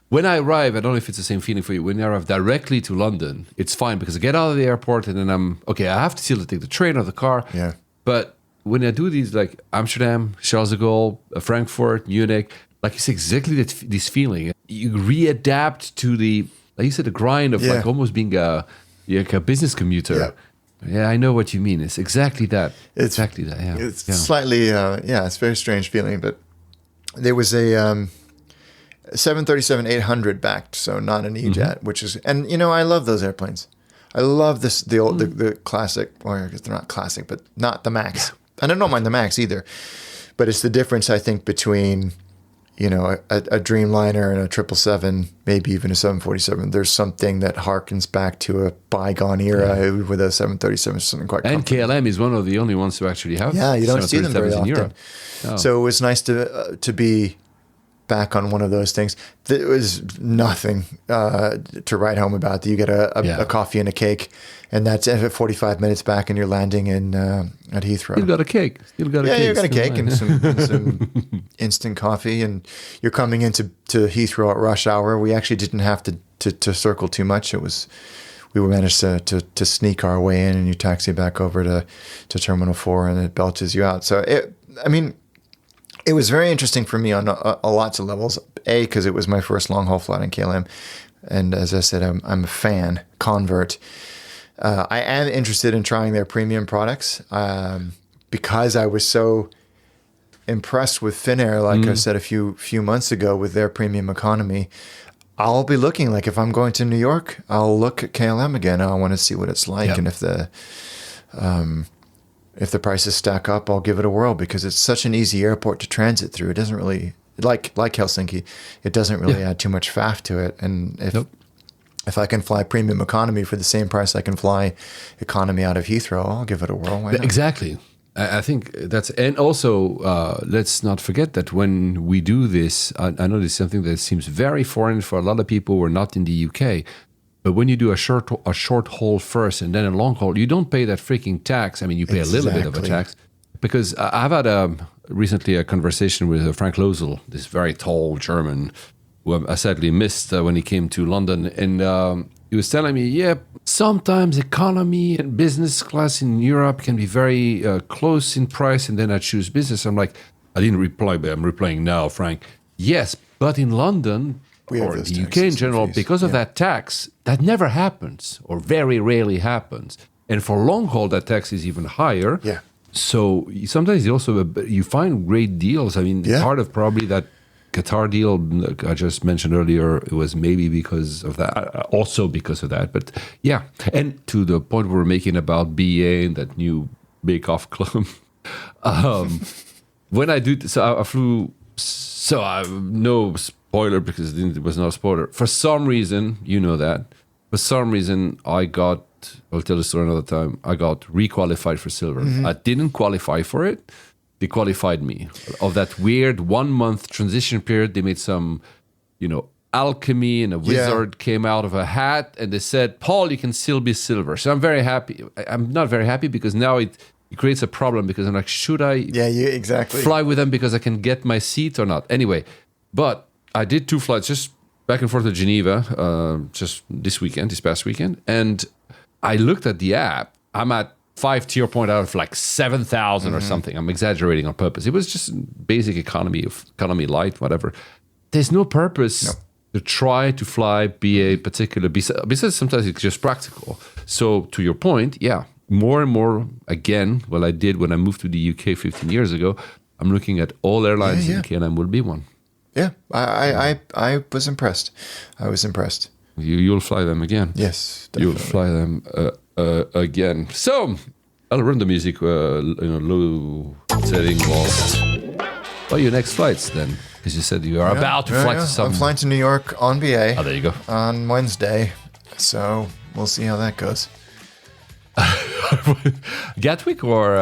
When I arrive, I don't know if it's the same feeling for you. When I arrive directly to London, it's fine because I get out of the airport and then I have to still take the train or the car. Yeah. But when I do these like Amsterdam, Charles de Gaulle, Frankfurt, Munich, like you say, exactly this feeling. You readapt to the, like you said, the grind of like almost being a business commuter. Yeah, I know what you mean. It's exactly that. It's slightly, it's a very strange feeling. But there was a 737-800 backed, so not an E-Jet, which is, and I love those airplanes. I love the classic, or I guess they're not classic, but not the Max. And I don't mind the Max either. But it's the difference, I think, between a Dreamliner and a 777, maybe even a 747. There's something that harkens back to a bygone era with a 737, something quite comfortable. And KLM is one of the only ones who actually have. Yeah, you don't see them very often. in Europe. So it was nice to be back on one of those things. It was nothing to write home about. You get a coffee and a cake, and that's it. 45 minutes back, and you're landing at Heathrow. You got a cake. You got a cake and some instant coffee, and you're coming into Heathrow at rush hour. We actually didn't have to circle too much. We managed to sneak our way in, and you taxi back over to Terminal 4, and it belches you out. So it was very interesting for me on a lots of levels. A, because it was my first long-haul flight in KLM. And as I said, I'm a fan, convert. I am interested in trying their premium products because I was so impressed with Finnair, like I said a few months ago, with their premium economy. I'll be looking, like if I'm going to New York, I'll look at KLM again. I want to see what it's like. Yep. And if the prices stack up, I'll give it a whirl, because it's such an easy airport to transit through. It doesn't really, like Helsinki, it doesn't really add too much faff to it. And if I can fly premium economy for the same price I can fly economy out of Heathrow, I'll give it a whirl. Why not? Exactly. I think that's, and also let's not forget that when we do this, I know this is something that seems very foreign for a lot of people who are not in the UK. But when you do a short haul first and then a long haul, you don't pay that freaking tax. I mean, you pay a little bit of a tax. Because I've had recently a conversation with Frank Losel, this very tall German, who I sadly missed when he came to London. And he was telling me, sometimes economy and business class in Europe can be very close in price, and then I choose business. I'm like, I didn't reply, but I'm replying now, Frank. Yes, but in London, or the UK in general, because of that tax, that never happens, or very rarely happens. And for long haul, that tax is even higher. Yeah. So sometimes you find great deals. I mean, part of probably that Qatar deal I just mentioned earlier, it was maybe because of that, also because of that. But yeah, and to the point we were making about BA and that new bake-off club, when I do, I flew, so I no spoiler because it was not a spoiler. For some reason, you know that, for some reason I'll tell the story another time, I got requalified for silver. I didn't qualify for it. They qualified me. Of that weird 1 month transition period, they made some, alchemy, and a wizard came out of a hat, and they said, Paul, you can still be silver. So I'm very happy. I'm not very happy because now it creates a problem, because I'm like, should I exactly fly with them because I can get my seat or not? Anyway, but I did 2 flights just back and forth to Geneva just this past weekend. And I looked at the app. I'm at 5 tier point out of like 7,000 or something. I'm exaggerating on purpose. It was just basic economy light, whatever. There's no purpose to try to fly BA particular, besides sometimes it's just practical. So to your point, more and more, again, what I did when I moved to the UK 15 years ago, I'm looking at all airlines, and KLM will be one. Yeah, I was impressed. You'll fly them again. Yes, definitely. You'll fly them again. So I'll run the music, low setting whilst. What are your next flights then? Because you said you are about to fly to some. I'm flying to New York on BA. Oh, there you go. On Wednesday. So we'll see how that goes. Gatwick or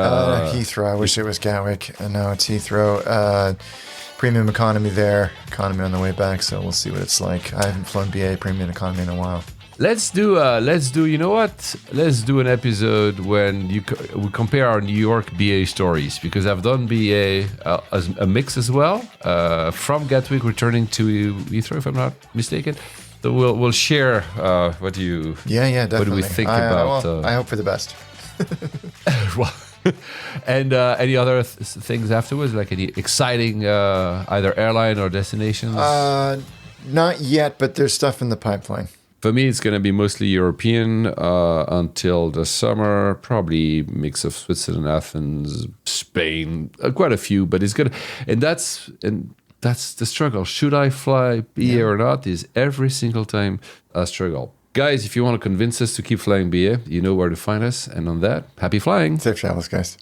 Heathrow? I wish it was Gatwick. No, it's Heathrow. Premium economy there, economy on the way back. So we'll see what it's like. I haven't flown BA premium economy in a while. Let's do. You know what? Let's do an episode when we compare our New York BA stories, because I've done BA as a mix as well, from Gatwick returning to Heathrow, if I'm not mistaken. So we'll share what you. Definitely. What do we think about? I hope for the best. Well, and any other things afterwards, like any exciting either airline or destinations? Not yet, but there's stuff in the pipeline. For me, it's going to be mostly European until the summer. Probably mix of Switzerland, Athens, Spain, quite a few. But it's good, and that's the struggle. Should I fly BA or not? Is every single time a struggle. Guys, if you want to convince us to keep flying BA, you know where to find us. And on that, happy flying. Safe travels, guys.